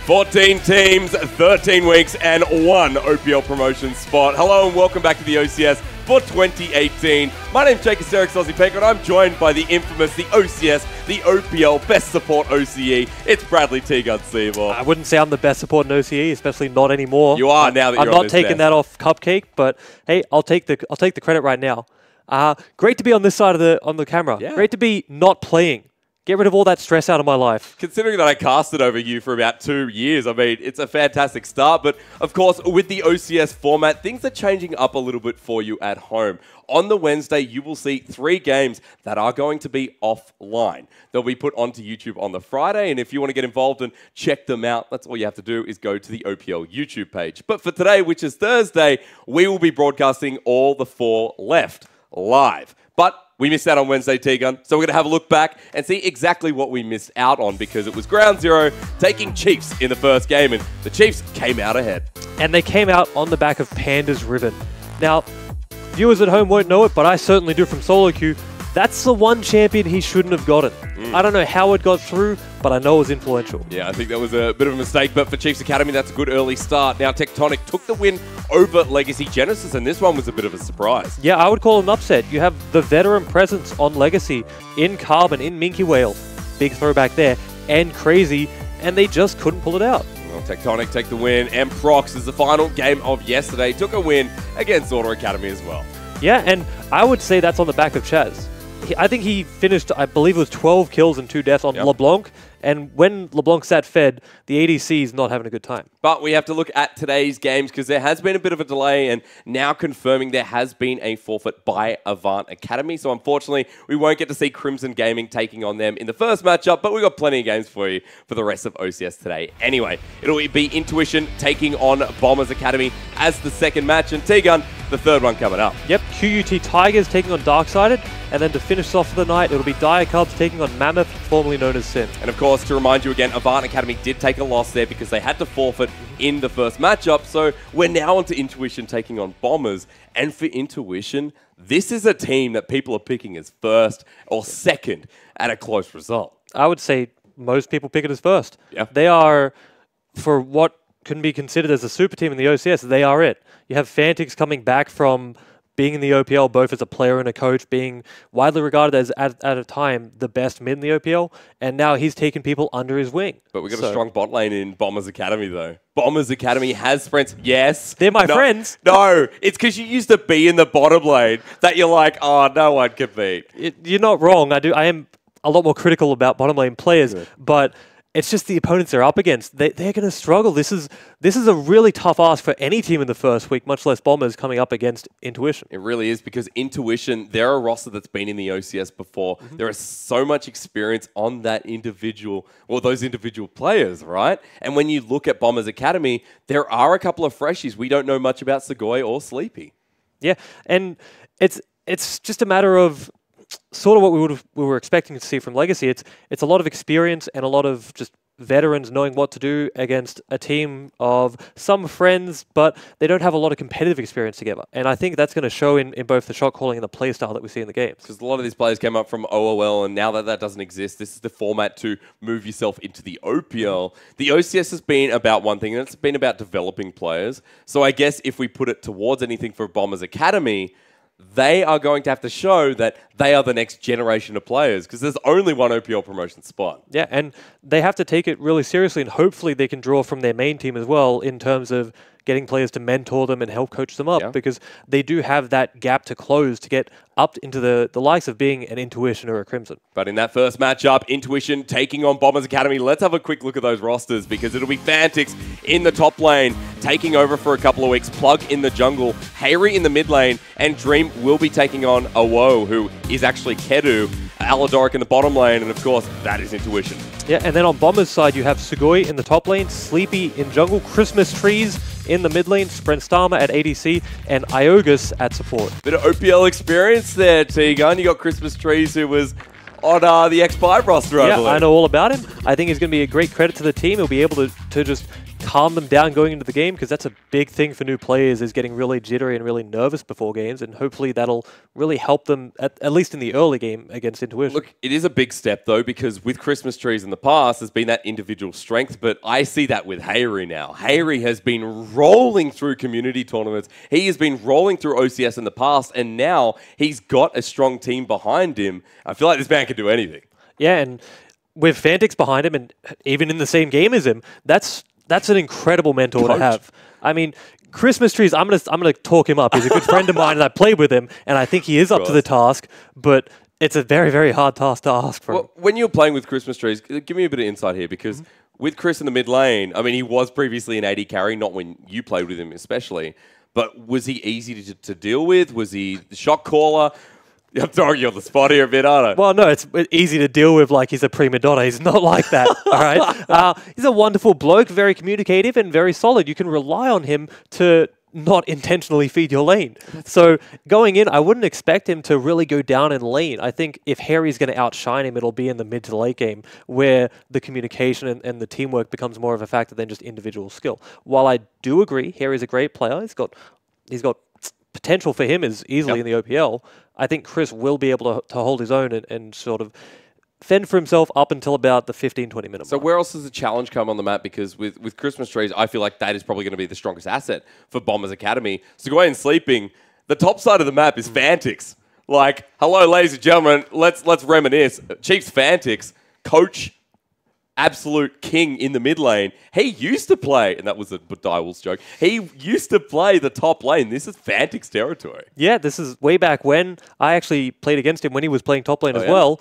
14 teams, 13 weeks, and one OPL promotion spot. Hello and welcome back to the OCS for 2018. My name's Jake Aussie Pecker, and I'm joined by the infamous, the OCS, the OPL Best Support OCE. It's Bradley T-Gun Seymour. I wouldn't say I'm the best support in OCE, especially not anymore. You are now that you're I'm on not this taking desk. that off Cupcake, but hey, I'll take the credit right now. Great to be on this side of the camera. Yeah. Great to be not playing. Get rid of all that stress out of my life. Considering that I casted over you for about 2 years, I mean, it's a fantastic start. But, of course, with the OCS format, things are changing up a little bit for you at home. On the Wednesday, you will see 3 games that are going to be offline. They'll be put onto YouTube on the Friday, and if you want to get involved and check them out, that's all you have to do is go to the OPL YouTube page. But for today, which is Thursday, we will be broadcasting all the 4 left live. But we missed out on Wednesday, T-Gun, so we're going to have a look back and see exactly what we missed out on, because it was ground zero, taking Chiefs in the first game, and the Chiefs came out ahead. And they came out on the back of Panda's Ribbon. Now, viewers at home won't know it, but I certainly do from solo queue. That's the one champion he shouldn't have gotten. I don't know how it got through, but I know it was influential. Yeah, I think that was a bit of a mistake, but for Chiefs Academy, that's a good early start. Now, Tectonic took the win over Legacy Genesis, and this one was a bit of a surprise. Yeah, I would call it an upset. You have the veteran presence on Legacy, in Carbon, in Minky Whale. Big throwback there. And Crazy, and they just couldn't pull it out. Well, Tectonic take the win, and Prox is the final game of yesterday. Took a win against Order Academy as well. Yeah, and I would say that's on the back of Chaz. I think he finished, I believe it was 12 kills and 2 deaths on LeBlanc. And when LeBlanc sat fed, the ADC is not having a good time. But we have to look at today's games, because there has been a bit of a delay, and now confirming there has been a forfeit by Avant Academy. So unfortunately, we won't get to see Crimson Gaming taking on them in the first matchup, but we've got plenty of games for you for the rest of OCS today. Anyway, it'll be Intuition taking on Bombers Academy as the second match, and T-Gun, the third one coming up. Yep, QUT Tigers taking on Darksided, and then to finish off the night, it'll be Dire Cubs taking on Mammoth, formerly known as Sin. And of course, to remind you again, Avant Academy did take a loss there because they had to forfeit in the first matchup. So we're now on to Intuition taking on Bombers. And for Intuition, this is a team that people are picking as first or second at a close result. I would say most people pick it as first. Yeah. They are, for what can be considered as a super team in the OCS, they are it. You have Fantix coming back from being in the OPL, both as a player and a coach, being widely regarded as, at a time, the best mid in the OPL, and now he's taken people under his wing. But we've got a strong bot lane in Bombers Academy, though. Bombers Academy has sprints. Yes. They're my friends. No, it's because you used to be in the bottom lane that you're like, oh, no one can beat. You're not wrong. I am a lot more critical about bottom lane players, but it's just the opponents they're up against. They're going to struggle. This is a really tough ask for any team in the first week, much less Bombers coming up against Intuition. It really is, because Intuition, they're a roster that's been in the OCS before. There is so much experience on that individual, or those individual players, right? And when you look at Bombers Academy, there are a couple of freshies. We don't know much about Segoy or Sleepy. Yeah, and it's just a matter of sort of what we were expecting to see from Legacy. It's a lot of experience and a lot of just veterans knowing what to do against a team of some friends, but they don't have a lot of competitive experience together. And I think that's going to show in both the shot calling and the play style that we see in the games. Because a lot of these players came up from OOL, and now that that doesn't exist, this is the format to move yourself into the OPL. The OCS has been about one thing, and it's been about developing players. So I guess if we put it towards anything for Bombers Academy, they are going to have to show that they are the next generation of players, because there's only one OPL promotion spot. Yeah, and they have to take it really seriously, and hopefully they can draw from their main team as well in terms of getting players to mentor them and help coach them up, because they do have that gap to close to get up into the likes of being an Intuition or a Crimson. But in that first matchup, Intuition taking on Bombers Academy. Let's have a quick look at those rosters, because it'll be Fantix in the top lane, taking over for a couple of weeks. Plug in the jungle, Hayri in the mid lane, and Dream will be taking on Awo, who is actually Kedu, Aladoric in the bottom lane, and of course, that is Intuition. Yeah, and then on Bombers' side, you have Sugoi in the top lane, Sleepy in jungle, Christmas Trees in the mid lane, Sprentstama at ADC, and Iogus at support. Bit of OPL experience there, T-Gun. You got Christmas Trees, who was on the X5 roster, I believe. I know all about him. I think he's going to be a great credit to the team. He'll be able to just calm them down going into the game, because that's a big thing for new players, is getting really jittery and really nervous before games, and hopefully that'll really help them, at least in the early game against Intuition. Look, it is a big step, though, because with Christmas trees in the past, there's been that individual strength, but I see that with Hayri now. Hayri has been rolling through community tournaments. He has been rolling through OCS in the past, and now he's got a strong team behind him. I feel like this man can do anything. Yeah, and with Fantix behind him, and even in the same game as him, that's an incredible mentor to have. I mean, Christmas trees, I'm gonna talk him up. He's a good friend of mine, and I played with him, and I think he is up to the task, but it's a very, very hard task to ask for him. When you're playing with Christmas trees, give me a bit of insight here, because with Chris in the mid lane, I mean, he was previously an AD carry, not when you played with him especially, but was he easy to deal with? Was he the shot caller? I'm throwing you on the spot here a bit, aren't I? Well, no, it's easy to deal with like he's a prima donna. He's not like that, all right? He's a wonderful bloke, very communicative and very solid. You can rely on him to not intentionally feed your lane. So going in, I wouldn't expect him to really go down in lane. I think if Harry's going to outshine him, it'll be in the mid to late game where the communication and the teamwork becomes more of a factor than just individual skill. While I do agree, Harry's a great player. He's got potential for him is easily in the OPL. I think Chris will be able to hold his own and sort of fend for himself up until about the 15-20 minute So mark. where else does the challenge come on the map? Because with Christmas trees, I feel like that is probably going to be the strongest asset for Bombers Academy. So go and sleeping. The top side of the map is Fantix. Like, hello, ladies and gentlemen, let's reminisce. Chiefs Fantix, coach, absolute king in the mid lane. He used to play, and that was a Dywall's joke, he used to play the top lane. This is Fantix territory. Yeah, this is way back when. I actually played against him when he was playing top lane as well.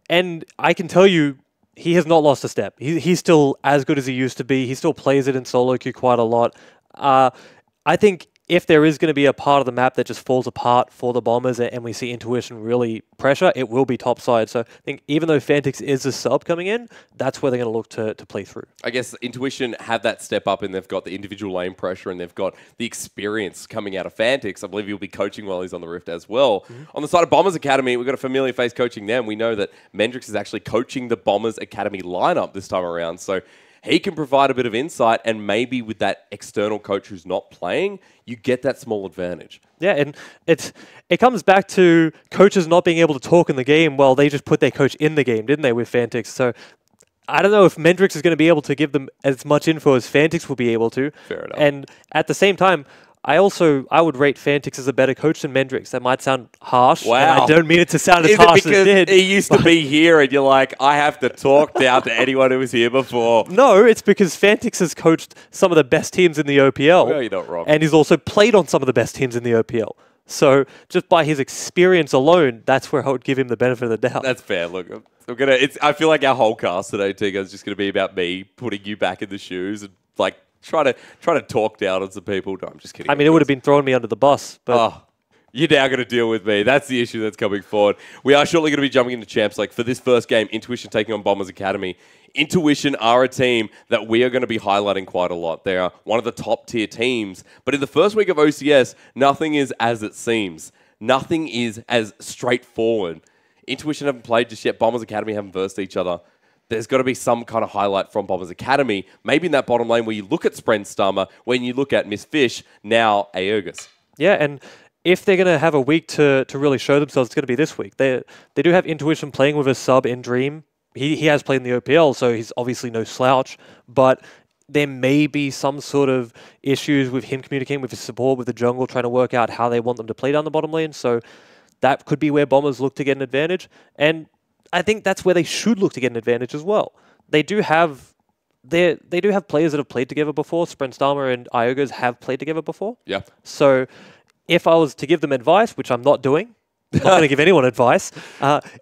And I can tell you, he has not lost a step. He's still as good as he used to be. He still plays it in solo queue quite a lot. I think if there is going to be a part of the map that just falls apart for the Bombers and we see Intuition really pressure, it will be topside. So I think even though Fantix is a sub coming in, that's where they're going to look to play through. I guess Intuition have that step up, and they've got the individual lane pressure, and they've got the experience coming out of Fantix. I believe he'll be coaching while he's on the Rift as well. On the side of Bombers Academy, we've got a familiar face coaching them. We know that Mendrix is actually coaching the Bombers Academy lineup this time around. So he can provide a bit of insight, and maybe with that external coach who's not playing, you get that small advantage. Yeah, and it comes back to coaches not being able to talk in the game. Well, they just put their coach in the game, didn't they, with Fantix? So I don't know if Mendrix is going to be able to give them as much info as Fantix will be able to. Fair enough. And at the same time, I would rate Fantix as a better coach than Mendrix. That might sound harsh. Wow. And I don't mean it to sound as Is harsh it because as it did. he used to be here and you're like, I have to talk down to anyone who was here before? No, it's because Fantix has coached some of the best teams in the OPL. Well, you're not wrong. And he's also played on some of the best teams in the OPL. So just by his experience alone, that's where I would give him the benefit of the doubt. That's fair. Look, I feel like our whole cast today, Tiga, is just going to be about me putting you back in the shoes and like try to talk down on some people. No, I'm just kidding. I mean, it would have been throwing me under the bus, but you're now going to deal with me. That's the issue that's coming forward. We are shortly going to be jumping into champs. Like for this first game, Intuition taking on Bombers Academy. Intuition are a team that we are going to be highlighting quite a lot. They are one of the top tier teams. But in the first week of OCS, nothing is as it seems. Nothing is as straightforward. Intuition haven't played just yet. Bombers Academy haven't versed each other. There's got to be some kind of highlight from Bombers Academy. Maybe in that bottom lane where you look at Sprenstammer, when you look at Miss Fish, now Aogus. yeah, and if they're going to have a week to really show themselves, it's going to be this week. They do have Intuition playing with a sub in Dream. He has played in the OPL, so he's obviously no slouch, but there may be some sort of issues with him communicating with his support, with the jungle, trying to work out how they want them to play down the bottom lane. So that could be where Bombers look to get an advantage. And I think that's where they should look to get an advantage as well. They do have players that have played together before. Sprenstammer and Iogas have played together before. Yeah. So if I was to give them advice, which I'm not doing, not going to give anyone advice,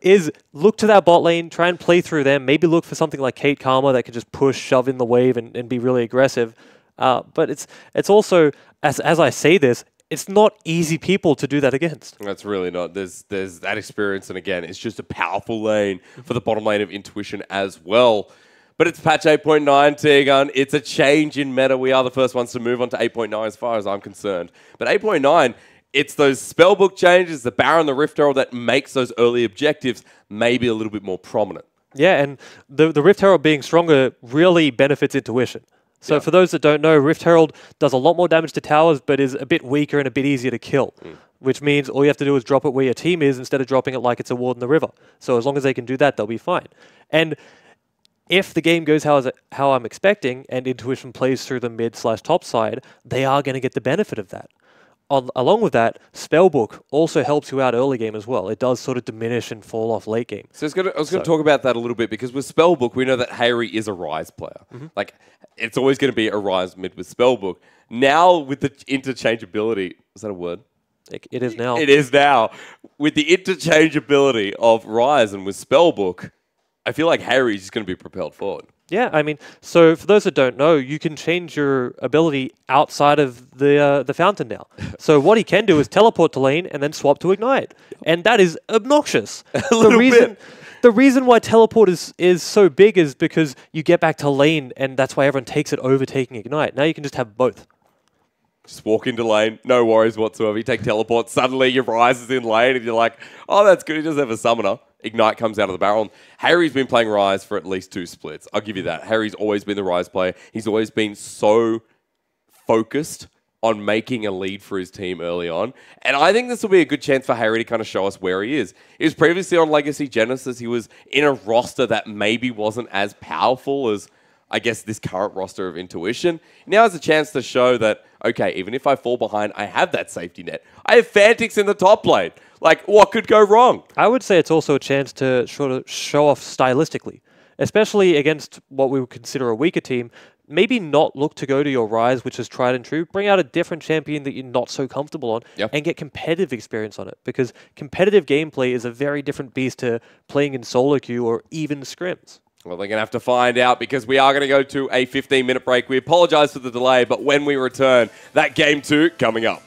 is look to that bot lane, try and play through them, maybe look for something like Kate Karma that can just push, shove in the wave and be really aggressive. But it's also, as I say this, it's not easy people to do that against. That's really not. There's that experience, and again, it's just a powerful lane for the bottom lane of Intuition as well. But it's patch 8.9, T-Gun. It's a change in meta. We are the first ones to move on to 8.9 as far as I'm concerned. But 8.9, it's those spellbook changes, the Baron, the Rift Herald, that makes those early objectives maybe a little bit more prominent. Yeah, and the Rift Herald being stronger really benefits Intuition. So for those that don't know, Rift Herald does a lot more damage to towers, but is a bit weaker and a bit easier to kill. Which means all you have to do is drop it where your team is instead of dropping it like it's a ward in the river. So as long as they can do that, they'll be fine. And if the game goes how I'm expecting and Intuition plays through the mid/top side, they are going to get the benefit of that. Along with that, Spellbook also helps you out early game as well. It does sort of diminish and fall off late game. So I was going to talk about that a little bit because with Spellbook, we know that Harry is a Rise player. Like, it's always going to be a Rise mid with Spellbook. Now, with the interchangeability, is that a word? It is now. It is now. With the interchangeability of Rise and with Spellbook, I feel like Harry's just going to be propelled forward. Yeah, I mean, so for those that don't know, you can change your ability outside of the fountain now. So what he can do is teleport to lane and then swap to ignite, and that is obnoxious. The reason why teleport is so big is because you get back to lane, and that's why everyone takes it over taking ignite. Now you can just have both. Just walk into lane, no worries whatsoever. You take teleport, suddenly your Rise is in lane, and you're like, oh, that's good. He doesn't have a summoner. Ignite comes out of the barrel. And Harry's been playing Rise for at least 2 splits. I'll give you that. Harry's always been the Rise player. He's always been so focused on making a lead for his team early on. And I think this will be a good chance for Harry to kind of show us where he is. He was previously on Legacy Genesis. He was in a roster that maybe wasn't as powerful as, I guess, this current roster of Intuition. Now has a chance to show that, okay, even if I fall behind, I have that safety net. I have Fantix in the top lane. Like, what could go wrong? I would say it's also a chance to sort of show off stylistically, especially against what we would consider a weaker team. Maybe not look to go to your Rise, which is tried and true. Bring out a different champion that you're not so comfortable on and get competitive experience on it, because competitive gameplay is a very different beast to playing in solo queue or even scrims. Well, they're going to have to find out because we are going to go to a 15-minute break. We apologize for the delay, but when we return, that Game 2 coming up.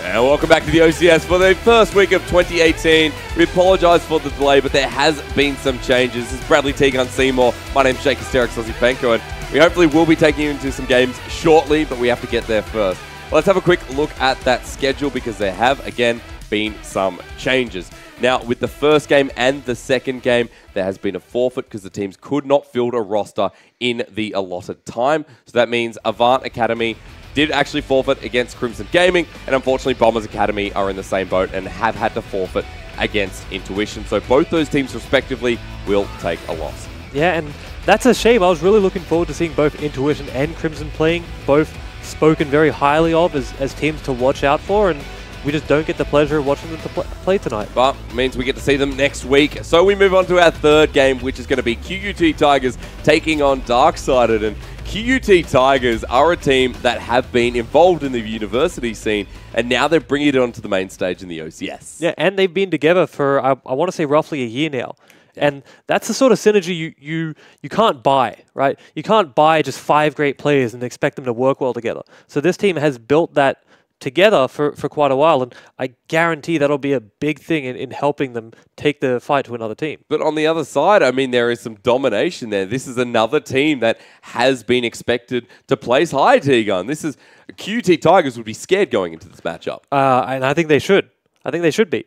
And welcome back to the OCS for the first week of 2018. We apologise for the delay, but there has been some changes. This is Bradley Teagun Seymour. My name's Jake Hysterix Osipenko, and we hopefully will be taking you into some games shortly, but we have to get there first. Let's have a quick look at that schedule because there have, again, been some changes. Now, with the first game and the second game, there has been a forfeit because the teams could not field a roster in the allotted time. So that means Avant Academy did actually forfeit against Crimson Gaming, and unfortunately Bombers Academy are in the same boat and have had to forfeit against Intuition. So both those teams respectively will take a loss. Yeah, and that's a shame. I was really looking forward to seeing both Intuition and Crimson playing, both spoken very highly of as teams to watch out for, and we just don't get the pleasure of watching them to play tonight. But it means we get to see them next week. So we move on to our third game, which is going to be QUT Tigers taking on Darksided. And QUT Tigers are a team that have been involved in the university scene, and now they're bringing it onto the main stage in the OCS. Yeah, and they've been together for, I want to say, roughly a year now. And that's the sort of synergy you can't buy, right? You can't buy just 5 great players and expect them to work well together. So this team has built that together for quite a while, and I guarantee that'll be a big thing in helping them take the fight to another team. But on the other side, I mean, there is some domination there. This is another team that has been expected to place high, T-Gun. This is QT Tigers would be scared going into this matchup. And I think they should. I think they should be.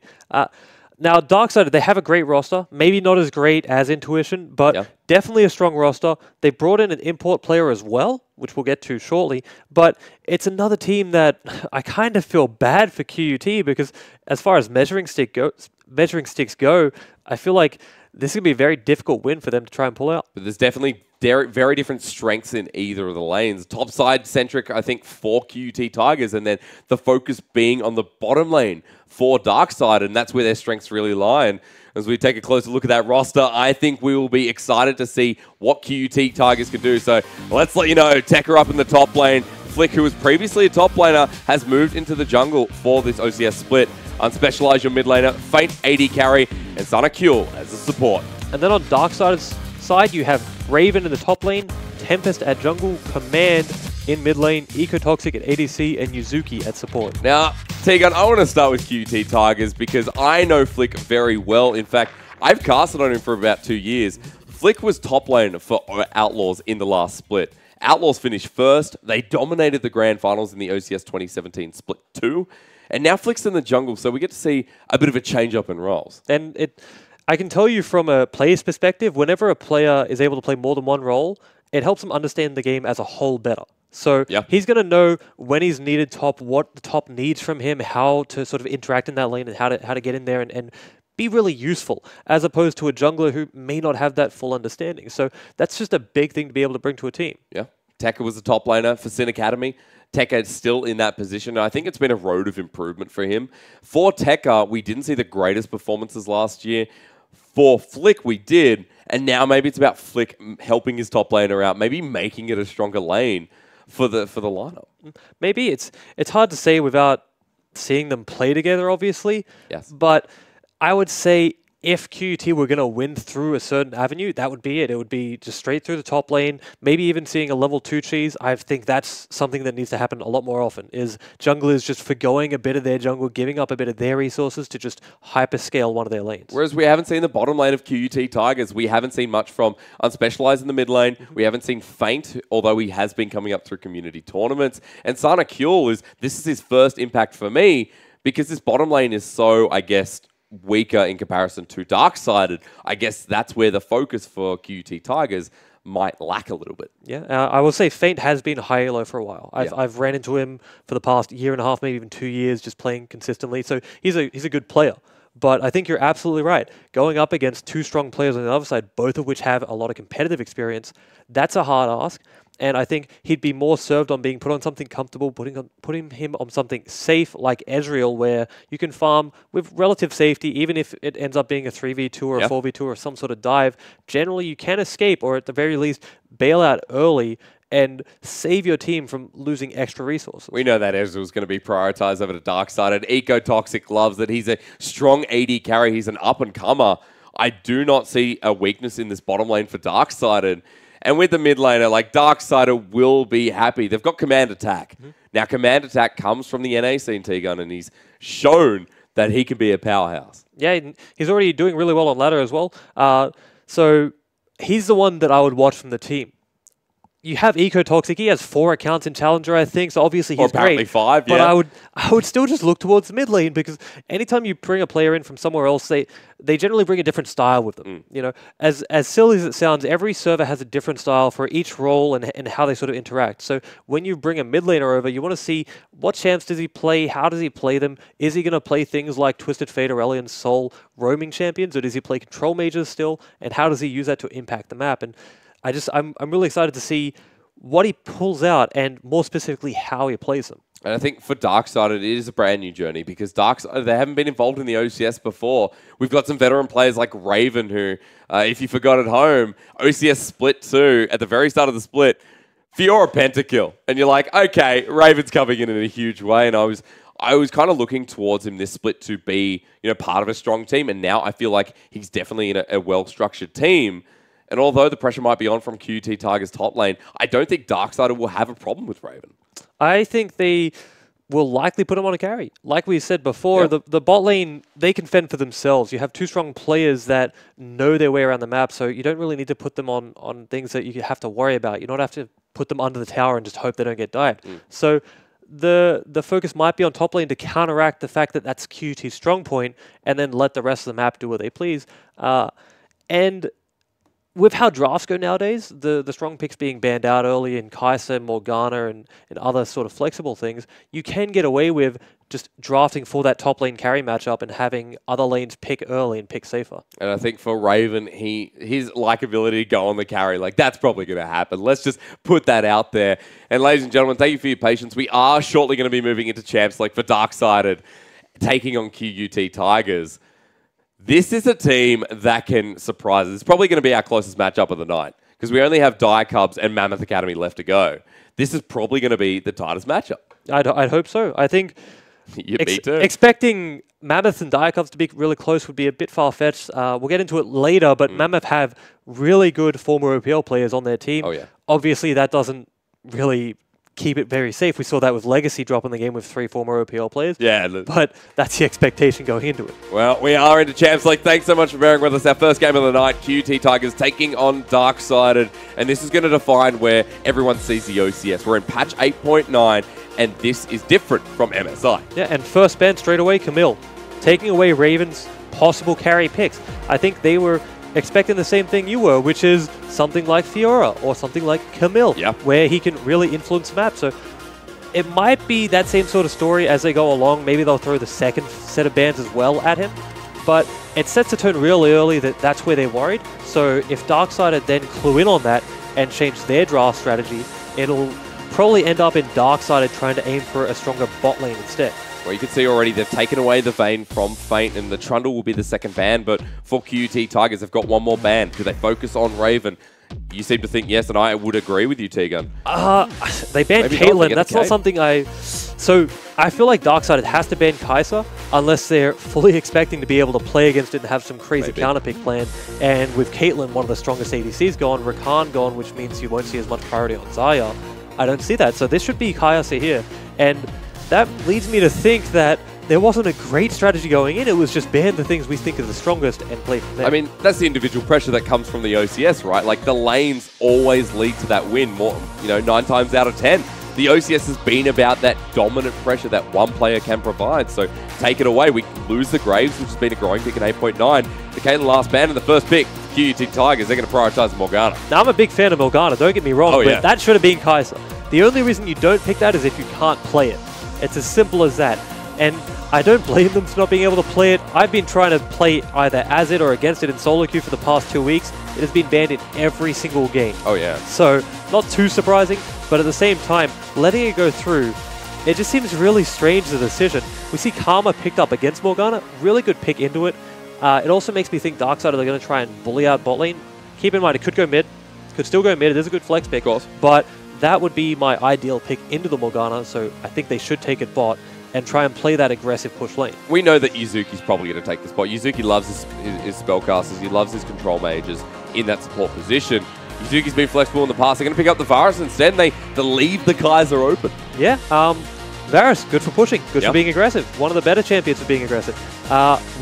Now, Darksided, they have a great roster. Maybe not as great as Intuition, but definitely a strong roster. They brought in an import player as well, which we'll get to shortly. But it's another team that I kind of feel bad for QUT because as far as measuring sticks go, I feel like this is going to be a very difficult win for them to try and pull out. But there's definitely very different strengths in either of the lanes. Top side centric, I think, for QUT Tigers, and then the focus being on the bottom lane for Darksided, and that's where their strengths really lie. And as we take a closer look at that roster, I think we will be excited to see what QUT Tigers can do. So let's let you know, Tekka up in the top lane. Flick, who was previously a top laner, has moved into the jungle for this OCS split. Unspecialize your mid laner, Feint AD carry, and Sana Kuhl as a support. And then on Darkside's side, you have Raven in the top lane, Tempest at jungle, Command in mid lane, Ecotoxic at ADC, and Yuzuki at support. Now, Tegan, I want to start with QT Tigers because I know Flick very well. In fact, I've casted on him for about 2 years. Flick was top lane for Outlaws in the last split. Outlaws finished first. They dominated the grand finals in the OCS 2017 split 2. And now Flick's in the jungle, so we get to see a bit of a change up in roles. And I can tell you from a player's perspective, whenever a player is able to play more than one role, it helps him understand the game as a whole better. So he's going to know when he's needed top, what the top needs from him, how to sort of interact in that lane, and how to get in there and be really useful, as opposed to a jungler who may not have that full understanding. So that's just a big thing to be able to bring to a team. Yeah. Tekka was the top laner for Sin Academy. Tekka is still in that position. I think it's been a road of improvement for him. For Tekka, we didn't see the greatest performances last year. For Flick, we did. And now maybe it's about Flick helping his top laner out, maybe making it a stronger lane for the lineup. Maybe it's hard to say without seeing them play together, obviously. Yes. But I would say if QUT were going to win through a certain avenue, that would be it. It would be just straight through the top lane, maybe even seeing a level 2 cheese. I think that's something that needs to happen a lot more often, is junglers just forgoing a bit of their jungle, giving up a bit of their resources to just hyperscale one of their lanes. Whereas we haven't seen the bottom lane of QUT Tigers. We haven't seen much from Unspecialized in the mid lane. We haven't seen Feint, although he has been coming up through community tournaments. And Sana Kuhl this is his first impact for me, because this bottom lane is so, I guess, weaker in comparison to Darksided. I guess that's where the focus for QT Tigers might lack a little bit. Yeah, I will say Feint has been high elo for a while. I've ran into him for the past year and a half, maybe even 2 years, just playing consistently. So he's a good player. But I think you're absolutely right. Going up against 2 strong players on the other side, both of which have a lot of competitive experience, that's a hard ask. And I think he'd be more served on being put on something comfortable, putting him on something safe like Ezreal, where you can farm with relative safety, even if it ends up being a 3v2 or a 4v2 or some sort of dive. Generally, you can escape, or at the very least, bail out early and save your team from losing extra resources. We know that Ezreal's going to be prioritized over to Darksided. Ecotoxic loves that he's a strong AD carry. He's an up-and-comer. I do not see a weakness in this bottom lane for Darksided. And with the mid laner, like Darksided will be happy. They've got command attack. Now, Command Attack comes from the NA scene, T-Gun, and he's shown that he can be a powerhouse. Yeah, he's already doing really well on ladder as well. So he's the one that I would watch from the team. You have Ecotoxic. He has 4 accounts in Challenger, I think. So obviously he's apparently great. 5, yeah. But I would still just look towards the mid lane, because anytime you bring a player in from somewhere else, they generally bring a different style with them. You know, as silly as it sounds, every server has a different style for each role and how they sort of interact. So when you bring a mid laner over, you want to see what champs does he play, how does he play them, is he going to play things like Twisted Fate, Aurelion Sol, roaming champions, or does he play control mages still, and how does he use that to impact the map? And I'm really excited to see what he pulls out, and more specifically how he plays them. And I think for Darksided, it is a brand new journey, because Darksided, they haven't been involved in the OCS before. We've got some veteran players like Raven, who, if you forgot at home, OCS split 2 at the very start of the split, Fiora pentakill. And you're like, okay, Raven's coming in a huge way. And I was kind of looking towards him this split to be, part of a strong team. And now I feel like he's definitely in a well-structured team. And although the pressure might be on from QT Tiger's top lane, I don't think Darksided will have a problem with Raven. I think they will likely put him on a carry. Like we said before, the bot lane, they can fend for themselves. You have 2 strong players that know their way around the map, so you don't really need to put them on things that you have to worry about. You don't have to put them under the tower and just hope they don't get dived. So the focus might be on top lane to counteract the fact that that's QT's strong point, and then let the rest of the map do what they please. And with how drafts go nowadays, the strong picks being banned out early in Kai'Sa, Morgana, and other sort of flexible things, you can get away with just drafting for that top lane carry matchup and having other lanes pick early and pick safer. And I think for Raven, his likability to go on the carry, that's probably going to happen. Let's just put that out there. And ladies and gentlemen, thank you for your patience. We are shortly going to be moving into champs, like for Darksided, taking on QUT Tigers. This is a team that can surprise us. It's probably going to be our closest matchup of the night, because we only have Dire Cubs and Mammoth Academy left to go. This is probably going to be the tightest matchup. I'd hope so. I think Me too. Expecting Mammoth and Dire Cubs to be really close would be a bit far-fetched. We'll get into it later, but Mammoth have really good former OPL players on their team. Oh, yeah. Obviously, that doesn't really keep it very safe. We saw that with Legacy dropping the game with 3 former OPL players. Yeah. But that's the expectation going into it. Well, we are into Champs League. Thanks so much for bearing with us. Our first game of the night, QT Tigers taking on Darksided. And this is going to define where everyone sees the OCS. We're in patch 8.9, and this is different from MSI. Yeah, and first ban straight away, Camille. Taking away Raven's possible carry picks. I think they were expecting the same thing you were, which is something like Fiora or something like Camille, where he can really influence the map. So it might be that same sort of story as they go along. Maybe they'll throw the second set of bans as well at him. But it sets the tone really early that that's where they're worried. So if Darksided then clue in on that and change their draft strategy, it'll probably end up in Darksided trying to aim for a stronger bot lane instead. Well, you can see already they've taken away the Vayne from Feint, and the Trundle will be the second ban, but for QT Tigers, they've got one more ban. Do they focus on Raven? You seem to think yes, and I would agree with you, T-Gun. They banned Caitlyn. That's not something So I feel like Darksided has to ban Kai'Sa unless they're fully expecting to be able to play against it and have some crazy counterpick plan. And with Caitlyn, one of the strongest ADCs gone, Rakan gone, which means you won't see as much priority on Xayah. I don't see that. So this should be Kai'Sa here. And that leads me to think that there wasn't a great strategy going in. It was just ban the things we think are the strongest and play from there. I mean, that's the individual pressure that comes from the OCS, right? Like, the lanes always lead to that win more, 9 times out of 10. The OCS has been about that dominant pressure that one player can provide. So take it away. We lose the Graves, which has been a growing pick in 8.9. The Caitlyn last ban and the first pick, QUT Tigers, they're going to prioritize Morgana. Now, I'm a big fan of Morgana, don't get me wrong, but that should have been Kai'Sa. The only reason you don't pick that is if you can't play it. It's as simple as that. And I don't blame them for not being able to play it. I've been trying to play either as it or against it in solo queue for the past 2 weeks. It has been banned in every single game. Oh, yeah. So, not too surprising, but at the same time, letting it go through, it just seems really strange, the decision. We see Karma picked up against Morgana. Really good pick into it. It also makes me think Darksided are going to try and bully out bot lane. Keep in mind, it could go mid. Could still go mid. It is a good flex pick. Of course. But that would be my ideal pick into the Morgana, so I think they should take it bot and try and play that aggressive push lane. We know that Yuzuki's probably going to take the spot. Yuzuki loves his spellcasters, he loves his control mages in that support position. Yuzuki's been flexible in the past. They're going to pick up the Varus instead, and they leave the Kaiser open. Yeah, Varus, good for pushing, good for being aggressive. One of the better champions for being aggressive.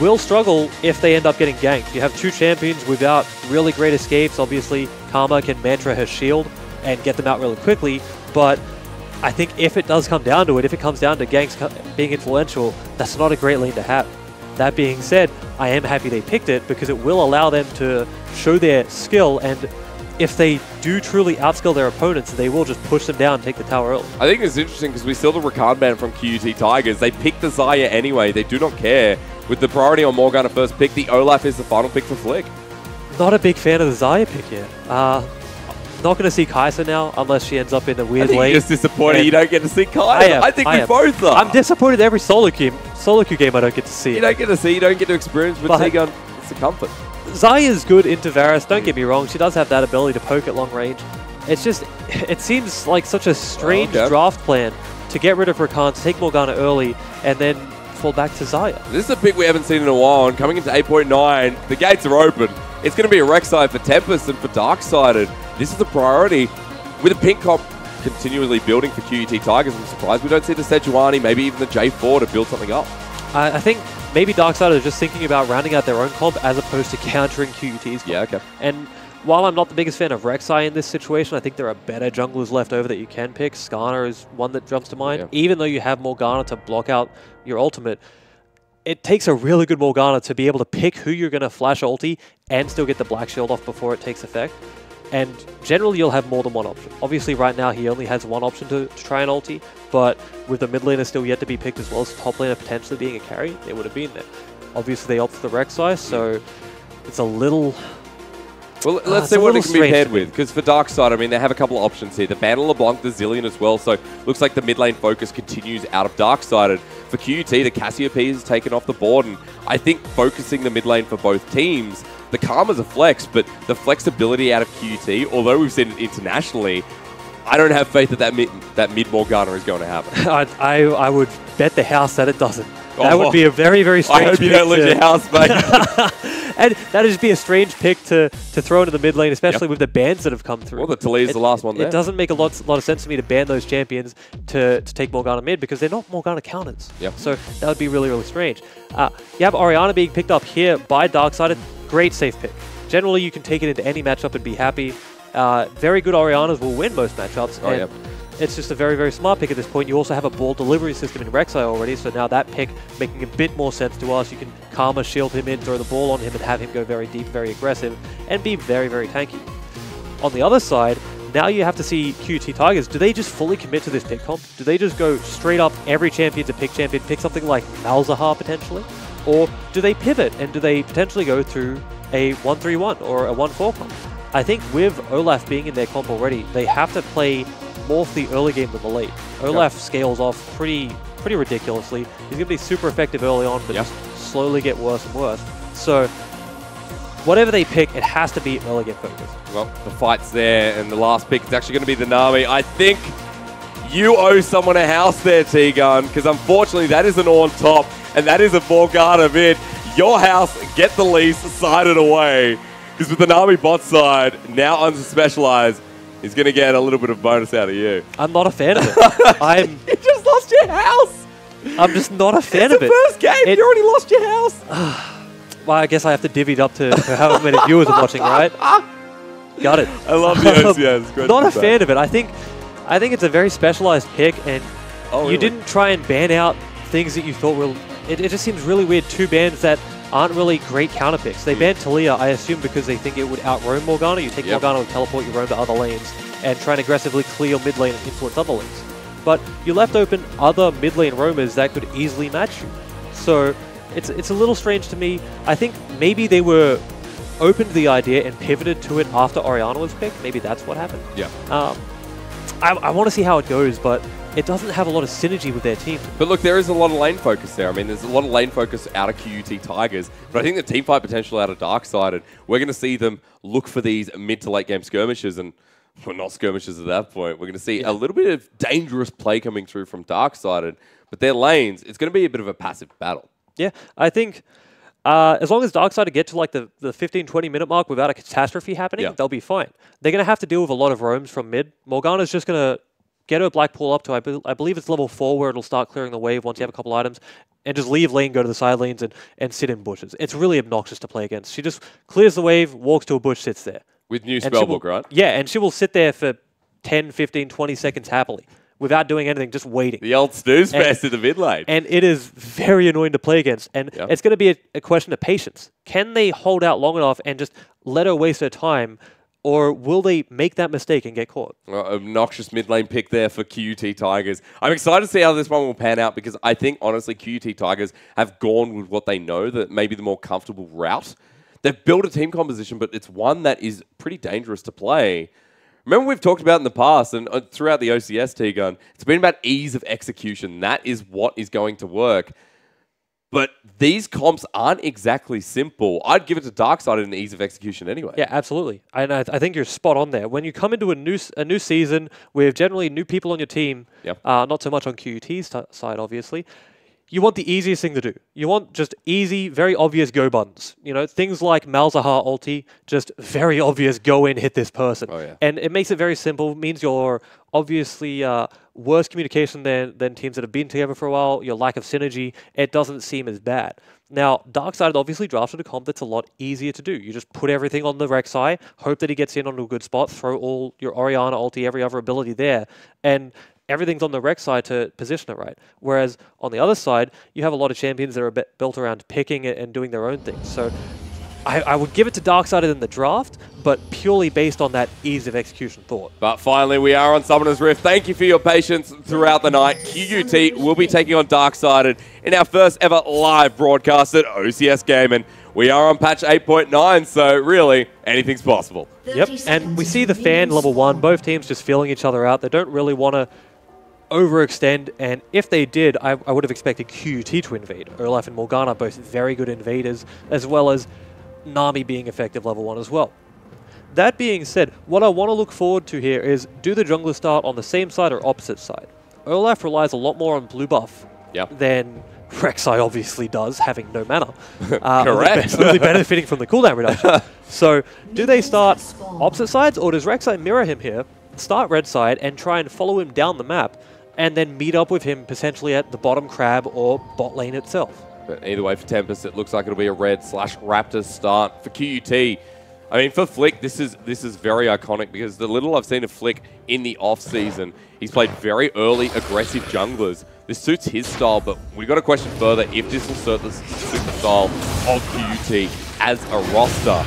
Will struggle if they end up getting ganked. You have two champions without really great escapes. Obviously, Karma can mantra her shield and get them out really quickly, but I think if it does come down to it, if it comes down to ganks being influential, that's not a great lane to have. That being said, I am happy they picked it because it will allow them to show their skill, and if they do truly outskill their opponents, they will just push them down and take the tower early. I think it's interesting because we saw the Rakan ban from QUT Tigers. They picked the Xayah anyway. They do not care. With the priority on Morgana first pick, the Olaf is the final pick for Flick. Not a big fan of the Xayah pick yet. Not going to see Kai'Sa now unless she ends up in a weird lane. You're just disappointed you don't get to see Kai'Sa. I think we both are. I'm disappointed every solo queue game I don't get to see. You don't get to see, you don't get to experience with T-Gun. It's a comfort. Xayah's good into Varus, don't get me wrong. She does have that ability to poke at long range. It's just, it seems like such a strange draft plan to get rid of Rakan, to take Morgana early, and then fall back to Xayah. This is a pick we haven't seen in a while, and coming into 8.9, the gates are open. It's going to be a Rek'Sai for Tempest and for Darksided. This is the priority. With a pink comp continually building for QUT Tigers, I'm surprised we don't see the Sejuani, maybe even the J4 to build something up. I think maybe Darksided is just thinking about rounding out their own comp as opposed to countering QUT's comp. Yeah, okay. And while I'm not the biggest fan of Rek'Sai in this situation, I think there are better junglers left over that you can pick. Skarner is one that jumps to mind. Yeah. Even though you have Morgana to block out your ultimate, it takes a really good Morgana to be able to pick who you're going to flash ulti and still get the Black Shield off before it takes effect. And generally, you'll have more than one option. Obviously, right now, he only has one option to try an ulti, but with the mid laner still yet to be picked as well as the top laner potentially being a carry, it would have been there. Obviously, they opt for the Rek'Sai, so it's a little... Well, let's see what it can be paired with, because for Darkseid, I mean, they have a couple of options here. The Banner LeBlanc, the Zillion as well, so looks like the mid lane focus continues out of Darkseid. For QUT, the Cassiopeia is taken off the board, and I think focusing the mid lane for both teams, the Karma's a flex, but the flexibility out of QUT, although we've seen it internationally, I don't have faith that that mid Morgana is going to happen. I would bet the house that it doesn't. That would be a very, very strange pick. I hope you don't lose your house, mate. And that would just be a strange pick to throw into the mid lane, especially with the bans that have come through. Well, the Talia's the last one there. It doesn't make a lot of sense to me to ban those champions to take Morgana mid because they're not Morgana counters. Yep. So that would be really, really strange. You have Orianna being picked up here by Darksided. Great safe pick. Generally, you can take it into any matchup and be happy. Very good Oriannas will win most matchups. Oh, yep. It's just a very, very smart pick at this point. You also have a ball delivery system in Rek'Sai already, so now that pick making a bit more sense to us. You can Karma shield him in, throw the ball on him, and have him go very deep, very aggressive, and be very, very tanky. On the other side, now you have to see QT Tigers. Do they just fully commit to this pick comp? Do they just go straight up every champion to pick something like Malzahar potentially? Or do they pivot, and do they potentially go to a 1-3-1 or a 1-4 comp? I think with Olaf being in their comp already, they have to play more for the early game than the late. Olaf scales off pretty ridiculously. He's going to be super effective early on, but just slowly get worse and worse. So whatever they pick, it has to be early game focus. Well, the fight's there, and the last pick is actually going to be the Nami. I think you owe someone a house there, T-Gun, because unfortunately that is an on top, and that is a Morgana mid. Your house, get the lease, side it away. Because with the Nami bot side, now unspecialized, he's going to get a little bit of bonus out of you. I'm not a fan of it. You just lost your house. I'm just not a fan of it. It's the first game. You already lost your house. Well, I guess I have to divvy it up to however many viewers are watching, right? Got it. I love the OCS. Great. Not a fan of it. I think it's a very specialized pick, and you didn't try and ban out things that you thought were... It just seems really weird. Two bans that aren't really great counter picks. They banned Talia, I assume, because they think it would outroam Morgana. You take Morgana and teleport your roam to other lanes and try and aggressively clear your mid lane and influence other lanes. But you left open other mid lane roamers that could easily match you. So it's a little strange to me. I think maybe they were open to the idea and pivoted to it after Orianna was picked. Maybe that's what happened. Yeah. I want to see how it goes, but it doesn't have a lot of synergy with their team. But look, there is a lot of lane focus there. I mean, there's a lot of lane focus out of QUT Tigers, but I think the team fight potential out of Darksided, we're going to see them look for these mid to late game skirmishes, and well, not skirmishes at that point. We're going to see a little bit of dangerous play coming through from Darksided, but their lanes, it's going to be a bit of a passive battle. Yeah, I think As long as Darkseid get to like the 15-20 minute mark without a catastrophe happening, they'll be fine. They're going to have to deal with a lot of roams from mid. Morgana's just going to get her Blackpool up to, I believe it's level 4 where it'll start clearing the wave once you have a couple items, and just leave lane, go to the side lanes, and sit in bushes. It's really obnoxious to play against. She just clears the wave, walks to a bush, sits there. With new spellbook, right? Yeah, and she will sit there for 10, 15, 20 seconds happily without doing anything, just waiting. The old snooze fest in the mid lane. And it is very annoying to play against. And it's going to be a question of patience. Can they hold out long enough and just let her waste her time, or will they make that mistake and get caught? Obnoxious mid lane pick there for QUT Tigers. I'm excited to see how this one will pan out because I think, honestly, QUT Tigers have gone with what they know, that maybe the more comfortable route. They've built a team composition, but it's one that is pretty dangerous to play. Remember we've talked about in the past and throughout the OCS, T-Gun, it's been about ease of execution. That is what is going to work. But these comps aren't exactly simple. I'd give it to Darkseid in ease of execution anyway. Yeah, absolutely. And I think you're spot on there. When you come into a new season with generally new people on your team, not so much on QUT's side, obviously, you want the easiest thing to do. You want just easy, very obvious go buttons. You know, things like Malzahar ulti, just very obvious go in, hit this person. Oh, yeah. And it makes it very simple. It means you're obviously worse communication than teams that have been together for a while, your lack of synergy, it doesn't seem as bad. Now, Darkseid obviously drafted a comp that's a lot easier to do. You just put everything on the Rek'Sai, hope that he gets in onto a good spot, throw all your Orianna ulti, every other ability there, and everything's on the Rek'Sai to position it right. Whereas on the other side, you have a lot of champions that are built around picking it and doing their own things. So I would give it to Darkseid in the draft, but purely based on that ease of execution thought. But finally, we are on Summoner's Rift. Thank you for your patience throughout the night. QUT will be taking on Darkseid in our first ever live broadcast at OCS Gaming. We are on patch 8.9, so really, anything's possible. Yep, and we see the fan level 1, both teams just feeling each other out. They don't really want to overextend, and if they did, I would have expected QUT to invade. Olaf and Morgana, both very good invaders, as well as Nami being effective level 1 as well. That being said, what I want to look forward to here is, do the junglers start on the same side or opposite side? Olaf relies a lot more on blue buff than Rek'Sai obviously does, having no mana. Correct. Only benefiting from the cooldown reduction. So, do they start opposite sides, or does Rek'Sai mirror him here, start red side, and try and follow him down the map, and then meet up with him potentially at the bottom crab or bot lane itself? But either way, for Tempest, it looks like it'll be a red/Raptors start. For QUT, I mean, for Flick, this is very iconic because the little I've seen of Flick in the off-season, he's played very early, aggressive junglers. This suits his style, but we've got to question further if this will suit the style of QUT as a roster.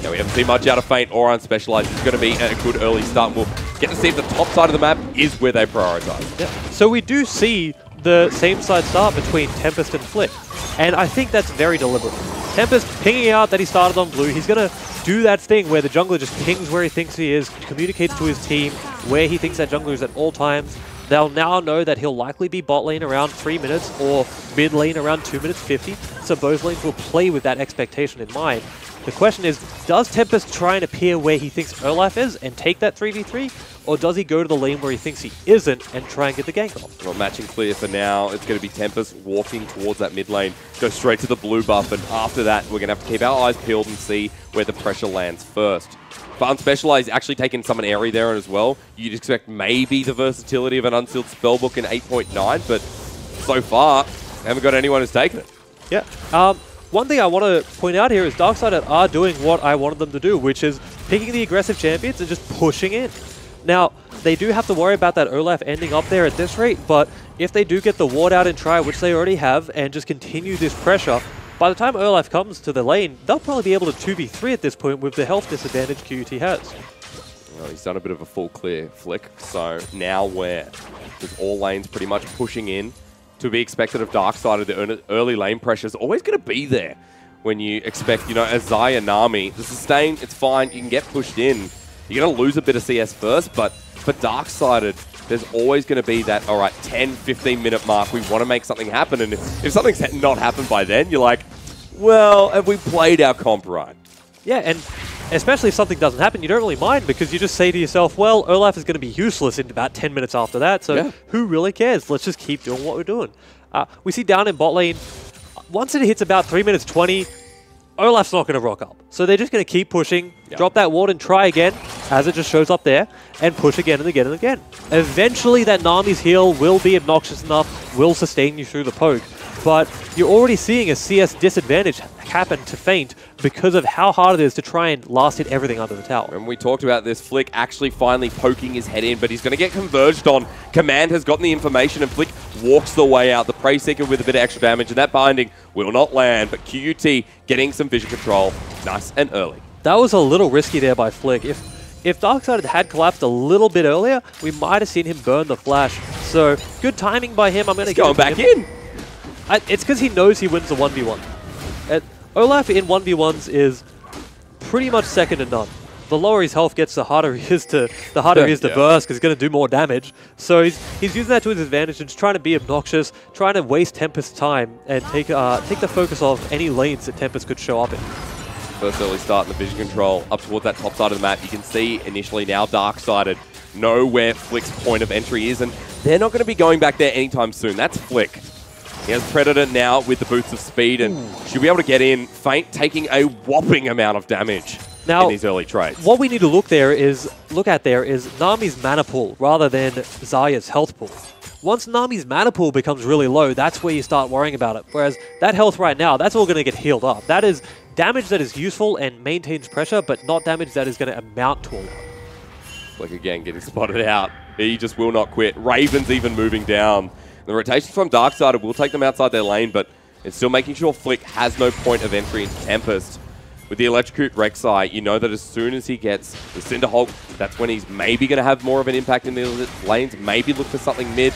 Now, we haven't seen much out of Feint or Unspecialized. It's going to be a good early start. We'll get to see if the top side of the map is where they prioritize. Yeah. So we do see the same side start between Tempest and Flick, and I think that's very deliberate. Tempest pinging out that he started on blue, he's going to do that thing where the jungler just pings where he thinks he is, communicates to his team where he thinks that jungler is at all times. They'll now know that he'll likely be bot lane around 3 minutes or mid lane around 2 minutes 50, so both lanes will play with that expectation in mind. The question is, does Tempest try and appear where he thinks Olaf is and take that 3v3? Or does he go to the lane where he thinks he isn't and try and get the gank off? Well, matching clear for now. It's going to be Tempest walking towards that mid lane, go straight to the blue buff, and after that, we're going to have to keep our eyes peeled and see where the pressure lands first. But Unspecialized actually taking Summon Airy there as well. You'd expect maybe the versatility of an Unsealed Spellbook in 8.9, but so far, haven't got anyone who's taken it. Yeah. One thing I want to point out here is Darkseid are doing what I wanted them to do, which is picking the aggressive champions and just pushing in. Now, they do have to worry about that Olaf ending up there at this rate, but if they do get the ward out and try, which they already have, and just continue this pressure, by the time Olaf comes to the lane, they'll probably be able to 2v3 at this point with the health disadvantage QUT has. Well, he's done a bit of a full clear Flick, so now where? With all lanes pretty much pushing in. To be expected of Darkseid, the early lane pressure is always going to be there when you expect, you know, as Xayah, Nami, the sustain, it's fine, you can get pushed in. You're going to lose a bit of CS first, but for Darkseid, there's always going to be that, all right, 10, 15-minute mark, we want to make something happen, and if something's not happened by then, you're like, well, have we played our comp right? Yeah, and especially if something doesn't happen, you don't really mind because you just say to yourself, well, Olaf is going to be useless in about 10 minutes after that, so who really cares? Let's just keep doing what we're doing. We see down in bot lane, once it hits about 3 minutes 20, Olaf's not going to rock up. So they're just going to keep pushing, drop that ward and try again, as it just shows up there, and push again and again and again. Eventually that Nami's heal will be obnoxious enough, will sustain you through the poke. But you're already seeing a CS disadvantage happen to Feint because of how hard it is to try and last hit everything under the tower. And we talked about this, Flick actually finally poking his head in, but he's going to get converged on. Command has gotten the information, and Flick walks the way out. The Prey Seeker with a bit of extra damage, and that binding will not land, but QUT getting some vision control nice and early. That was a little risky there by Flick. If Darkseid had collapsed a little bit earlier, we might have seen him burn the flash. So, good timing by him. I'm going to go back in. It's because he knows he wins the 1v1. Olaf in 1v1s is pretty much second to none. The lower his health gets, the harder he is to burst, because he's going to do more damage. So he's using that to his advantage and just trying to be obnoxious, trying to waste Tempest's time and take the focus off any lanes that Tempest could show up in. First early start in the vision control up towards that top side of the map. You can see initially now Darksided know where Flick's point of entry is, and they're not going to be going back there anytime soon. That's Flick. He has Predator now with the boots of speed and should be able to get in. Feint taking a whopping amount of damage now, in these early trades. What we need to look at there is Nami's mana pool rather than Zarya's health pool. Once Nami's mana pool becomes really low, that's where you start worrying about it. Whereas that health right now, that's all going to get healed up. That is damage that is useful and maintains pressure, but not damage that is going to amount to a lot. Flick again getting spotted out. He just will not quit. Raven's even moving down. The rotations from Darksided will take them outside their lane, but it's still making sure Flick has no point of entry into Tempest. With the Electrocute Rek'Sai, you know that as soon as he gets the Cinderhulk, that's when he's maybe going to have more of an impact in the lanes, maybe look for something mid.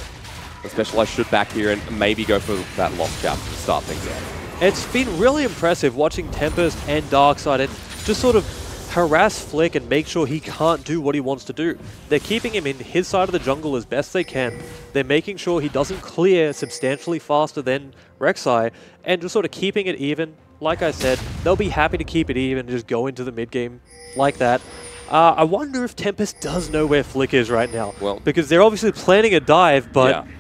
A Specialized should back here and maybe go for that Lost Cap to start things out. It's been really impressive watching Tempest and Darksided just sort of harass Flick and make sure he can't do what he wants to do. They're keeping him in his side of the jungle as best they can. They're making sure he doesn't clear substantially faster than Rek'Sai and just sort of keeping it even. Like I said, they'll be happy to keep it even and just go into the mid game like that. I wonder if Tempest does know where Flick is right now. Well, because they're obviously planning a dive, but... Yeah.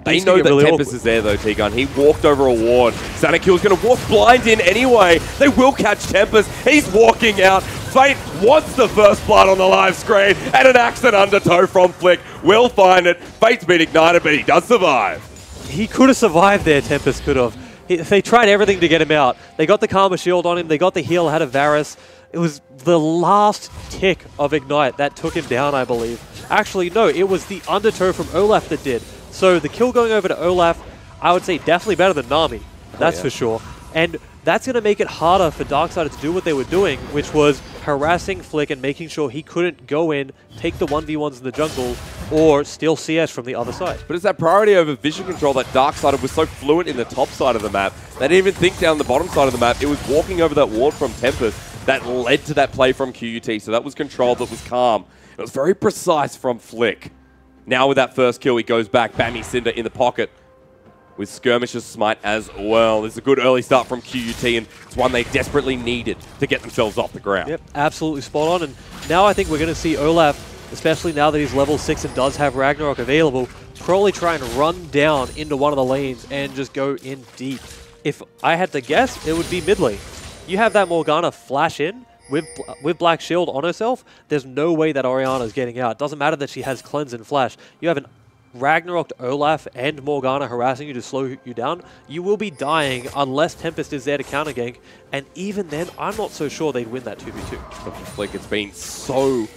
They know that really Tempest is there though, T-Gun. He walked over a ward. Sanakil's going to walk blind in anyway. They will catch Tempest. He's walking out. Feint wants the first blood on the live screen, and an accident undertow from Flick. Will find it. Feint's been ignited, but he does survive. He could have survived there, Tempest could have. They tried everything to get him out. They got the Karma Shield on him. They got the heal ahead of Varus. It was the last tick of Ignite that took him down, I believe. Actually, no, it was the undertow from Olaf that did. So the kill going over to Olaf, I would say definitely better than Nami. That's for sure. And that's going to make it harder for Darksided to do what they were doing, which was harassing Flick and making sure he couldn't go in, take the 1v1s in the jungle, or steal CS from the other side. But it's that priority over vision control that Darksided was so fluent in the top side of the map. They didn't even think down the bottom side of the map. It was walking over that ward from Tempest that led to that play from QUT. So that was controlled, that was calm. It was very precise from Flick. Now with that first kill, he goes back. Bammy Cinder in the pocket with Skirmisher's Smite as well. It's a good early start from QUT, and it's one they desperately needed to get themselves off the ground. Yep, absolutely spot on. And now I think we're going to see Olaf, especially now that he's level 6 and does have Ragnarok available, probably try and run down into one of the lanes and just go in deep. If I had to guess, it would be mid lane. You have that Morgana flash in, with Black Shield on herself, there's no way that Orianna's getting out. It doesn't matter that she has Cleanse and Flash. You have an Ragnarok, Olaf, and Morgana harassing you to slow you down. You will be dying unless Tempest is there to counter gank. And even then, I'm not so sure they'd win that 2v2. Flick, it's been so,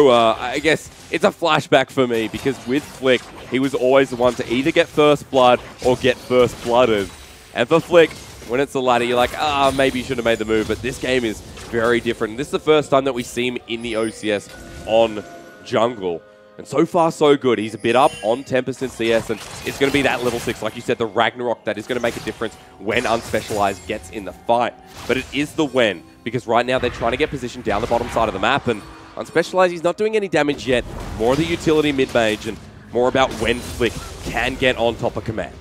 I guess it's a flashback for me because with Flick, he was always the one to either get first blood or get first blooded. And for Flick, when it's the latter, you're like, maybe you should have made the move. But this game is very different. This is the first time that we see him in the OCS on jungle. And so far, so good. He's a bit up on Tempest and CS, and it's going to be that level 6, like you said, the Ragnarok, that is going to make a difference when Unspecialized gets in the fight. But it is the when, because right now they're trying to get positioned down the bottom side of the map, and Unspecialized, he's not doing any damage yet. More of the utility mid-mage, and more about when Flick can get on top of command.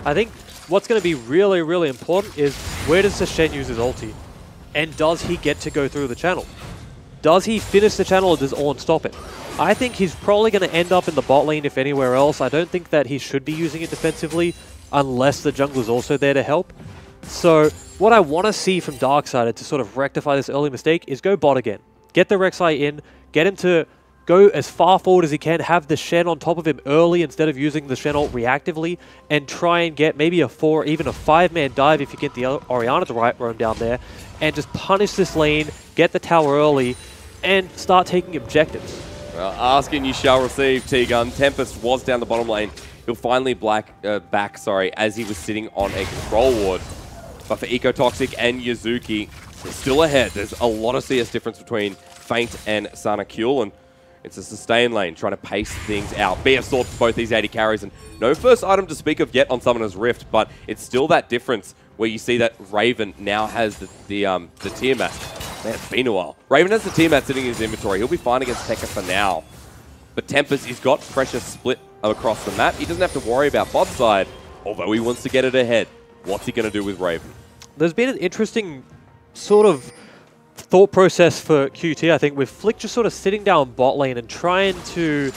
I think what's going to be really, really important is where does Shen use his ulti? And does he get to go through the channel? Does he finish the channel or does Ornn stop it? I think he's probably going to end up in the bot lane if anywhere else. I don't think that he should be using it defensively. unless the jungler's also there to help. So what I want to see from Darksided to sort of rectify this early mistake is go bot again. Get the Rek'Sai in, get him to go as far forward as he can, have the Shen on top of him early instead of using the Shen ult reactively, and try and get maybe a 4, even a 5-man dive if you get the Orianna to right roam down there, and just punish this lane, get the tower early, and start taking objectives. Well, asking you shall receive, T-Gun. Tempest was down the bottom lane. He'll finally back, as he was sitting on a control ward. But for Ecotoxic and Yuzuki, they're still ahead. There's a lot of CS difference between Feint and Sanakul, and it's a sustain lane trying to pace things out. BF sorts both these AD carries, and no first item to speak of yet on Summoner's Rift, but it's still that difference where you see that Raven now has the Tiamat. Man, it's been a while. Raven has the Tiamat sitting in his inventory. He'll be fine against Tekka for now. But Tempest, he's got pressure split across the map. He doesn't have to worry about bot side, although he wants to get it ahead. What's he going to do with Raven? There's been an interesting sort of thought process for QT, I think, with Flick just sort of sitting down bot lane and trying to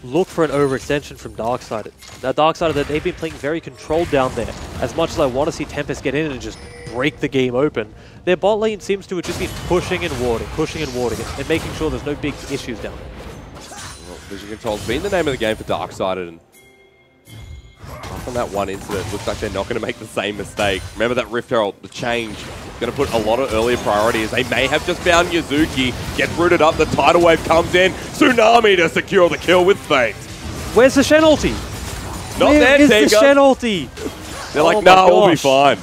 look for an overextension from Darksided. Now, Darksided, they've been playing very controlled down there. As much as I want to see Tempest get in and just break the game open, their bot lane seems to have just been pushing and warding, and making sure there's no big issues down there. Well, vision control's been the name of the game for Darksided, and apart from that one incident, looks like they're not going to make the same mistake. Remember that Rift Herald, the change, going to put a lot of earlier priorities. They may have just found Yuzuki, gets rooted up, the tidal wave comes in, Tsunami to secure the kill with Feint. Where's the Shen ulti? Not Where there, is the Shen ulti? They're like, nah, we'll be fine.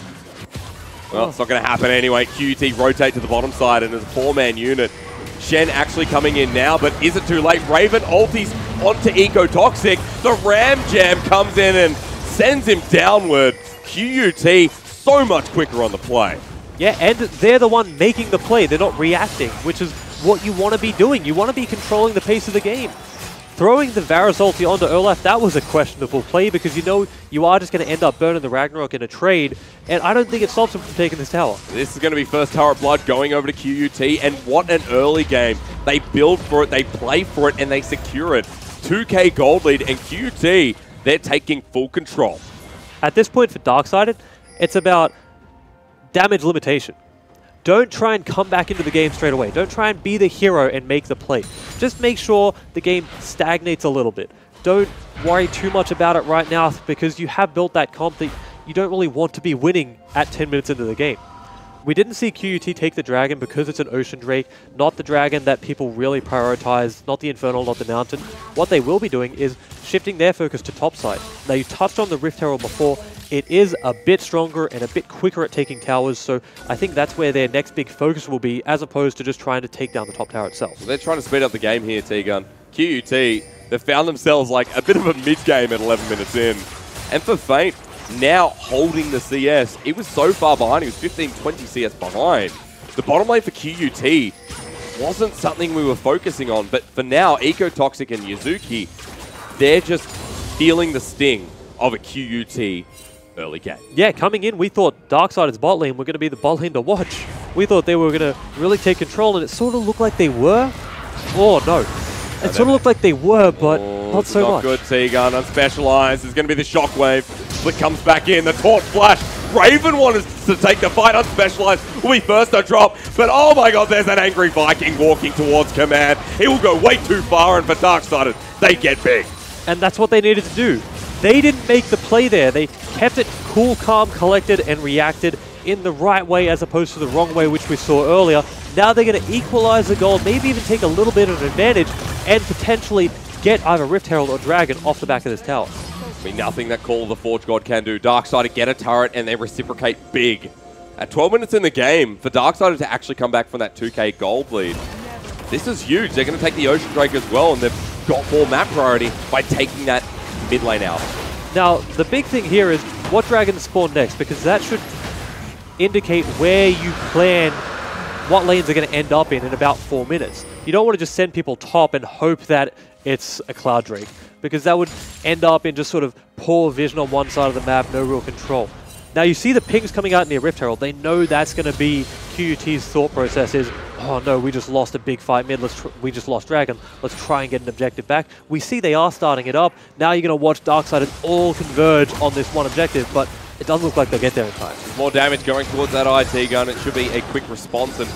Well, it's not going to happen anyway. QT rotate to the bottom side, and there's a 4-man unit. Shen actually coming in now, but is it too late? Raven ultis onto Ecotoxic. The Ram Jam comes in and sends him downward. QUT so much quicker on the play. Yeah, and they're the one making the play. They're not reacting, which is what you want to be doing. You want to be controlling the pace of the game. Throwing the Varus ulti onto Olaf, that was a questionable play because you know you are just going to end up burning the Ragnarok in a trade, and I don't think it stops him from taking this tower. This is going to be first tower of blood going over to QUT, and what an early game. They build for it, they play for it, and they secure it. 2k gold lead, and QUT, they're taking full control. At this point for Darksided, it's about damage limitation. Don't try and come back into the game straight away. Don't try and be the hero and make the play. Just make sure the game stagnates a little bit. Don't worry too much about it right now because you have built that comp that you don't really want to be winning at 10 minutes into the game. We didn't see QUT take the dragon because it's an Ocean Drake, not the dragon that people really prioritize, not the Infernal, not the Mountain. What they will be doing is shifting their focus to topside. Now, you touched on the Rift Herald before. It is a bit stronger and a bit quicker at taking towers, so I think that's where their next big focus will be, as opposed to just trying to take down the top tower itself. They're trying to speed up the game here, T-Gun. QUT, they've found themselves like a bit of a mid-game at 11 minutes in. And for Feint, now holding the CS. He was so far behind. He was 15-20 CS behind. The bottom lane for QUT wasn't something we were focusing on, but for now, Ecotoxic and Yuzuki, they're just feeling the sting of a QUT early game. Yeah, coming in, we thought Darksided's bot lane were going to be the bot lane to watch. We thought they were going to really take control, and it sort of looked like they were. Oh, no. It sort of looked like they were, but not so much. Not good, T-Gun. Unspecialized. There's going to be the shockwave. Flick comes back in. The Torch Flash. Raven wanted to take the fight. Unspecialized will be first to drop. But oh my god, there's an angry Viking walking towards command. He will go way too far, and for Darksided, they get big. And that's what they needed to do. They didn't make the play there. They kept it cool, calm, collected, and reacted in the right way as opposed to the wrong way, which we saw earlier. Now they're going to equalize the gold, maybe even take a little bit of an advantage, and potentially get either Rift Herald or Dragon off the back of this tower. Be nothing that Call of the Forge God can do. Darksided get a turret and they reciprocate big. At 12 minutes in the game, for Darksided to actually come back from that 2k gold lead, this is huge. They're going to take the Ocean Drake as well, and they've got more map priority by taking that mid lane out. Now, the big thing here is what dragons spawn next, because that should indicate where you plan what lanes are going to end up in about 4 minutes. You don't want to just send people top and hope that it's a Cloud Drake, because that would end up in just sort of poor vision on one side of the map, no real control. Now you see the pings coming out near Rift Herald. They know that's going to be QUT's thought process is, oh no, we just lost a big fight mid, we just lost Dragon, let's try and get an objective back. We see they are starting it up. Now you're going to watch Darksiders all converge on this one objective, but it doesn't look like they'll get there in time. More damage going towards that IT gun. It should be a quick response and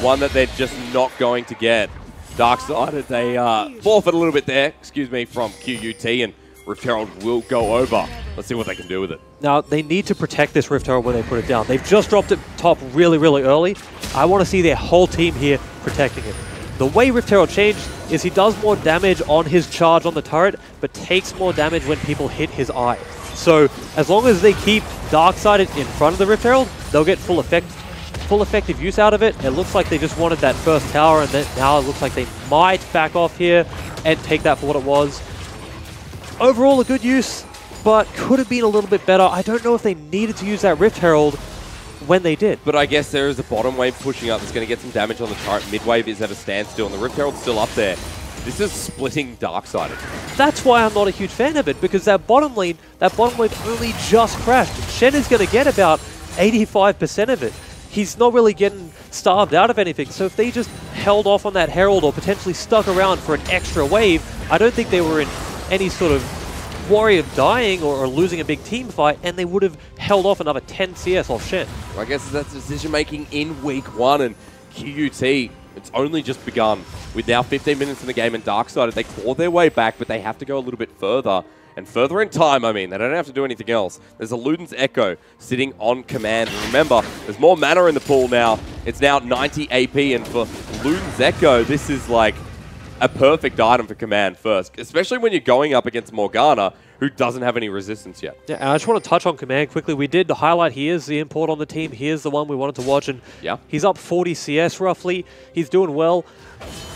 one that they're just not going to get. Darksiders, they forfeit a little bit there, excuse me, from QUT, and Rift Herald will go over. Let's see what they can do with it. Now, they need to protect this Rift Herald when they put it down. They've just dropped it top really, really early. I want to see their whole team here protecting it. The way Rift Herald changed is he does more damage on his charge on the turret, but takes more damage when people hit his eye. So, as long as they keep Darksided in front of the Rift Herald, they'll get full effective use out of it. It looks like they just wanted that first tower, and then now it looks like they might back off here and take that for what it was. Overall, a good use, but could have been a little bit better. I don't know if they needed to use that Rift Herald when they did. But I guess there is a bottom wave pushing up that's going to get some damage on the turret. Mid wave is at a standstill, and the Rift Herald's still up there. This is splitting Darksiders. That's why I'm not a huge fan of it, because that bottom wave only just crashed. Shen is going to get about 85% of it. He's not really getting starved out of anything, so if they just held off on that Herald or potentially stuck around for an extra wave, I don't think they were in any sort of worry of dying or losing a big team fight, and they would have held off another 10 CS off Shen. Well, I guess that's decision-making in week one, and QUT, it's only just begun. With now 15 minutes in the game and Darksiders, they claw their way back, but they have to go a little bit further. And further in time, I mean, they don't have to do anything else. There's a Luden's Echo sitting on command. And remember, there's more mana in the pool now. It's now 90 AP, and for Luden's Echo, this is like a perfect item for command first, especially when you're going up against Morgana, who doesn't have any resistance yet. Yeah, and I just want to touch on command quickly. We did highlight, he is the import on the team. He is the one we wanted to watch, and yeah, he's up 40 CS roughly. He's doing well.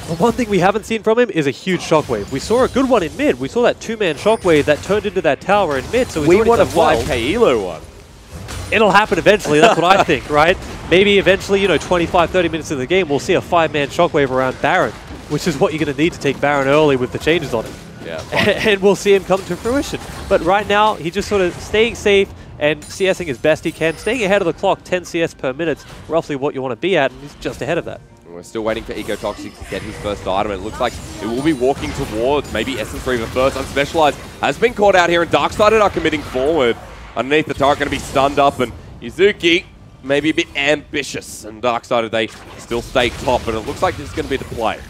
The one thing we haven't seen from him is a huge shockwave. We saw a good one in mid. We saw that two-man shockwave that turned into that tower in mid. So we want a 5k elo one. It'll happen eventually. That's what I think, right? Maybe eventually, you know, 25, 30 minutes of the game, we'll see a 5-man shockwave around Baron, which is what you're going to need to take Baron early with the changes on him. Yeah, and we'll see him come to fruition. But right now, he's just sort of staying safe and CSing as best he can, staying ahead of the clock, 10 CS per minute, roughly what you want to be at, and he's just ahead of that. We're still waiting for Ecotoxic to get his first item. It looks like it will be walking towards maybe Essence Reaver first. Unspecialized has been caught out here, and Darksiders are committing forward. Underneath the turret, going to be stunned up, and Yuzuki maybe a bit ambitious. And Darksiders, they still stay top, but it looks like this is going to be the play.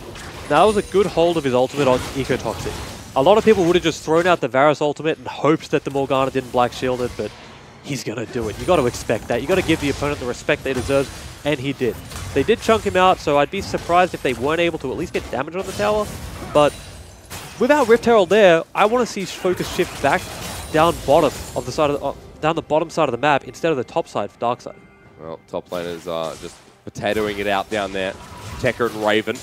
That was a good hold of his ultimate on Ecotoxic. A lot of people would have just thrown out the Varus ultimate and hoped that the Morgana didn't black shield it, but he's going to do it. You got to expect that. You got to give the opponent the respect they deserve, and he did. They did chunk him out, so I'd be surprised if they weren't able to at least get damage on the tower. But without Rift Herald there, I want to see focus shift back down bottom of the side of down the bottom side of the map instead of the top side for Darkseid. Well, top laners are just potatoing it out down there. Tekka and Raven.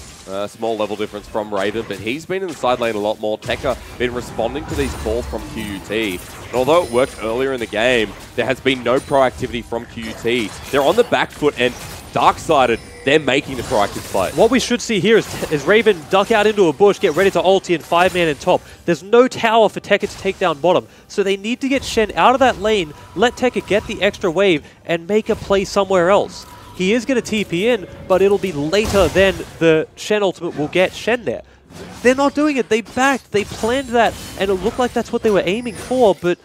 Small level difference from Raven, but he's been in the side lane a lot more. Tekka been responding to these calls from QUT. And although it worked earlier in the game, there has been no proactivity from QUT. They're on the back foot, and Darksiders, they're making the proactive play. What we should see here is Raven duck out into a bush, get ready to ulti, and 5-man in top. There's no tower for Tekka to take down bottom, so they need to get Shen out of that lane, let Tekka get the extra wave, and make a play somewhere else. He is going to TP in, but it'll be later than the Shen ultimate will get Shen there. They're not doing it. They backed. They planned that, and it looked like that's what they were aiming for, but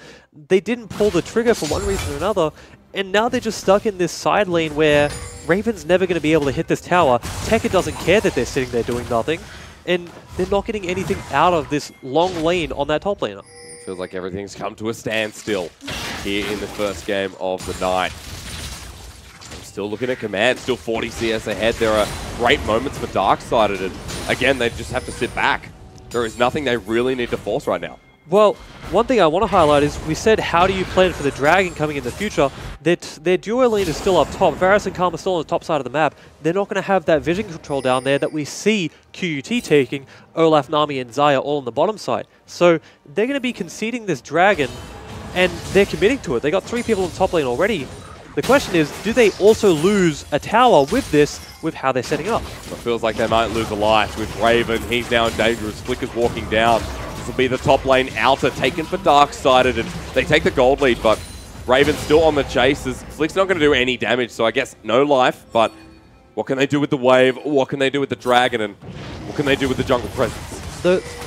they didn't pull the trigger for one reason or another, and now they're just stuck in this side lane where Raven's never going to be able to hit this tower. Tekka doesn't care that they're sitting there doing nothing, and they're not getting anything out of this long lane on that top laner. It feels like everything's come to a standstill here in the first game of the night. Still looking at command, still 40 CS ahead. There are great moments for Darksiders, and again, they just have to sit back. There is nothing they really need to force right now. Well, one thing I want to highlight is we said, how do you plan for the Dragon coming in the future? Their duo lane is still up top. Varus and Calm are still on the top side of the map. They're not going to have that vision control down there that we see QUT taking, Olaf, Nami, and Xayah all on the bottom side. So they're going to be conceding this Dragon, and they're committing to it. They got 3 people on the top lane already. The question is, do they also lose a tower with this, with how they're setting up? It feels like they might lose a life with Raven. He's now in danger as Flicker's walking down. This will be the top lane outer taken for Darksiders, and they take the gold lead, but Raven's still on the chase as Flick's not going to do any damage, so I guess no life, but What can they do with the wave? What can they do with the dragon? And what can they do with the jungle presence?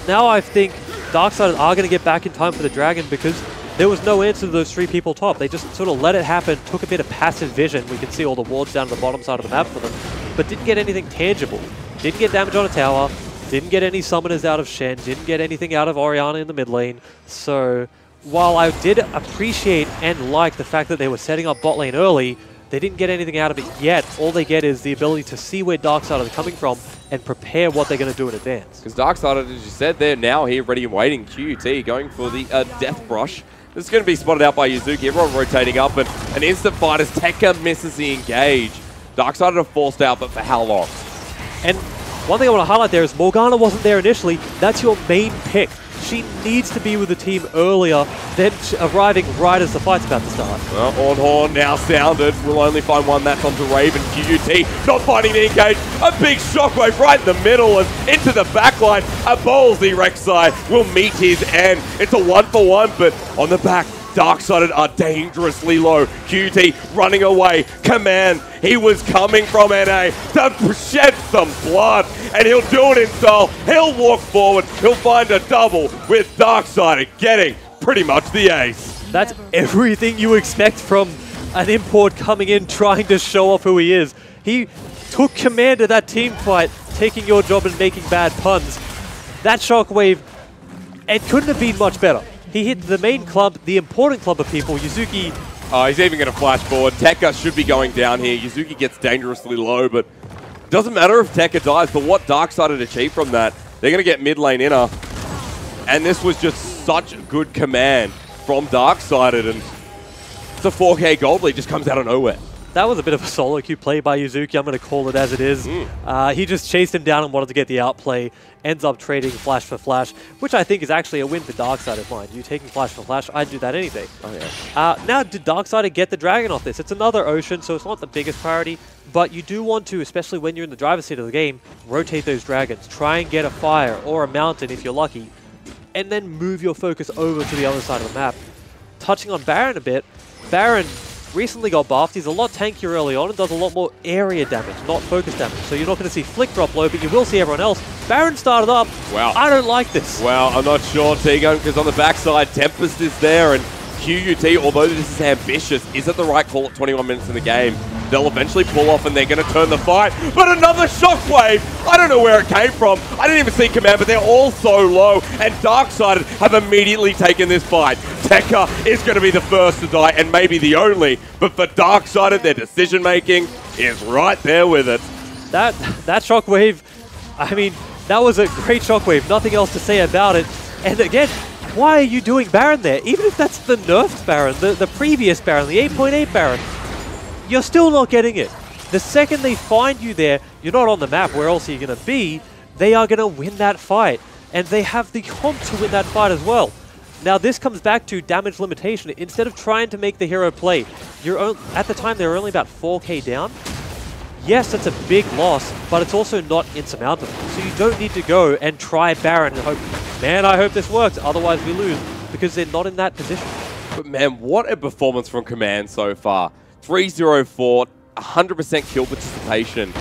Now I think Darksiders are going to get back in time for the dragon because there was no answer to those 3 people top. They just sort of let it happen, took a bit of passive vision. We can see all the wards down at the bottom side of the map for them, but didn't get anything tangible. Didn't get damage on a tower, didn't get any summoners out of Shen, didn't get anything out of Orianna in the mid lane. So while I did appreciate and like the fact that they were setting up bot lane early, they didn't get anything out of it yet. All they get is the ability to see where Darksiders are coming from and prepare what they're going to do in advance. Because Darksiders, as you said, they're now here ready and waiting. QUT going for the Death Brush. This is going to be spotted out by Yuzuki. Everyone rotating up, and an instant fight as Tekka misses the engage. Darksiders are forced out, but for how long? And one thing I want to highlight there is Morgana wasn't there initially. That's your main pick. She needs to be with the team earlier than arriving right as the fight's about to start. Well, Horn now sounded. We'll only find one. That's onto Raven. QUT not finding the engage. A big shockwave right in the middle and into the backline. A ballsy Rek'Sai will meet his end. It's a 1-for-1, but on the back, Darksiders are dangerously low. QT running away. Command, he was coming from NA to shed some blood, and he'll do it in style. He'll walk forward. He'll find a double with Darksiders getting pretty much the ace. That's everything you expect from an import coming in trying to show off who he is. He took command of that team fight, taking your job and making bad puns. That shockwave, it couldn't have been much better. He hit the main club, the important club of people, Yuzuki. Oh, he's even going to flash forward. Tekka should be going down here. Yuzuki gets dangerously low, but it doesn't matter if Tekka dies. But what Darksiders achieved from that, they're going to get mid lane inner. And this was just such good command from Darksiders, and it's a 4K gold lead, just comes out of nowhere. That was a bit of a solo queue play by Yuzuki. I'm going to call it as it is. He just chased him down and wanted to get the outplay. Ends up trading flash for flash, which I think is actually a win for Darksiders. Mind you, taking flash for flash, I'd do that any day. Oh, yeah. Now, did Darksiders get the dragon off this? It's another ocean, so it's not the biggest priority, but you do want to, especially when you're in the driver's seat of the game, rotate those dragons. Try and get a fire or a mountain if you're lucky, and then move your focus over to the other side of the map. Touching on Baron a bit, Baron recently got buffed. He's a lot tankier early on and does a lot more area damage, not focus damage. So you're not going to see Flick drop low, but you will see everyone else. Baron started up. Wow. I don't like this. Well, I'm not sure, Tegan, because on the backside, Tempest is there, and QUT, although this is ambitious, is it the right call at 21 minutes in the game? They'll eventually pull off and they're going to turn the fight. But another shockwave! I don't know where it came from. I didn't even see command, but they're all so low. And Darksiders have immediately taken this fight. Tekka is going to be the first to die, and maybe the only. But for Darksiders, their decision-making is right there with it. That shockwave, I mean, that was a great shockwave. Nothing else to say about it. And again, why are you doing Baron there? Even if that's the nerfed Baron, the previous Baron, the 8.8 Baron, you're still not getting it. The second they find you there, you're not on the map, where else are you going to be? They are going to win that fight. And they have the comp to win that fight as well. Now this comes back to damage limitation. Instead of trying to make the hero play, at the time they were only about 4k down. Yes, that's a big loss, but it's also not insurmountable. So you don't need to go and try Baron and hope, man, I hope this works, otherwise we lose, because they're not in that position. But man, what a performance from Command so far. 304, 100% kill participation.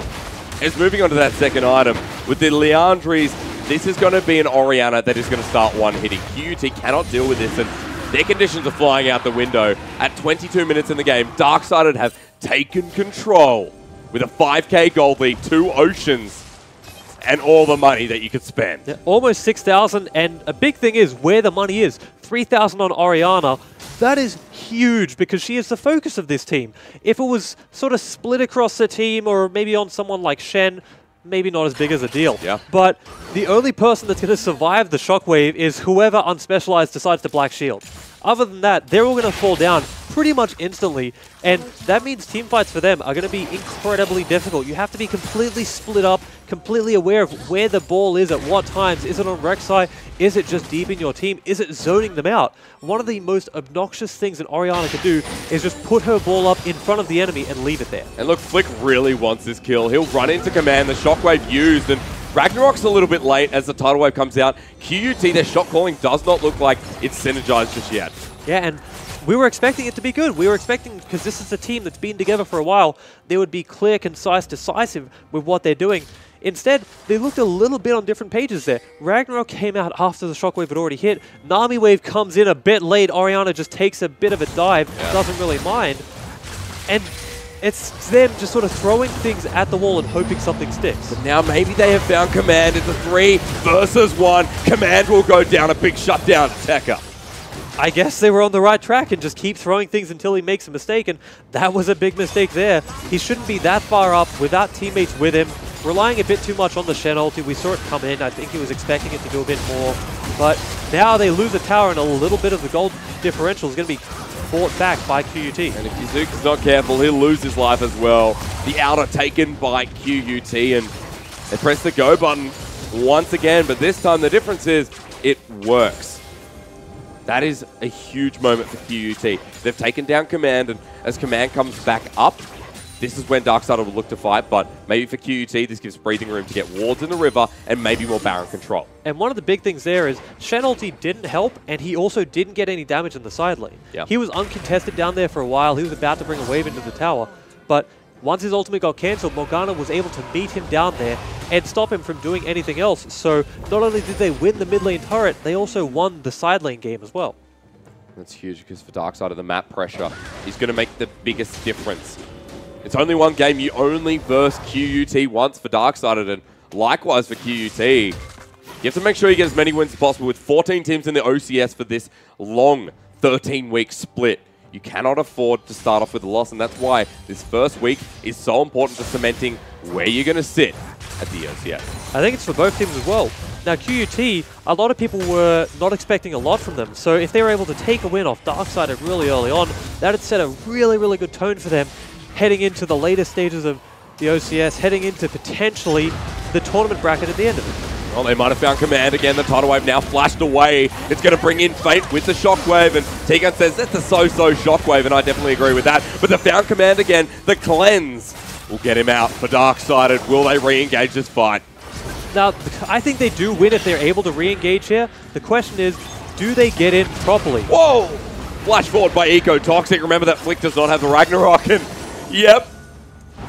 It's moving on to that second item. With the Liandry's, this is going to be an Orianna that is going to start one-hitting. QUT cannot deal with this, and their conditions are flying out the window. At 22 minutes in the game, Darksiders have taken control with a 5k gold lead, 2 oceans, and all the money that you could spend. Yeah, almost 6,000, and a big thing is where the money is. 3,000 on Orianna. That is huge because she is the focus of this team. If it was sort of split across the team or maybe on someone like Shen, maybe not as big as a deal. Yeah. But the only person that's going to survive the shockwave is whoever Unspecialized decides to Black Shield. Other than that, they're all going to fall down pretty much instantly, and that means team fights for them are going to be incredibly difficult. You have to be completely split up, completely aware of where the ball is at what times. Is it on Rek'Sai? Is it just deep in your team? Is it zoning them out? One of the most obnoxious things that Orianna can do is just put her ball up in front of the enemy and leave it there. And look, Flick really wants this kill. He'll run into command, the shockwave used, and Ragnarok's a little bit late as the tidal wave comes out. QUT, their shot calling does not look like it's synergized just yet. Yeah, and we were expecting it to be good. We were expecting, because this is a team that's been together for a while, they would be clear, concise, decisive with what they're doing. Instead, they looked a little bit on different pages there. Ragnarok came out after the Shockwave had already hit. Nami Wave comes in a bit late. Orianna just takes a bit of a dive, doesn't really mind. And it's them just sort of throwing things at the wall and hoping something sticks. But now maybe they have found Command. It's a 3 versus 1. Command will go down, a big shutdown. Tekka. I guess they were on the right track and just keep throwing things until he makes a mistake, and that was a big mistake there. He shouldn't be that far up without teammates with him. Relying a bit too much on the Shen ulti. We saw it come in. I think he was expecting it to do a bit more. But now they lose a tower, and a little bit of the gold differential is going to be fought back by QUT. And if Yuzuka's not careful, he'll lose his life as well. The outer taken by QUT, and they press the go button once again. But this time the difference is it works. That is a huge moment for QUT. They've taken down Command, and as Command comes back up, this is when Darksider will look to fight, but maybe for QUT, this gives breathing room to get wards in the river and maybe more Baron control. And one of the big things there is Shen ulti didn't help, and he also didn't get any damage in the side lane. Yep. He was uncontested down there for a while. He was about to bring a wave into the tower, but once his ultimate got cancelled, Morgana was able to meet him down there and stop him from doing anything else. So not only did they win the mid lane turret, they also won the side lane game as well. That's huge because for Darksider, the map pressure is going to make the biggest difference. It's only one game. You only verse QUT once for Darksider, and likewise for QUT. You have to make sure you get as many wins as possible with 14 teams in the OCS for this long 13-week split. You cannot afford to start off with a loss, and that's why this first week is so important to cementing where you're going to sit at the OCS. I think it's for both teams as well. Now, QUT, a lot of people were not expecting a lot from them, so if they were able to take a win off Darksider really early on, that would set a really, really good tone for them heading into the later stages of the OCS, heading into potentially the tournament bracket at the end of it. Well, they might have found Command again. The tidal wave now flashed away. It's going to bring in Fate with the Shockwave, and Tegan says that's a so-so Shockwave, and I definitely agree with that. But they found Command again. The cleanse will get him out for Darksider. Will they re-engage this fight? Now, I think they do win if they're able to re-engage here. The question is, do they get in properly? Whoa! Flash forward by Eco Toxic. Remember that Flick does not have the Ragnarok, and yep.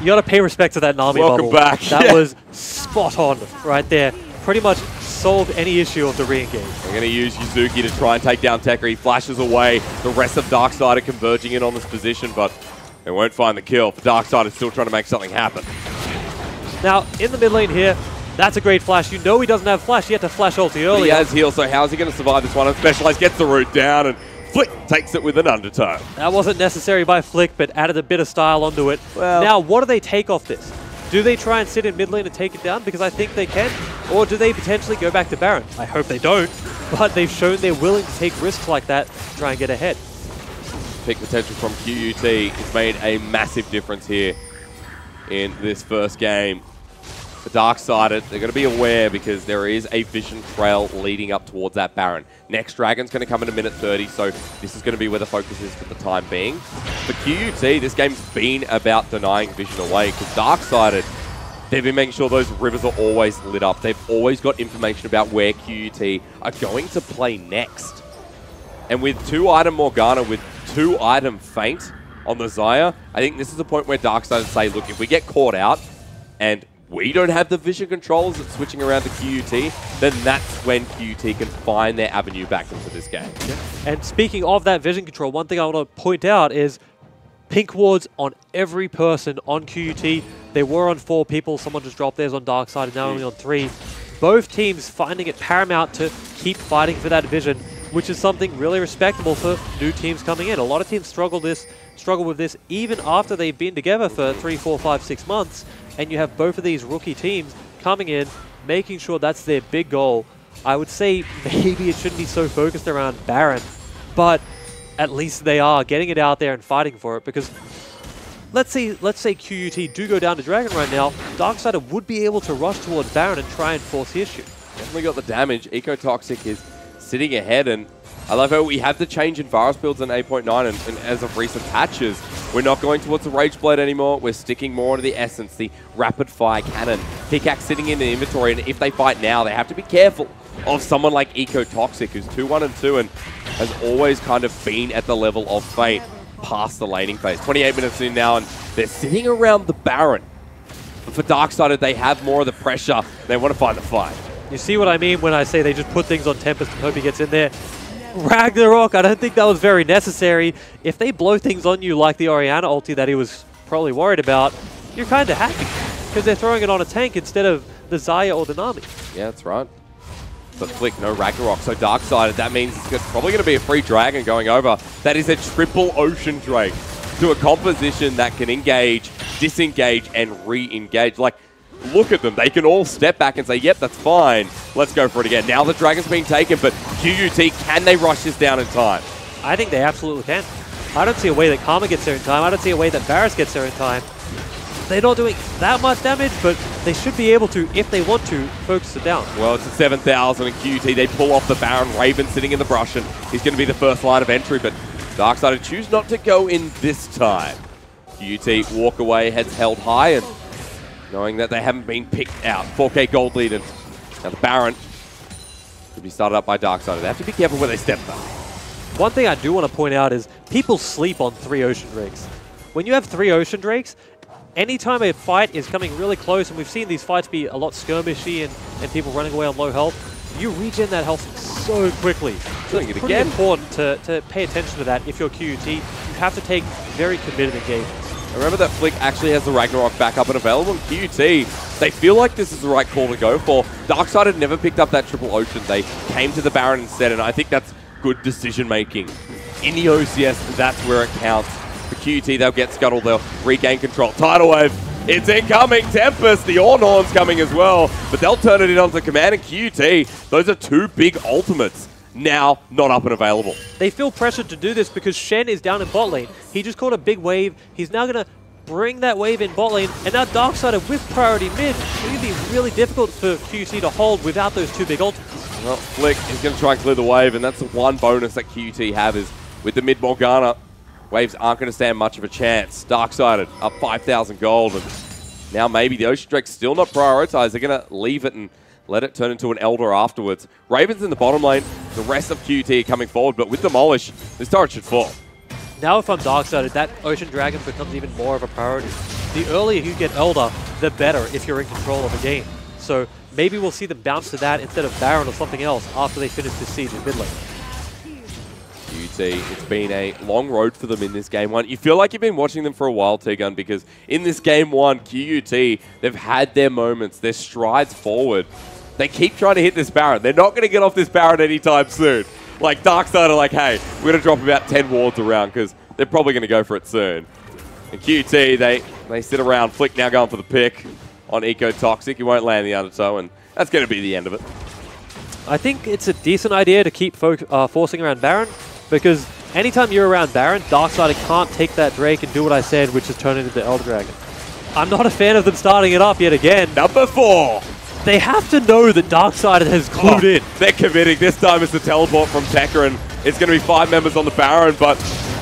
You got to pay respect to that Nami bubble. Welcome back. That was spot on right there. Pretty much solved any issue of the re-engage. They're going to use Yuzuki to try and take down Tekka. He flashes away. The rest of Darksider converging in on this position, but they won't find the kill. Darksider still trying to make something happen. Now, in the mid lane here, that's a great flash. You know he doesn't have flash. He had to flash ulti earlier. He has heal, so how's he going to survive this one? Specialized gets the root down, and Flick takes it with an undertow. That wasn't necessary by Flick, but added a bit of style onto it. Well, now, what do they take off this? Do they try and sit in mid lane and take it down? Because I think they can. Or do they potentially go back to Baron? I hope they don't. But they've shown they're willing to take risks like that to try and get ahead. Pick potential from QUT has made a massive difference here in this first game. The Darksider, they're going to be aware because there is a vision trail leading up towards that Baron. Next Dragon's going to come in a minute 30, so this is going to be where the focus is for the time being. For QUT, this game's been about denying vision away because Darksider, they've been making sure those rivers are always lit up. They've always got information about where QUT are going to play next. And with 2-item Morgana, with 2-item Feint on the Xayah, I think this is the point where Darksider say, look, if we get caught out and we don't have the vision controls that's switching around to QUT, then that's when QUT can find their avenue back into this game. Yeah. And speaking of that vision control, one thing I want to point out is pink wards on every person on QUT. They were on 4 people. Someone just dropped theirs on Darksider, now only on 3. Both teams finding it paramount to keep fighting for that vision, which is something really respectable for new teams coming in. A lot of teams struggle with this even after they've been together for 3, 4, 5, 6 months. And you have both of these rookie teams coming in, making sure that's their big goal. I would say maybe it shouldn't be so focused around Baron, but at least they are getting it out there and fighting for it, because let's say QUT do go down to Dragon right now, Darksider would be able to rush towards Baron and try and force the issue. Definitely got the damage. Ecotoxic is sitting ahead, and I love how we have the change in Varus builds in 8.9, and as of recent patches, we're not going towards the Rage Blade anymore. We're sticking more to the Essence, the Rapid Fire Cannon. Pickaxe sitting in the inventory, and if they fight now, they have to be careful of someone like Ecotoxic, who's 2-1-2, and has always kind of been at the level of Feint past the laning phase. 28 minutes in now, and they're sitting around the Baron. But for Darksided, they have more of the pressure. They want to find the fight. You see what I mean when I say they just put things on Tempest and hope he gets in there? Ragnarok, I don't think that was very necessary. If they blow things on you like the Orianna ulti that he was probably worried about, you're kind of happy because they're throwing it on a tank instead of the Xayah or the Nami. Yeah, that's right. But Flick, no Ragnarok, so Darksided, that means it's probably going to be a free dragon going over. That is a triple Ocean Drake to a composition that can engage, disengage, and re-engage. Like, look at them. They can all step back and say, yep, that's fine. Let's go for it again. Now the dragon's being taken, but QUT, can they rush this down in time? I think they absolutely can. I don't see a way that Karma gets there in time. I don't see a way that Varus gets there in time. They're not doing that much damage, but they should be able to, if they want to, focus it down. Well, it's a 7,000 and QUT. They pull off the Baron. Raven sitting in the brush, and he's going to be the first line of entry, but Darksided choose not to go in this time. QUT walk away, heads held high, and knowing that they haven't been picked out. 4K gold lead, and now the Baron could be started up by Darksided. They have to be careful where they step though. One thing I do want to point out is people sleep on 3 Ocean Drakes. When you have 3 Ocean Drakes, anytime a fight is coming really close, and we've seen these fights be a lot skirmishy and people running away on low health, you regen that health so quickly. So it's pretty important to pay attention to that. If you're QUT, you have to take very committed engagements. Remember that Flick actually has the Ragnarok back up and available. And QUT, they feel like this is the right call to go for. Darksided never picked up that triple Ocean. They came to the Baron instead, and I think that's good decision making. In the OCS, that's where it counts. For QUT, they'll get scuttled, they'll regain control. Tidal Wave, it's incoming. Tempest, the Ornhorn's coming as well, but they'll turn it in onto Command and QUT. Those are 2 big ultimates. Now, not up and available. They feel pressured to do this because Shen is down in bot lane. He just caught a big wave. He's now going to bring that wave in bot lane, and now Darksided with priority mid. It's going to be really difficult for QUT to hold without those 2 big ultimates. Well, Flick is going to try and clear the wave, and that's the one bonus that QUT have is with the mid Morgana. Waves aren't going to stand much of a chance. Darksided up 5,000 gold, and now maybe the Ocean Drake's still not prioritized. They're going to leave it and let it turn into an Elder afterwards. Raven's in the bottom lane. The rest of QUT are coming forward, but with Demolish, this turret should fall. Now if I'm Darksided, that Ocean Dragon becomes even more of a priority. The earlier you get Elder, the better if you're in control of a game. So maybe we'll see them bounce to that instead of Baron or something else after they finish this siege in mid lane. QUT, it's been a long road for them in this game 1. You feel like you've been watching them for a while, T-Gun, because in this game 1, QUT, they've had their moments, their strides forward. They keep trying to hit this Baron. They're not going to get off this Baron anytime soon. Like, Darksided are like, hey, we're going to drop about 10 wards around because they're probably going to go for it soon. And QUT, they sit around. Flick now going for the pick on Eco Toxic. He won't land the undertow, and that's going to be the end of it. I think it's a decent idea to keep forcing around Baron, because anytime you're around Baron, Darksided can't take that Drake and do what I said, which is turn it into Elder Dragon. I'm not a fan of them starting it up yet again. Number 4. They have to know that Darksided has clued in. They're committing. This time it's the teleport from Tekka, and it's going to be 5 members on the Baron, but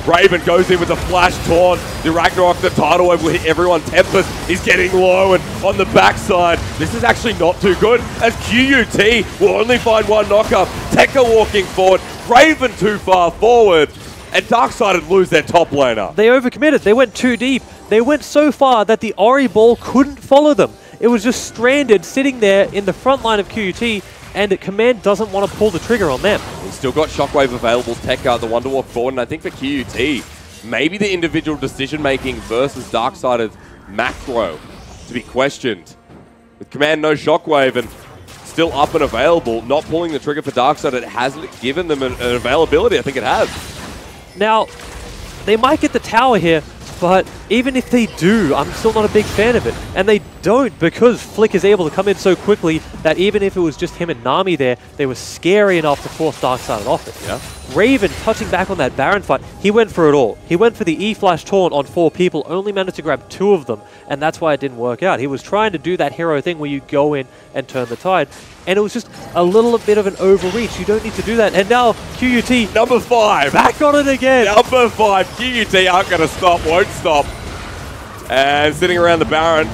Raven goes in with a flash taunt. The Ragnarok, the Tidal Wave will hit everyone. Tempest is getting low, and on the backside, this is actually not too good, as QUT will only find 1 knockup. Tekka walking forward, Raven too far forward, and Darksided lose their top laner. They overcommitted. They went too deep. They went so far that the Ori ball couldn't follow them. It was just stranded, sitting there in the front line of QUT, and Command doesn't want to pull the trigger on them. He's still got Shockwave available, Tekka, the one to walk forward, and I think for QUT, maybe the individual decision-making versus Darksided's macro to be questioned. With Command no Shockwave and still up and available, not pulling the trigger for Darksided, hasn't it given them an availability? I think it has. Now, they might get the tower here, but even if they do, I'm still not a big fan of it. And they don't, because Flick is able to come in so quickly that even if it was just him and Nami there, they were scary enough to force Darksided off it. Yeah. Raven, touching back on that Baron fight, he went for it all. He went for the E-Flash taunt on 4 people, only managed to grab 2 of them, and that's why it didn't work out. He was trying to do that hero thing where you go in and turn the tide, and it was just a little bit of an overreach. You don't need to do that. And now QUT, number 5, back on it again. Number 5, QUT aren't going to stop, won't stop. And sitting around the Baron,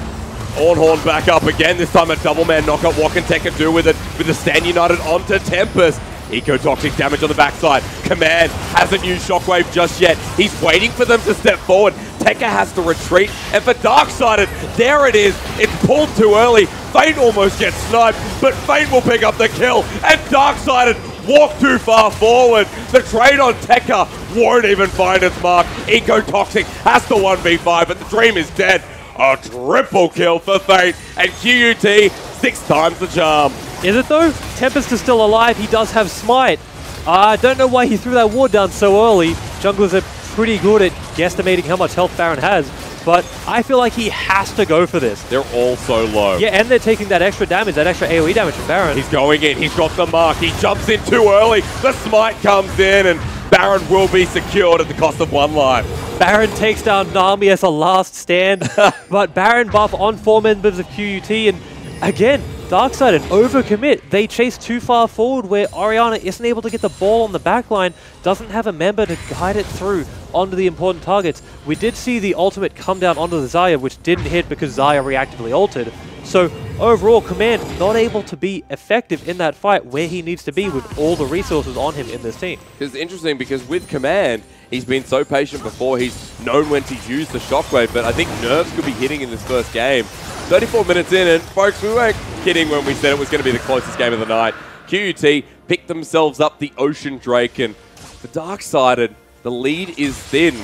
Ornhorn back up again, this time a double man knockup. What can Tekka do with it? With the stand united onto Tempest. Eco-toxic damage on the backside. Command hasn't used Shockwave just yet. He's waiting for them to step forward. Tekka has to retreat. And for Darksided, there it is. It's pulled too early. Fate almost gets sniped, but Fate will pick up the kill. And Darksided walk too far forward. The trade on Tekka won't even find its mark. Eco-toxic has to 1v5, but the dream is dead. A triple kill for Fate. And QUT 6 times the charm. Is it though? Tempest is still alive. He does have Smite. I don't know why he threw that ward down so early. Junglers are pretty good at guesstimating how much health Baron has, but I feel like he has to go for this. They're all so low. Yeah, and they're taking that extra damage, that extra AoE damage from Baron. He's going in. He's got the mark. He jumps in too early. The Smite comes in, and Baron will be secured at the cost of 1 life. Baron takes down Nami as a last stand, but Baron buff on 4 members of QUT, and again, Darksided overcommit. They chase too far forward where Orianna isn't able to get the ball on the backline, doesn't have a member to guide it through onto the important targets. We did see the ultimate come down onto the Xayah, which didn't hit because Xayah reactively ulted. So overall, Command not able to be effective in that fight where he needs to be with all the resources on him in this team. It's interesting because with Command, he's been so patient before. He's known when to use the Shockwave, but I think nerves could be hitting in this first game. 34 minutes in, and folks, we weren't kidding when we said it was going to be the closest game of the night. QUT picked themselves up the Ocean Drake, and for Darksided, the lead is thin.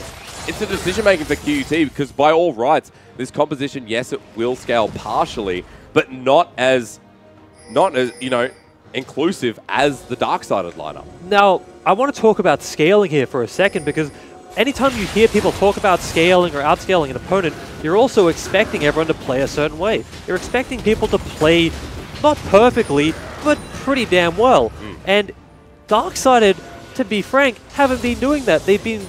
It's a decision-making for QUT because by all rights, this composition, yes, it will scale partially, but not as you know, inclusive as the Darksided lineup. Now, I want to talk about scaling here for a second because anytime you hear people talk about scaling or outscaling an opponent, you're also expecting everyone to play a certain way. You're expecting people to play not perfectly, but pretty damn well. And Darksided, to be frank, haven't been doing that. They've been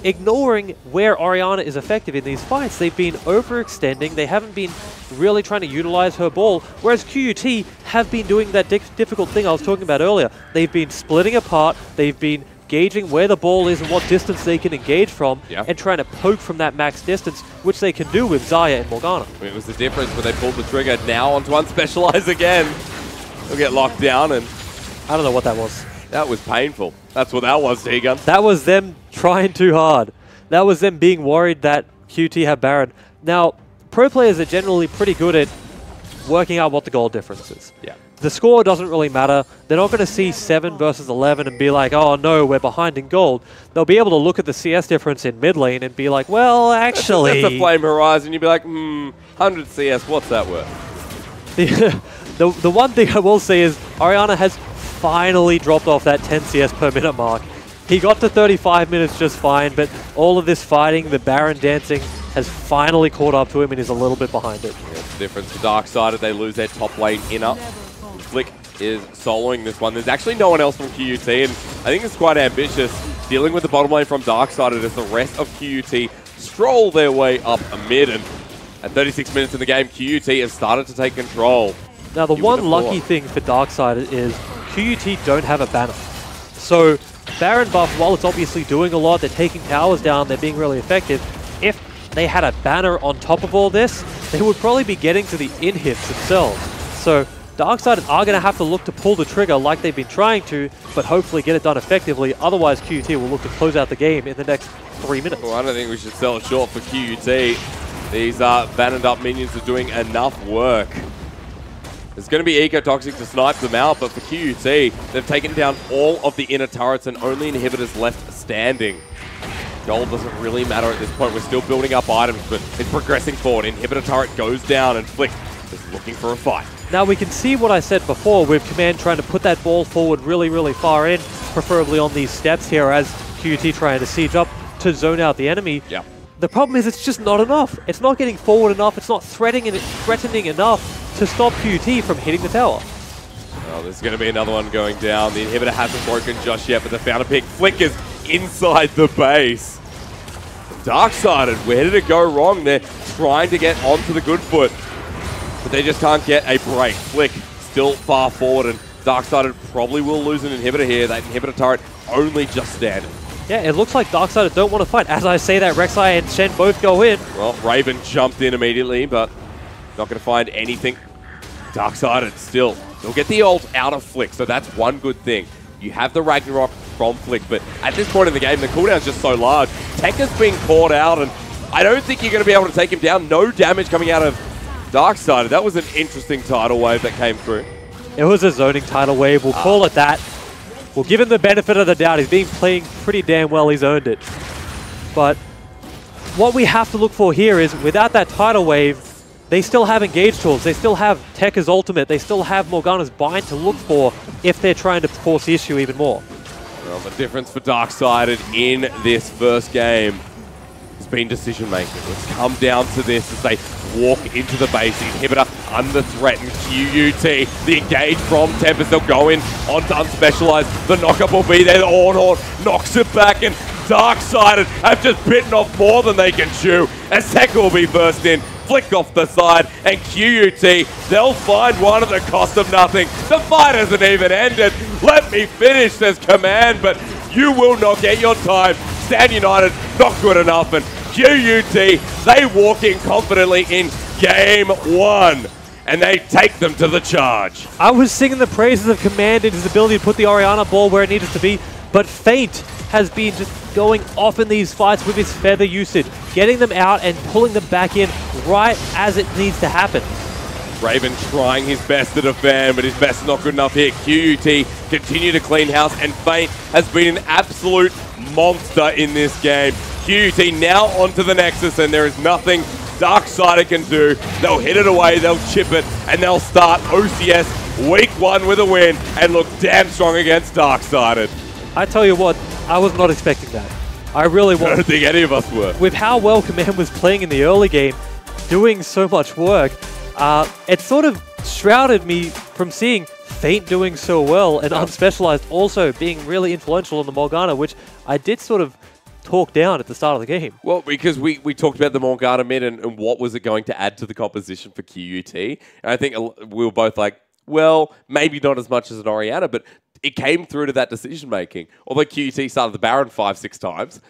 ignoring where Orianna is effective in these fights. They've been overextending. They haven't been really trying to utilize her ball, whereas QUT have been doing that difficult thing I was talking about earlier. They've been splitting apart. They've been gauging where the ball is and what distance they can engage from, and trying to poke from that max distance, which they can do with Xayah and Morgana. I mean, it was the difference when they pulled the trigger. Now onto Unspecialized again. They'll get locked down, and I don't know what that was. That was painful. That's what that was, T-Gun. That was them trying too hard. That was them being worried that QT have Baron. Now, pro players are generally pretty good at working out what the goal difference is. Yeah. The score doesn't really matter. They're not going to see 7 versus 11 and be like, oh no, we're behind in gold. They'll be able to look at the CS difference in mid lane and be like, well, actually... That's a Flame Horizon. You'd be like, 100 CS, what's that worth? The one thing I will say is Orianna has finally dropped off that 10 CS per minute mark. He got to 35 minutes just fine, but all of this fighting, the Baron dancing, has finally caught up to him and is a little bit behind it. Yeah, it's the difference for Darksided. They lose their top lane inner. Flick is soloing this one. There's actually no one else from QUT, and I think it's quite ambitious dealing with the bottom lane from Darksided as the rest of QUT stroll their way up a mid. And at 36 minutes in the game, QUT has started to take control. Now, the one lucky thing for Darksided is QUT don't have a banner. So, Baron buff, while it's obviously doing a lot, they're taking towers down, they're being really effective. If they had a banner on top of all this, they would probably be getting to the in-hits themselves. So, Darksided are going to have to look to pull the trigger like they've been trying to, but hopefully get it done effectively. Otherwise, QUT will look to close out the game in the next 3 minutes. Well, I don't think we should sell it short for QUT. These banned up minions are doing enough work. There's going to be Eco-Toxic to snipe them out, but for QUT, they've taken down all of the inner turrets and only inhibitors left standing. Gold doesn't really matter at this point. We're still building up items, but it's progressing forward. Inhibitor turret goes down, and Flick is looking for a fight. Now, we can see what I said before with Command trying to put that ball forward really, really far in, preferably on these steps here as QUT trying to siege up to zone out the enemy. Yeah. The problem is it's just not enough. It's not getting forward enough. It's not threatening enough to stop QUT from hitting the tower. Well, there's going to be another one going down. The inhibitor hasn't broken just yet, but they found a pick. Flick is inside the base. Darksided, where did it go wrong? They're trying to get onto the good foot, but they just can't get a break. Flick still far forward, and Darksided probably will lose an inhibitor here. That inhibitor turret only just standing. Yeah, it looks like Darksided don't want to fight. As I say that, Rek'Sai and Shen both go in. Well, Raven jumped in immediately, but not going to find anything. Darksided still. They'll get the ult out of Flick, so that's one good thing. You have the Ragnarok from Flick, but at this point in the game, the cooldown's just so large. Tekka's being caught out, and I don't think you're going to be able to take him down. No damage coming out of Darksided. That was an interesting tidal wave that came through. It was a zoning tidal wave. We'll call it that. We'll give him the benefit of the doubt. He's been playing pretty damn well. He's earned it. But what we have to look for here is, without that tidal wave, they still have engage tools. They still have Tekka's ultimate. They still have Morgana's bind to look for if they're trying to force the issue even more. Well, the difference for Darksided in this first game has been decision making. It's come down to this as they walk into the base. Inhibitor under threat, and QUT, the engage from Tempest. They'll go in onto Unspecialized. The knockup will be there. The Ornhorn knocks it back, and Darksided have just bitten off more than they can chew. As Tekka will be first in, flicked off the side, and QUT, they'll find one at the cost of nothing. The fight hasn't even ended. Let me finish, says Command, but you will not get your time. Stand United, not good enough, and QUT, they walk in confidently in game one, and they take them to the charge. I was singing the praises of Command and his ability to put the Orianna ball where it needed to be, but Feint has been just going off in these fights with his feather usage, getting them out and pulling them back in right as it needs to happen. Raven trying his best to defend, but his best is not good enough here. QUT continue to clean house, and Feint has been an absolute monster in this game. QUT now onto the Nexus, and there is nothing Darksided can do. They'll hit it away, they'll chip it, and they'll start OCS week one with a win and look damn strong against Darksided. I tell you what, I was not expecting that. I really wasn't. I don't think any of us were. With how well Command was playing in the early game, doing so much work, it sort of shrouded me from seeing Feint doing so well and Unspecialized also being really influential on the Morgana, which I did sort of talk down at the start of the game. Well, because we talked about the Morgana mid and what was it going to add to the composition for QUT. And I think we were both like, well, maybe not as much as an Orianna, but it came through to that decision-making. Although QUT started the Baron 5-6 times,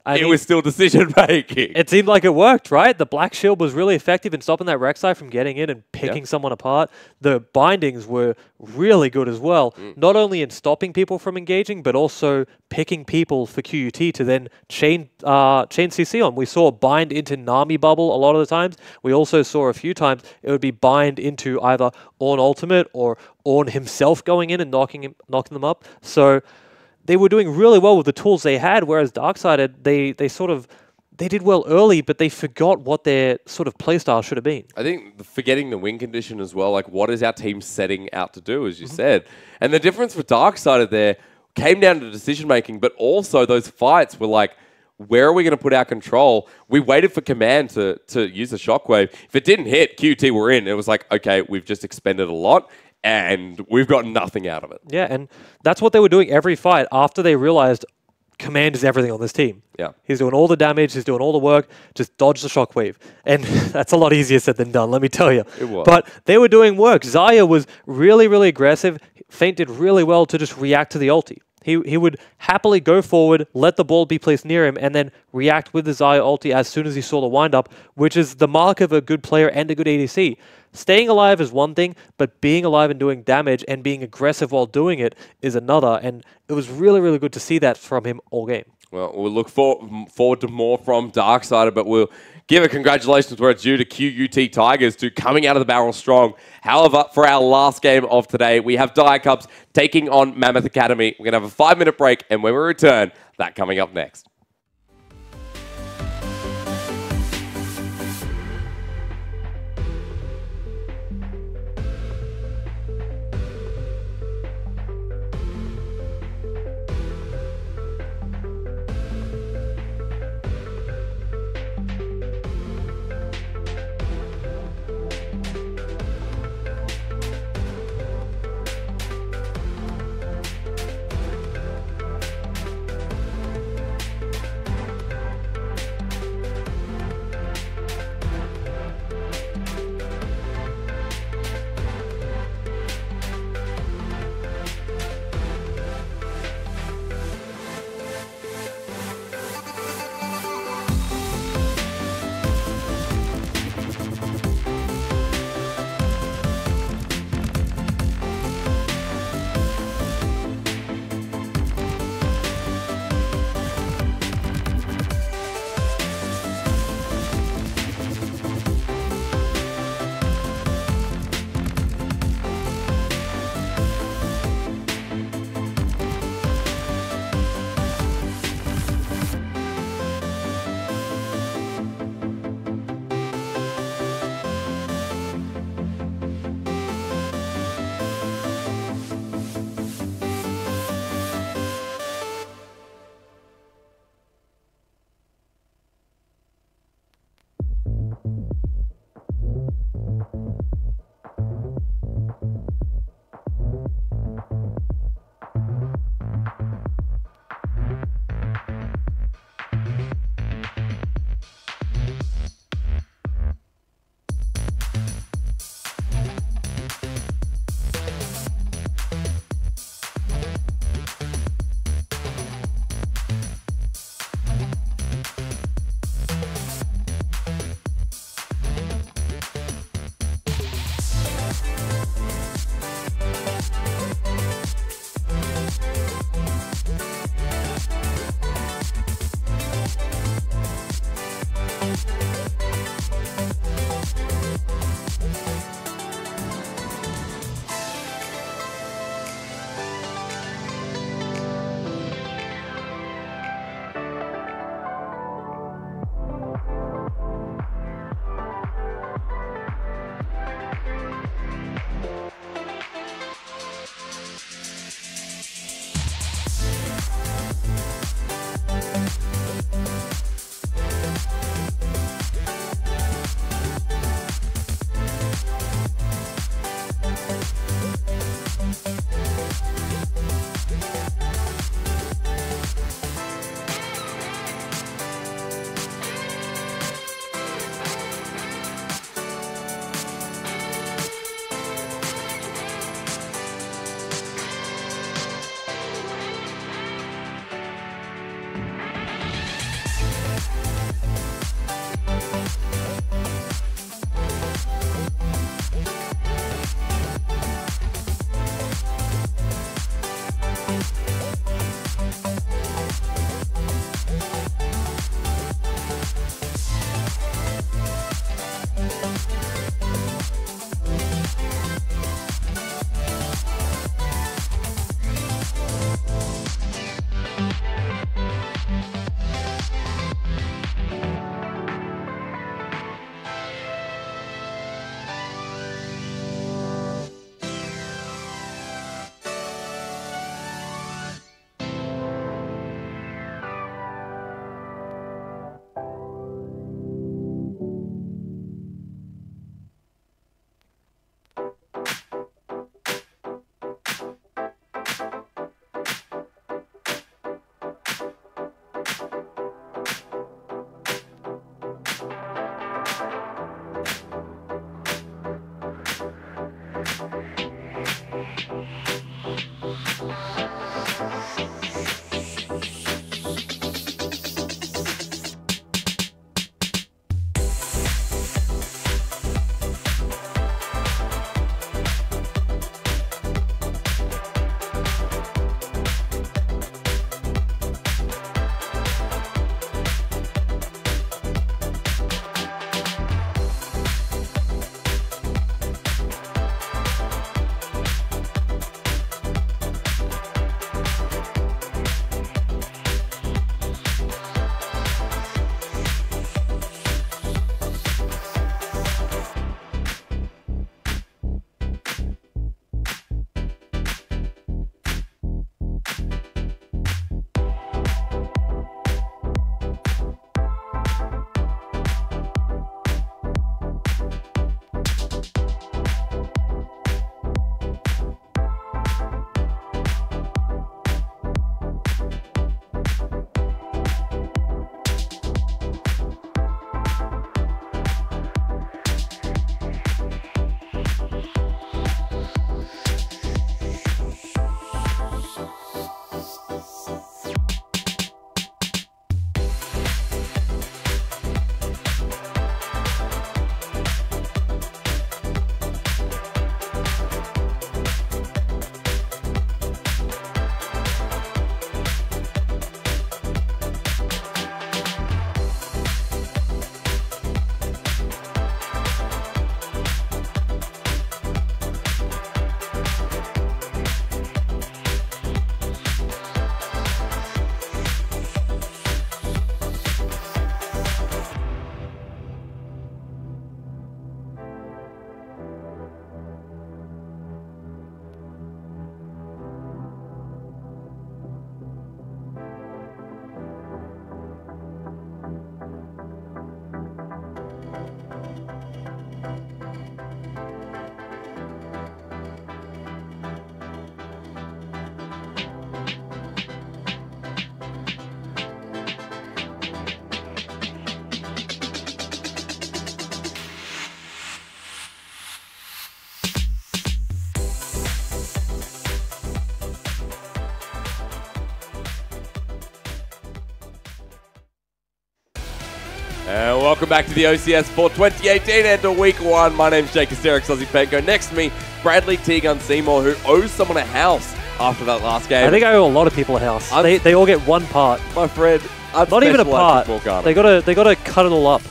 it was still decision-making. It seemed like it worked, right? The Black Shield was really effective in stopping that Rek'Sai from getting in and picking someone apart. The bindings were really good as well, not only in stopping people from engaging, but also picking people for QUT to then chain CC on. We saw bind into Nami bubble a lot of the times. We also saw a few times it would be bind into either Ornn ultimate or Ornn himself going in and knocking them up. So they were doing really well with the tools they had, whereas Darksided, they did well early, but they forgot what their sort of playstyle should have been. I think forgetting the win condition as well, like what is our team setting out to do, as you said. And the difference for Darksided there came down to decision-making, but also those fights were like, where are we going to put our control? We waited for Command to use the Shockwave. If it didn't hit, QT were in. It was like, okay, we've just expended a lot, and we've got nothing out of it. Yeah, and that's what they were doing every fight after they realized Command is everything on this team. Yeah. He's doing all the damage, he's doing all the work, just dodge the Shockwave. And that's a lot easier said than done, let me tell you. It was. But they were doing work. Xayah was really, really aggressive. Feint did really well to just react to the ulti. He would happily go forward, let the ball be placed near him, and then react with the Xayah ulti as soon as he saw the wind-up, which is the mark of a good player and a good ADC. Staying alive is one thing, but being alive and doing damage and being aggressive while doing it is another, and it was really, really good to see that from him all game. Well, we'll look forward to more from Darksided, but we'll give a congratulations where it's due to QUT Tigers to coming out of the barrel strong. However, for our last game of today, we have Dire Cubs taking on Mammoth Academy. We're going to have a 5-minute break, and when we return, that coming up next. And welcome back to the OCS for 2018 and to week 1. My name's Jake Asterix, Aussie Penko. Next to me, Bradley T-Gun Seymour, who owes someone a house after that last game. I think I owe a lot of people a house. They all get one part. My friend, not even a part. They gotta cut it all up.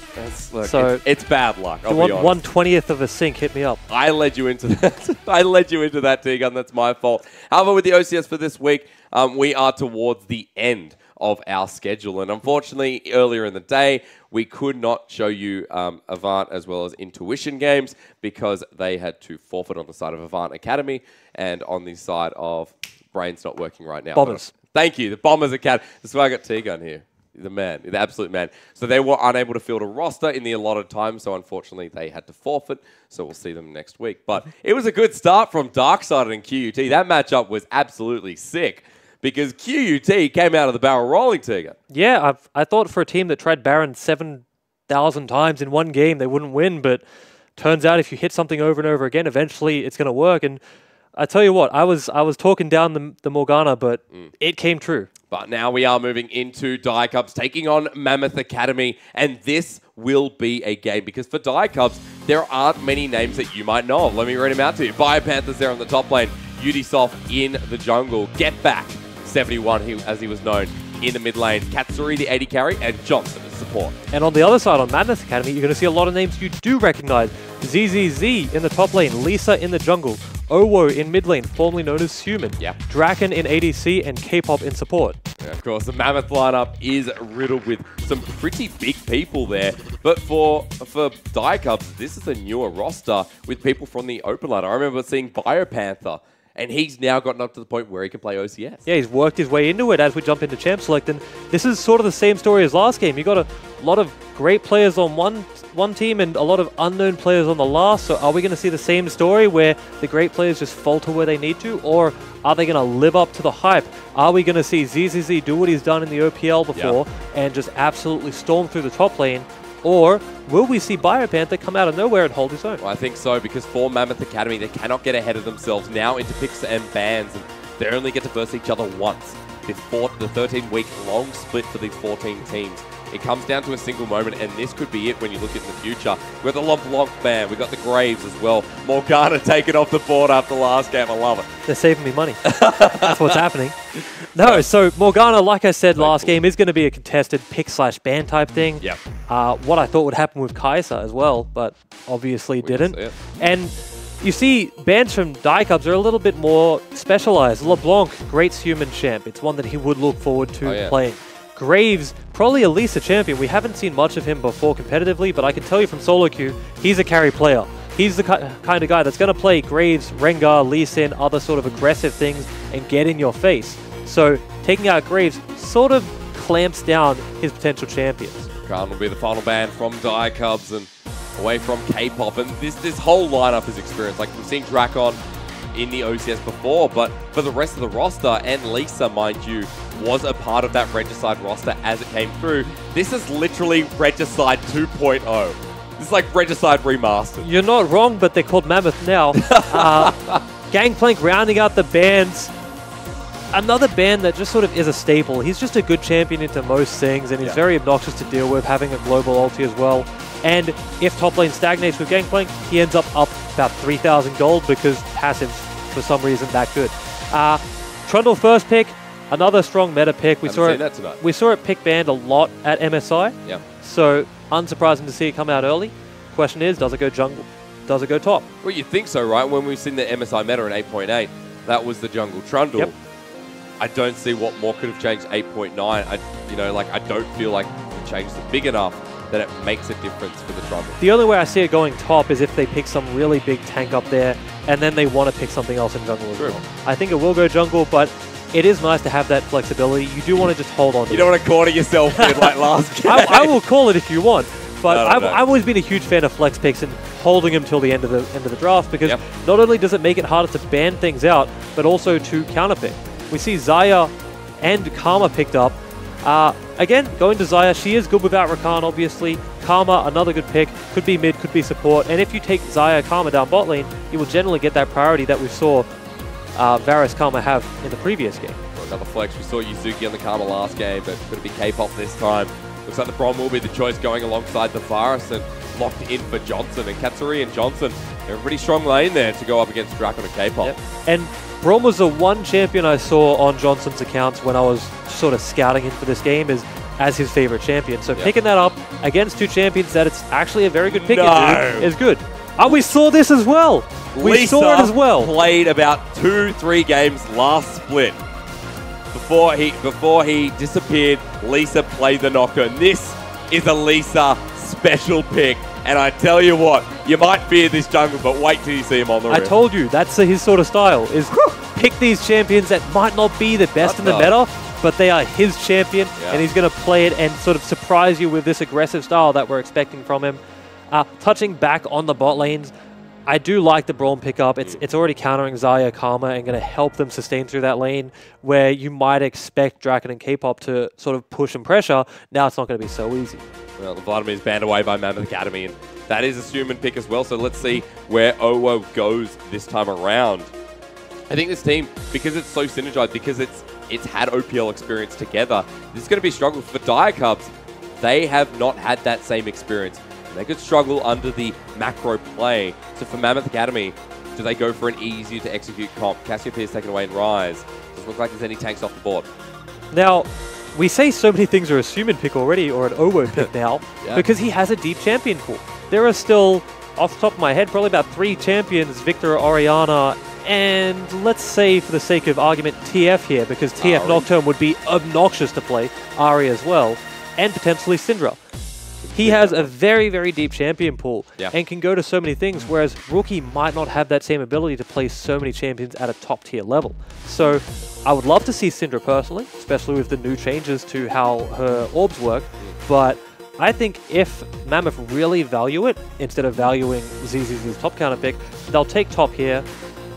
Look, so it's bad luck. I'll be honest. 1/20th of a sink hit me up. I led you into that. I led you into that, T-Gun. That's my fault. However, with the OCS for this week, we are towards the end of our schedule. And unfortunately, earlier in the day, we could not show you Avant as well as Intuition games because they had to forfeit on the side of Avant Academy and on the side of Brain's not working right now. Bombers. Thank you. The Bombers Academy. That's why I got T-Gun here. The man, the absolute man. So they were unable to field a roster in the allotted time, so unfortunately they had to forfeit. So we'll see them next week. But it was a good start from Darksided and QUT. That matchup was absolutely sick because QUT came out of the barrel rolling, Tiger. Yeah, I thought for a team that tried Baron 7,000 times in one game, they wouldn't win. But turns out if you hit something over and over again, eventually it's going to work. And I tell you what, I was talking down the Morgana, but it came true. But now we are moving into Die Cubs, taking on Mammoth Academy, and this will be a game, because for Die Cubs, there aren't many names that you might know of. Let me read them out to you. Biopanther's there on the top lane, Udisoft in the jungle, Get Back, 71 as he was known, in the mid lane, Katsuri the 80 carry, and Johnson as support. And on the other side, on Mammoth Academy, you're going to see a lot of names you do recognize. ZZZ in the top lane, Lisa in the jungle, Owo in mid lane, formerly known as Human, Draken in ADC, and K-pop in support. Yeah, of course, the Mammoth lineup is riddled with some pretty big people there. But for Die Cubs, this is a newer roster with people from the open ladder. I remember seeing Biopanther, and he's now gotten up to the point where he can play OCS. Yeah, he's worked his way into it as we jump into Champ Select, and this is sort of the same story as last game. You got a lot of great players on one team and a lot of unknown players on the last. So are we going to see the same story where the great players just falter where they need to, or are they going to live up to the hype? Are we going to see ZZZ do what he's done in the OPL before and just absolutely storm through the top lane? Or will we see Biopanther come out of nowhere and hold his own? Well, I think so, because for Mammoth Academy, they cannot get ahead of themselves now into picks and bans, and they only get to verse each other once. The 13-week long split for these 14 teams. It comes down to a single moment, and this could be it when you look in the future. We've got the LeBlanc ban, we've got the Graves as well. Morgana taken off the board after last game, I love it. They're saving me money. That's what's happening. No, so Morgana, like I said last game, is going to be a contested pick/ban type thing. Yep. What I thought would happen with Kai'Sa as well, but obviously didn't. And you see, bans from Die Cubs are a little bit more specialized. LeBlanc, great human champ. It's one that he would look forward to playing. Graves, probably a Lisa champion. We haven't seen much of him before competitively, but I can tell you from solo queue, he's a carry player. He's the kind of guy that's going to play Graves, Rengar, Lee Sin, other sort of aggressive things and get in your face. So taking out Graves sort of clamps down his potential champions. Khan will be the final ban from Die Cubs and away from K-pop. And this whole lineup is experienced. Like, we've seen Drakon in the OCS before, but for the rest of the roster, and Lisa, mind you, was a part of that Regicide roster as it came through. This is literally Regicide 2.0. This is like Regicide Remastered. You're not wrong, but they're called Mammoth now. Gangplank rounding out the bans. Another ban that just sort of is a staple. He's just a good champion into most things, and he's very obnoxious to deal with, having a global ulti as well. And if top lane stagnates with Gangplank, he ends up about 3,000 gold because passive's for some reason that good. Trundle first pick, another strong meta pick. We saw it pick banned a lot at MSI. Yeah. So unsurprising to see it come out early. Question is, does it go jungle? Does it go top? Well, you think so, right? When we've seen the MSI meta in 8.8, that was the jungle Trundle. Yep. I don't see what more could have changed 8.9. I don't feel like the changes are big enough that it makes a difference for the Trundle. The only way I see it going top is if they pick some really big tank up there and then they want to pick something else in jungle as well. I think it will go jungle, but it is nice to have that flexibility. You do want to just hold on to it. You don't want to corner yourself in like last game. I will call it if you want, but I've always been a huge fan of flex picks and holding them till the end of the draft, because not only does it make it harder to ban things out, but also to counterpick. We see Xayah and Karma picked up. Again, going to Xayah, she is good without Rakan, obviously. Karma, another good pick. Could be mid, could be support. And if you take Xayah Karma down bot lane, you will generally get that priority that we saw Varus Karma have in the previous game. Another flex. We saw Yuzuki on the Karma last game, but could it be K-pop this time? Looks like the Braum will be the choice going alongside the Virus and locked in for Johnson. And Katsuri and Johnson, they're a pretty strong lane there to go up against Draken and K-pop. Yep. And Braum was the one champion I saw on Johnson's accounts when I was sort of scouting him for this game as his favorite champion. So picking that up against two champions that it's actually a very good pick is good. And we saw this as well. We saw it as well. Played about 2-3 games last split. Before he disappeared, Lisa played the knocker. And this is a Lisa special pick. And I tell you what, you might fear this jungle, but wait till you see him on the rim. I told you, that's his sort of style, is pick these champions that might not be the best in the meta, but they are his champion, and he's going to play it and sort of surprise you with this aggressive style that we're expecting from him. Touching back on the bot lanes, I do like the Braum pickup. It's already countering Xayah, Karma, and going to help them sustain through that lane where you might expect Draken and K-pop to sort of push and pressure. Now it's not going to be so easy. Well, the Vladimir's banned away by Mammoth Academy, and that is a human pick as well. So let's see where OWO goes this time around. I think this team, because it's so synergized, because it's had OPL experience together, this is going to be a struggle for Dire Cubs. They have not had that same experience. They could struggle under the macro play. So for Mammoth Academy, do they go for an easier to execute comp? Cassiopeia is taken away in Rise. Doesn't look like there's any tanks off the board. Now, we say so many things are a Suman pick already, or an OWO pick now, because he has a deep champion pool. There are still, off the top of my head, probably about 3 champions, Victor, Orianna, and let's say, for the sake of argument, TF here, because TF Nocturne would be obnoxious to play, Ahri as well, and potentially Syndra. He has a very, very deep champion pool and can go to so many things, whereas Rookie might not have that same ability to play so many champions at a top-tier level. So I would love to see Syndra personally, especially with the new changes to how her orbs work, but I think if Mammoth really value it, instead of valuing ZZZ's top counter pick, they'll take top here,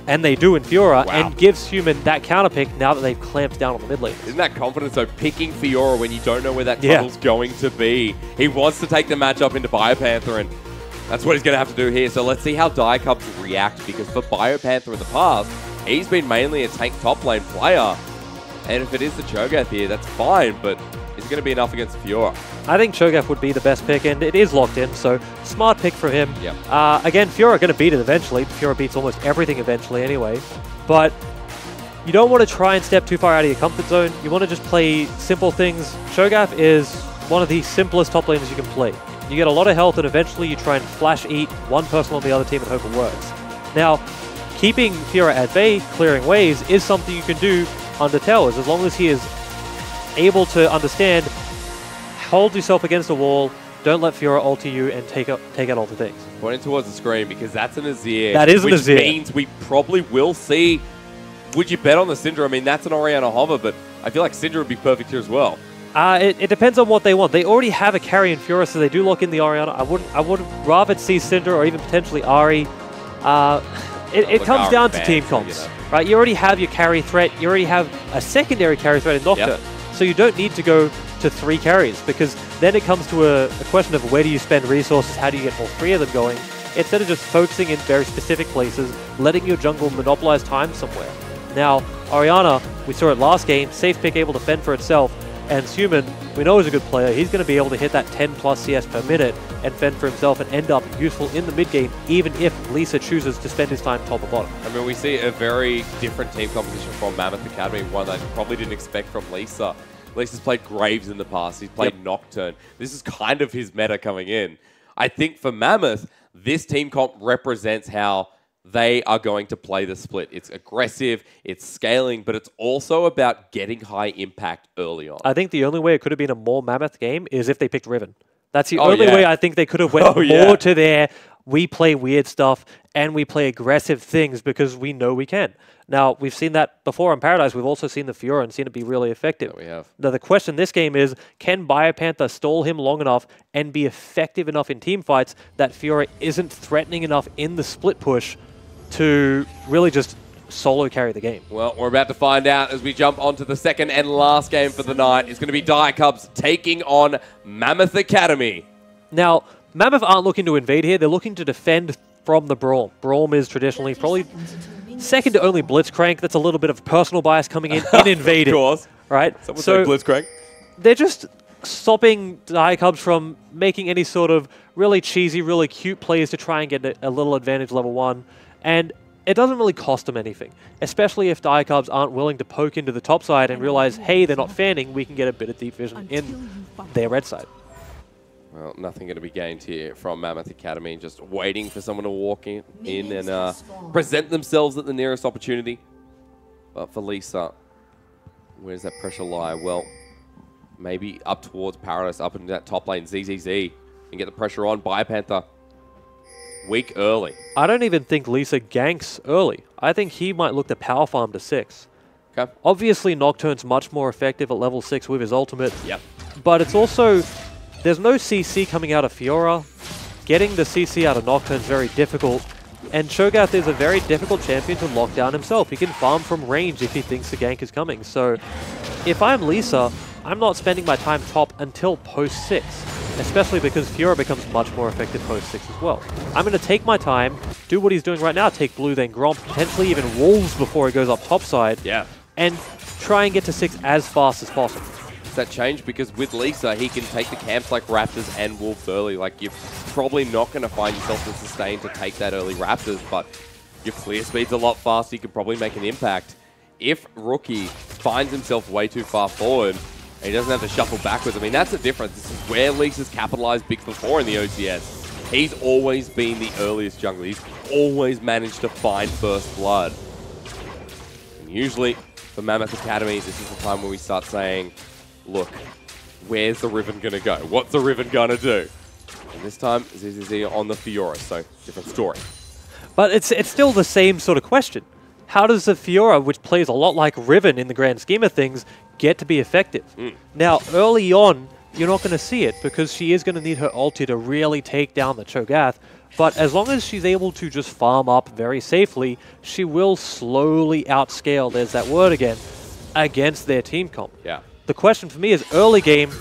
and they do in Fiora, and gives Human that counter pick now that they've clamped down on the mid lane. Isn't that confidence though? Picking Fiora when you don't know where that tunnel's going to be. He wants to take the matchup into Biopanther, and that's what he's going to have to do here. So let's see how Dire Cubs react, because for Biopanther in the past, he's been mainly a tank top lane player. And if it is the Cho'Gath here, that's fine, but is it going to be enough against Fiora? I think Cho'Gath would be the best pick, and it is locked in, so smart pick for him. Yep. Again, Fiora going to beat it eventually. Fiora beats almost everything eventually anyway. But you don't want to try and step too far out of your comfort zone. You want to just play simple things. Cho'Gath is one of the simplest top laners you can play. You get a lot of health, and eventually you try and flash eat one person on the other team and hope it works. Now, keeping Fiora at bay, clearing waves, is something you can do under towers, as long as he is able to understand, hold yourself against the wall, don't let Fiora ulti you, and take out all the things. Pointing towards the screen, because that's an Azir. That is an Azir. Which means we probably will see... Would you bet on the Syndra? I mean, that's an Orianna hover, but I feel like Syndra would be perfect here as well. It depends on what they want. They already have a carry in Fiora, so they do lock in the Orianna. I would rather see Syndra or even potentially Ahri. It comes down to team comps, right? You already have your carry threat. You already have a secondary carry threat in Nocturne. So you don't need to go to 3 carries, because then it comes to a question of where do you spend resources, how do you get all 3 of them going, instead of just focusing in very specific places, letting your jungle monopolize time somewhere. Now, Orianna, we saw it last game, safe pick, able to fend for itself, and Suman, we know is a good player. He's going to be able to hit that 10 plus CS per minute and fend for himself and end up useful in the mid game, even if Lisa chooses to spend his time top or bottom. I mean, we see a very different team composition from Mammoth Academy, one that I probably didn't expect from Lisa. Lisa's played Graves in the past. He's played Nocturne. This is kind of his meta coming in. I think for Mammoth, this team comp represents how they are going to play the split. It's aggressive, it's scaling, but it's also about getting high impact early on. I think the only way it could have been a more Mammoth game is if they picked Riven. That's the only way I think they could have went more to their, we play weird stuff and we play aggressive things because we know we can. Now, we've seen that before in Paradise. We've also seen the Fiora and seen it be really effective. We have. Now, the question this game is, can Biopanther stall him long enough and be effective enough in team fights that Fiora isn't threatening enough in the split push to really just solo carry the game? Well, we're about to find out as we jump onto the second and last game for the night. It's going to be Dire Cubs taking on Mammoth Academy. Now, Mammoth aren't looking to invade here. They're looking to defend from the Braum. Braum is traditionally probably second to only Blitzcrank. That's a little bit of personal bias coming in invading. Of course. Right? Someone say Blitzcrank. They're just stopping Cubs from making any sort of really cheesy, really cute plays to try and get a little advantage level 1. And it doesn't really cost them anything, especially if Cubs aren't willing to poke into the top side and realize, hey, they're not fanning, we can get a bit of deep vision in their red side. Well, nothing going to be gained here from Mammoth Academy, just waiting for someone to walk in and present themselves at the nearest opportunity. But for Lisa, where does that pressure lie? Well, maybe up towards Paradise, up into that top lane, ZZZ, and get the pressure on. Panther, weak early. I don't even think Lisa ganks early. I think he might look to power farm to 6. Okay. Obviously, Nocturne's much more effective at level 6 with his ultimate. Yep. But it's also, there's no CC coming out of Fiora. Getting the CC out of Nocturne is very difficult. And Cho'Gath is a very difficult champion to lock down himself. He can farm from range if he thinks the gank is coming. So if I'm Lisa, I'm not spending my time top until post 6, especially because Fiora becomes much more effective post 6 as well. I'm going to take my time, do what he's doing right now, take blue, then Gromp, potentially even Wolves before he goes up top side, and try and get to 6 as fast as possible. That change because with Lisa, he can take the camps like Raptors and Wolves early. Like, you're probably not going to find yourself to sustain to take that early Raptors, but your clear speed's a lot faster. You could probably make an impact. If Rookie finds himself way too far forward and he doesn't have to shuffle backwards, I mean, that's the difference. This is where Lisa's capitalized big before in the OCS. He's always been the earliest jungler. He's always managed to find first blood. And usually, for Mammoth Academy, this is the time where we start saying, look, where's the Riven going to go? What's the Riven going to do? And this time, ZZZ on the Fiora, so different story. But it's still the same sort of question. How does the Fiora, which plays a lot like Riven in the grand scheme of things, get to be effective? Now, early on, you're not going to see it because she is going to need her ulti to really take down the Cho'Gath. But as long as she's able to just farm up very safely, she will slowly outscale, there's that word again, against their team comp. Yeah. The question for me is early game,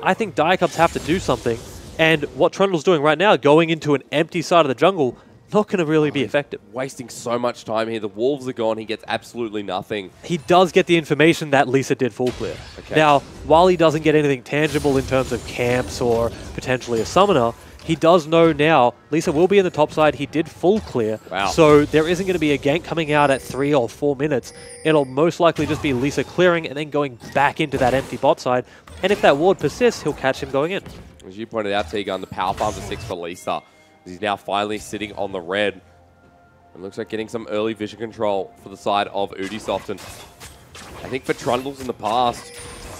I think Cubs have to do something. And what Trundle's doing right now, going into an empty side of the jungle, not going to really be effective. Wasting so much time here. The Wolves are gone. He gets absolutely nothing. He does get the information that Lisa did full clear. Okay. Now, while he doesn't get anything tangible in terms of camps or potentially a summoner, he does know now Lisa will be in the top side. He did full clear. Wow. So there isn't going to be a gank coming out at 3 or 4 minutes. It'll most likely just be Lisa clearing and then going back into that empty bot side. And if that ward persists, he'll catch him going in. As you pointed out, Tegan, the power farm to 6 for Lisa. He's now finally sitting on the red. It looks like getting some early vision control for the side of Ubisoft. And I think for Trundles in the past,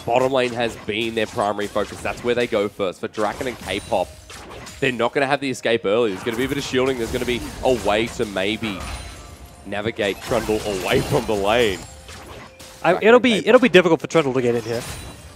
bottom lane has been their primary focus. That's where they go first. For Draken and K-pop, they're not going to have the escape early. There's going to be a bit of shielding. There's going to be a way to maybe navigate Trundle away from the lane. It'll be difficult for Trundle to get in here.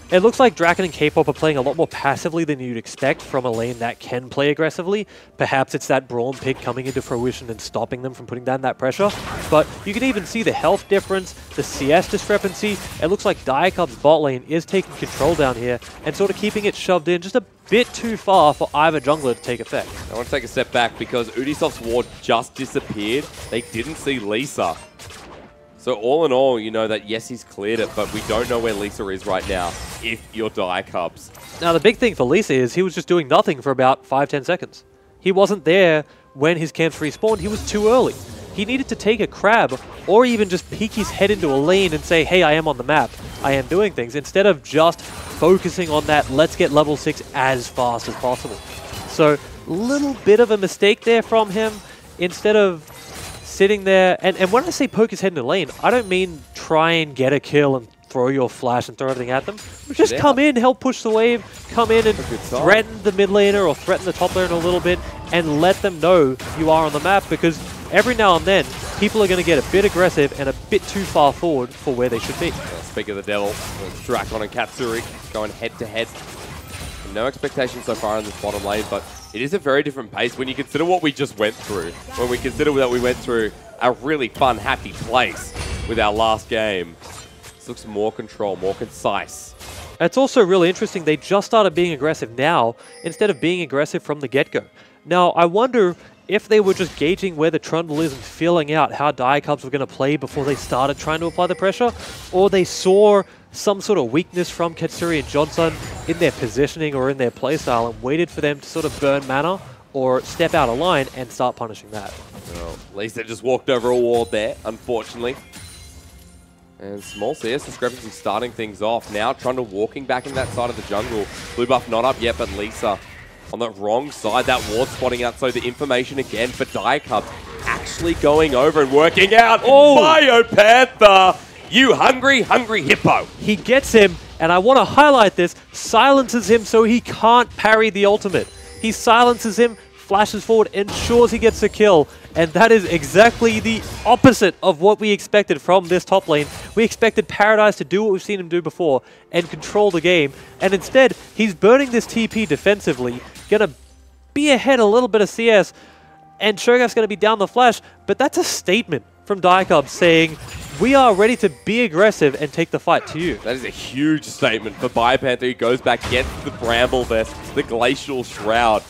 It looks like Draken and K-pop are playing a lot more passively than you'd expect from a lane that can play aggressively. Perhaps it's that Brawn pick coming into fruition and stopping them from putting down that pressure. But you can even see the health difference, the CS discrepancy. It looks like Cubs bot lane is taking control down here and sort of keeping it shoved in just a bit too far for either jungler to take effect. I want to take a step back because Ubisoft's ward just disappeared. They didn't see Lisa. So all in all, you know that yes, he's cleared it, but we don't know where Lisa is right now if you're Cubs. Now the big thing for Lisa is he was just doing nothing for about 5-10 seconds. He wasn't there when his camps respawned. He was too early. He needed to take a crab or even just peek his head into a lane and say, hey, I am on the map. I am doing things, instead of just focusing on that, let's get level 6 as fast as possible. So little bit of a mistake there from him. Instead of sitting there, and when I say poke his head in the lane, I don't mean try and get a kill and throw your flash and throw everything at them. But just come in, help push the wave, come in and threaten the mid laner or threaten the top laner a little bit and let them know you are on the map, because every now and then people are going to get a bit aggressive and a bit too far forward for where they should be. Speak of the devil, Drakon and Katsuri going head to head. No expectations so far in this bottom lane, but it is a very different pace when you consider what we just went through. When we consider that we went through a really fun, happy place with our last game. This looks more control, more concise. It's also really interesting, they just started being aggressive now instead of being aggressive from the get-go. Now, I wonder if they were just gauging where the Trundle is and feeling out how Cubs were going to play before they started trying to apply the pressure, or they saw some sort of weakness from Katsuri and Johnson in their positioning or in their playstyle and waited for them to sort of burn mana or step out of line and start punishing that. Well, at least they just walked over a wall there, unfortunately. And small CS discrepancy starting things off. Now Trundle walking back in that side of the jungle. Blue buff not up yet, but Lisa on the wrong side. That ward spotting out, so the information again for Diacub actually going over and working out. Oh! Biopanther, you hungry, hungry hippo. He gets him, and I want to highlight this, silences him so he can't parry the ultimate. He silences him, flashes forward, ensures he gets a kill, and that is exactly the opposite of what we expected from this top lane. We expected Paradise to do what we've seen him do before and control the game, and instead he's burning this TP defensively, gonna be ahead a little bit of CS, and Shogath's gonna be down the flash, but that's a statement from Diacub saying, we are ready to be aggressive and take the fight to you. That is a huge statement for Biopanther, who goes back, gets the Bramble Vest, the Glacial Shroud.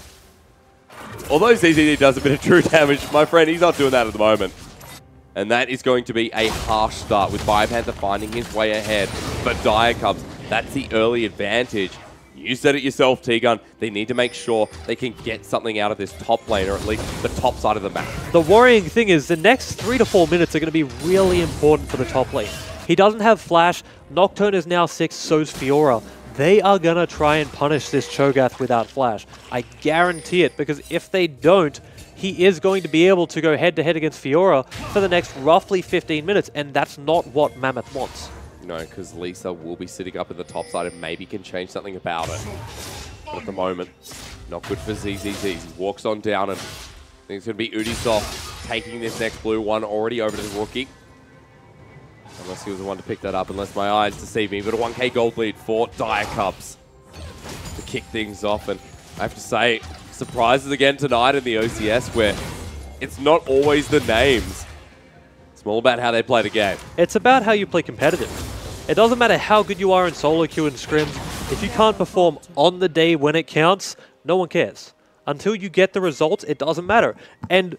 Although ZZZ does a bit of true damage, my friend, he's not doing that at the moment. And that is going to be a harsh start with Biopanther finding his way ahead. But Diacubs, that's the early advantage. You said it yourself, T-Gun. They need to make sure they can get something out of this top lane, or at least the top side of the map. The worrying thing is the next 3 to 4 minutes are going to be really important for the top lane. He doesn't have Flash. Nocturne is now 6, so's Fiora. They are going to try and punish this Cho'Gath without Flash. I guarantee it, because if they don't, he is going to be able to go head-to-head against Fiora for the next roughly 15 minutes, and that's not what Mammoth wants. No, because Lisa will be sitting up in the top side and maybe can change something about it. But at the moment, not good for ZZZ. He walks on down, and I think it's going to be Udisoft taking this next blue one already over to the rookie. Unless he was the one to pick that up, unless my eyes deceive me. But a 1k gold lead for Diacubs to kick things off. And I have to say, surprises again tonight in the OCS, where it's not always the names. It's more about how they play the game. It's about how you play competitive. It doesn't matter how good you are in solo queue and scrims. If you can't perform on the day when it counts, no one cares. Until you get the results, it doesn't matter. And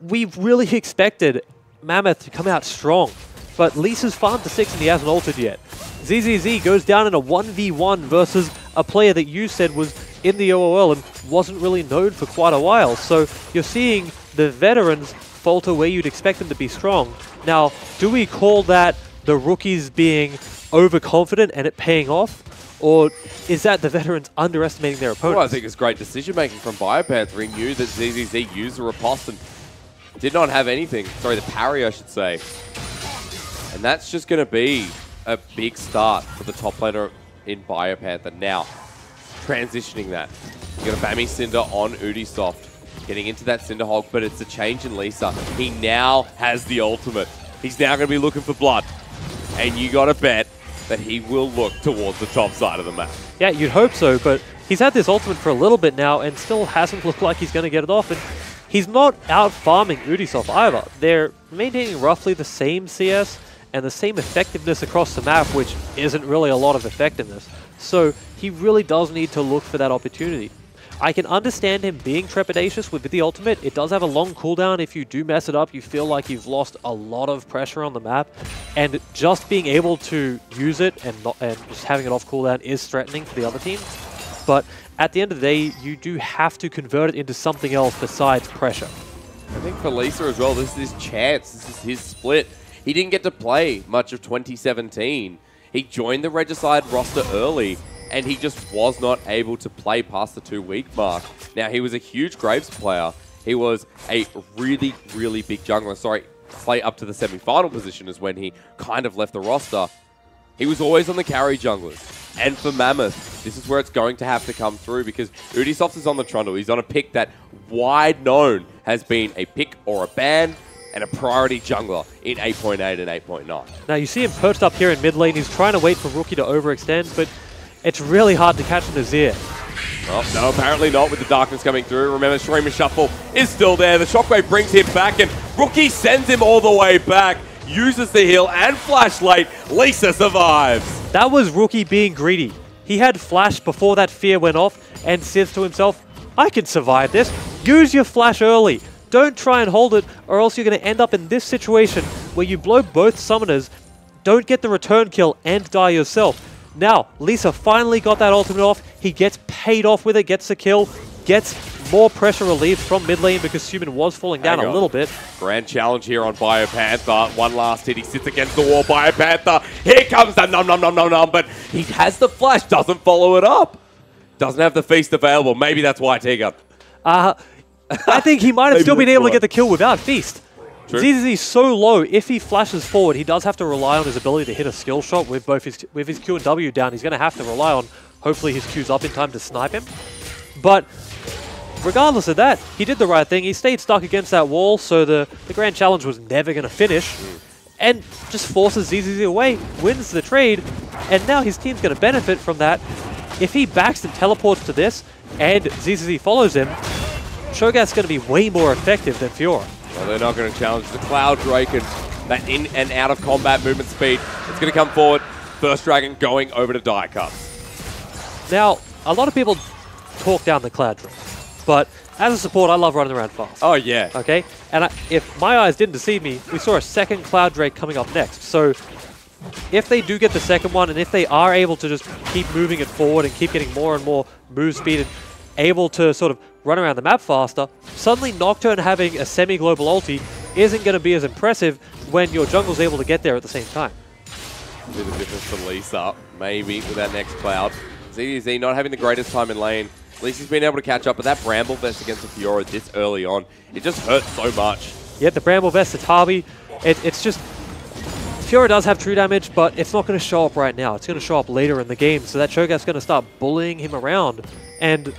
we've really expected Mammoth to come out strong. But Lisa's farmed to 6 and he hasn't ulted yet. ZZZ goes down in a 1v1 versus a player that you said was in the OOL and wasn't really known for quite a while. So you're seeing the veterans falter where you'd expect them to be strong. Now, do we call that the rookies being overconfident and it paying off? Or is that the veterans underestimating their opponents? Well, I think it's great decision-making from Biopanther. He knew that ZZZ used the riposte and did not have anything. Sorry, the parry, I should say. And that's just going to be a big start for the top laner in Biopanther. Now, transitioning that. You got a Bammy Cinder on Udisoft, getting into that Cinder Hog, but it's a change in Lisa. He now has the ultimate. He's now going to be looking for blood. And you got to bet that he will look towards the top side of the map. Yeah, you'd hope so, but he's had this ultimate for a little bit now and still hasn't looked like he's going to get it off. And he's not out farming Udisoft either. They're maintaining roughly the same CS and the same effectiveness across the map, which isn't really a lot of effectiveness. So he really does need to look for that opportunity. I can understand him being trepidatious with the ultimate. It does have a long cooldown. If you do mess it up, you feel like you've lost a lot of pressure on the map. And just being able to use it and just having it off cooldown is threatening for the other team. But at the end of the day, you do have to convert it into something else besides pressure. I think for Lisa as well, this is his chance. This is his split. He didn't get to play much of 2017. He joined the Regicide roster early, and he just was not able to play past the 2-week mark. Now, he was a huge Graves player. He was a really, really big jungler. Sorry, play up to the semi-final position is when he kind of left the roster. He was always on the carry junglers. And for Mammoth, this is where it's going to have to come through, because Udisoft is on the Trundle. He's on a pick that wide known has been a pick or a ban, and a priority jungler in 8.8 and 8.9. Now you see him perched up here in mid lane. He's trying to wait for Rookie to overextend, but it's really hard to catch Nazir. Oh, no, apparently not with the darkness coming through. Remember, Streamer Shuffle is still there. The Shockwave brings him back, and Rookie sends him all the way back. Uses the heal and flashlight. Lisa survives. That was Rookie being greedy. He had flash before that fear went off and says to himself, I can survive this. Use your flash early. Don't try and hold it, or else you're going to end up in this situation where you blow both summoners, don't get the return kill, and die yourself. Now, Lisa finally got that ultimate off. He gets paid off with it, gets the kill, gets more pressure relieved from mid lane because Suman was falling down a little bit. Grand challenge here on Biopanther. One last hit. He sits against the wall. Biopanther. Here comes the nom. But he has the flash. Doesn't follow it up. Doesn't have the feast available. Maybe that's why Tiga. I think he might have still been able to get the kill without feast. ZZZ's so low, if he flashes forward, he does have to rely on his ability to hit a skill shot with both his Q and W down. He's going to have to rely on, hopefully, his Q's up in time to snipe him. But regardless of that, he did the right thing. He stayed stuck against that wall, so the Grand Challenge was never going to finish. And just forces ZZZ away, wins the trade, and now his team's going to benefit from that. If he backs and teleports to this, and ZZZ follows him, Cho'Gath's going to be way more effective than Fiora. Well, they're not going to challenge the Cloud Drake and that in and out of combat movement speed. It's going to come forward. First Dragon going over to Diacups. Now, a lot of people talk down the Cloud Drake, but as a support, I love running around fast. Oh, yeah. Okay? And if my eyes didn't deceive me, we saw a second Cloud Drake coming up next. So if they do get the second one, and if they are able to just keep moving it forward and keep getting more and more move speed and able to sort of run around the map faster, suddenly Nocturne having a semi-global ulti isn't going to be as impressive when your jungle's able to get there at the same time. A bit of difference for Lisa, maybe, with that next Cloud. ZZZ not having the greatest time in lane. At least he's been able to catch up, but that Bramble Vest against the Fiora this early on, it just hurts so much. Yeah, the Bramble Vest, the Tabi, it's just... Fiora does have true damage, but it's not going to show up right now. It's going to show up later in the game, so that Cho'Gath's going to start bullying him around. And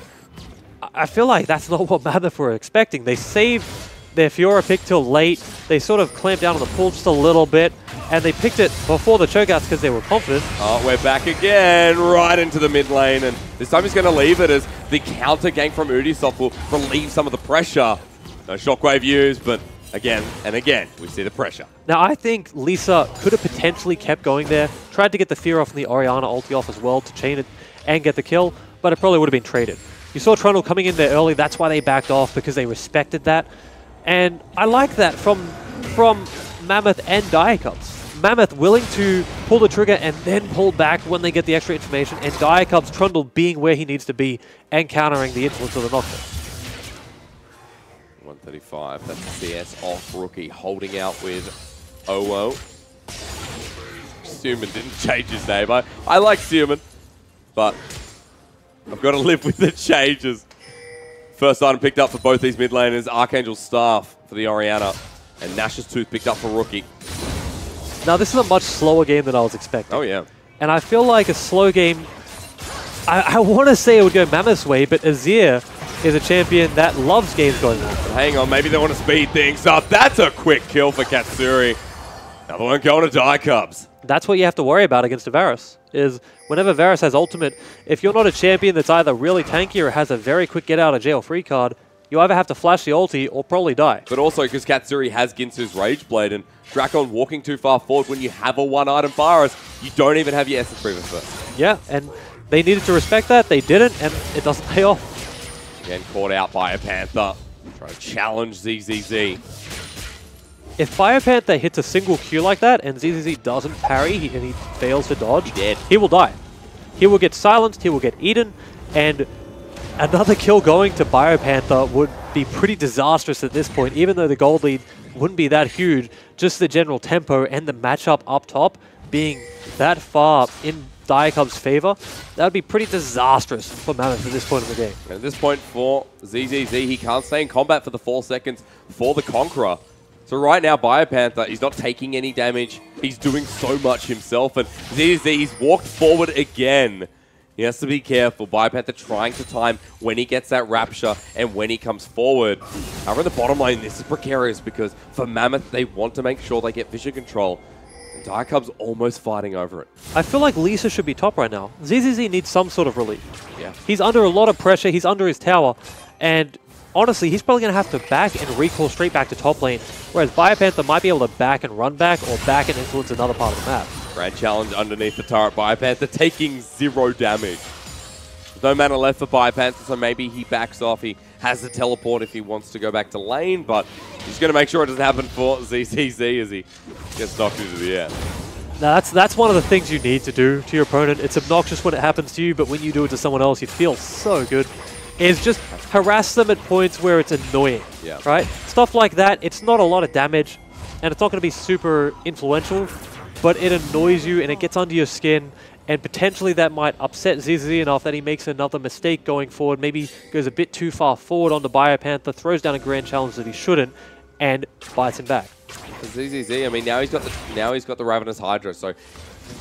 I feel like that's not what Mammoth were expecting. They saved their Fiora pick till late. They sort of clamped down on the pool just a little bit, and they picked it before the Cho'Gaths because they were confident. Oh, we're back again, right into the mid lane, and this time he's going to leave it as the counter gank from Ubisoft will relieve some of the pressure. No shockwave used, but again and again, we see the pressure. Now, I think Lisa could have potentially kept going there, tried to get the Fear off and the Orianna ulti off as well to chain it and get the kill, but it probably would have been traded. You saw Trundle coming in there early, that's why they backed off, because they respected that. And I like that from Mammoth and Diacups. Mammoth willing to pull the trigger and then pull back when they get the extra information, and Diacups Trundle being where he needs to be and countering the influence of the Nocturne. 135, that's CS off Rookie, holding out with OO. Suman didn't change his name. I like Suman, but I've got to live with the changes. First item picked up for both these mid laners, Archangel's Staff for the Orianna, and Nash's Tooth picked up for Rookie. Now, this is a much slower game than I was expecting. Oh, yeah. And I feel like a slow game, I want to say it would go Mammoth's way, but Azir is a champion that loves games going on. But hang on, maybe they want to speed things up. That's a quick kill for Katsuri. Another one going to Diacups. That's what you have to worry about against a Varus, is whenever Varus has ultimate, if you're not a champion that's either really tanky or has a very quick get out of jail free card, you either have to flash the ulti or probably die. But also because Katsuri has Ginsu's Rage Blade and Drakon walking too far forward when you have a one-item Varus, you don't even have your Essence Breather first. Yeah, and they needed to respect that, they didn't, and it doesn't pay off. Again, caught out by a Panther. Trying to challenge ZZZ. If Biopanther hits a single Q like that and ZZZ doesn't parry and he fails to dodge, he will die. He will get silenced, he will get eaten, and another kill going to Biopanther would be pretty disastrous at this point, even though the gold lead wouldn't be that huge. Just the general tempo and the matchup up top being that far in Diacups' favor, that would be pretty disastrous for Mammoth at this point in the game. And at this point for ZZZ, he can't stay in combat for the 4 seconds for the Conqueror. So right now, Biopanther, he's not taking any damage. He's doing so much himself. And ZZZ, he's walked forward again. He has to be careful. Biopanther trying to time when he gets that Rapture and when he comes forward. However, in the bottom lane, this is precarious because for Mammoth, they want to make sure they get vision control. And Diacub's almost fighting over it. I feel like Lisa should be top right now. ZZZ needs some sort of relief. Yeah. He's under a lot of pressure. He's under his tower. And honestly, he's probably going to have to back and recall straight back to top lane, whereas Biopanther might be able to back and run back or back and influence another part of the map. Grand challenge underneath the turret. Biopanther taking 0 damage. There's no mana left for Biopanther, so maybe he backs off. He has the teleport if he wants to go back to lane, but he's going to make sure it doesn't happen for ZZZ as he gets knocked into the air. Now that's one of the things you need to do to your opponent. It's obnoxious when it happens to you, but when you do it to someone else, you feel so good. Is just harass them at points where it's annoying, right? Stuff like that, it's not a lot of damage, and it's not going to be super influential, but it annoys you and it gets under your skin, and potentially that might upset ZZZ enough that he makes another mistake going forward, maybe goes a bit too far forward on the Biopanther, throws down a grand challenge that he shouldn't, and bites him back. ZZZ, I mean, now he's got the Ravenous Hydra, so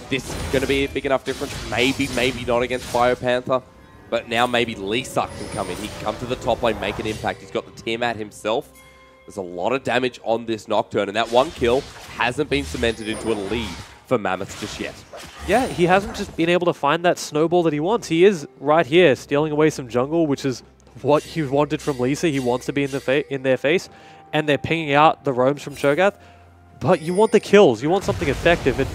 this is going to be a big enough difference. Maybe not against Biopanther, but now maybe Lisa can come in. He can come to the top lane, make an impact. He's got the Tiamat himself. There's a lot of damage on this Nocturne, and that one kill hasn't been cemented into a lead for Mammoth just yet. Yeah, he hasn't just been able to find that snowball that he wants. He is right here, stealing away some jungle, which is what he wanted from Lisa. He wants to be in their face, and they're pinging out the roams from Cho'Gath. But you want the kills. You want something effective. And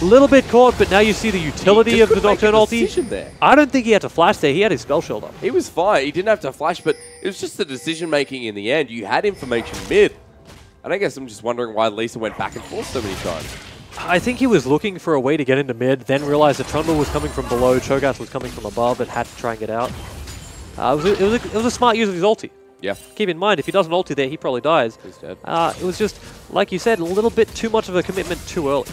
a little bit caught, but now you see the utility of the Nocturne ulti. There. I don't think he had to flash there. He had his spell shield up. He was fine. He didn't have to flash, but it was just the decision-making in the end. You had information mid. And I guess I'm just wondering why Lisa went back and forth so many times. I think he was looking for a way to get into mid, then realized that Trundle was coming from below, Cho'Gath was coming from above, and had to try and get out. It was a smart use of his ulti. Yeah. Keep in mind, if he doesn't ulti there, he probably dies. He's dead. It was just, like you said, a little bit too much of a commitment too early.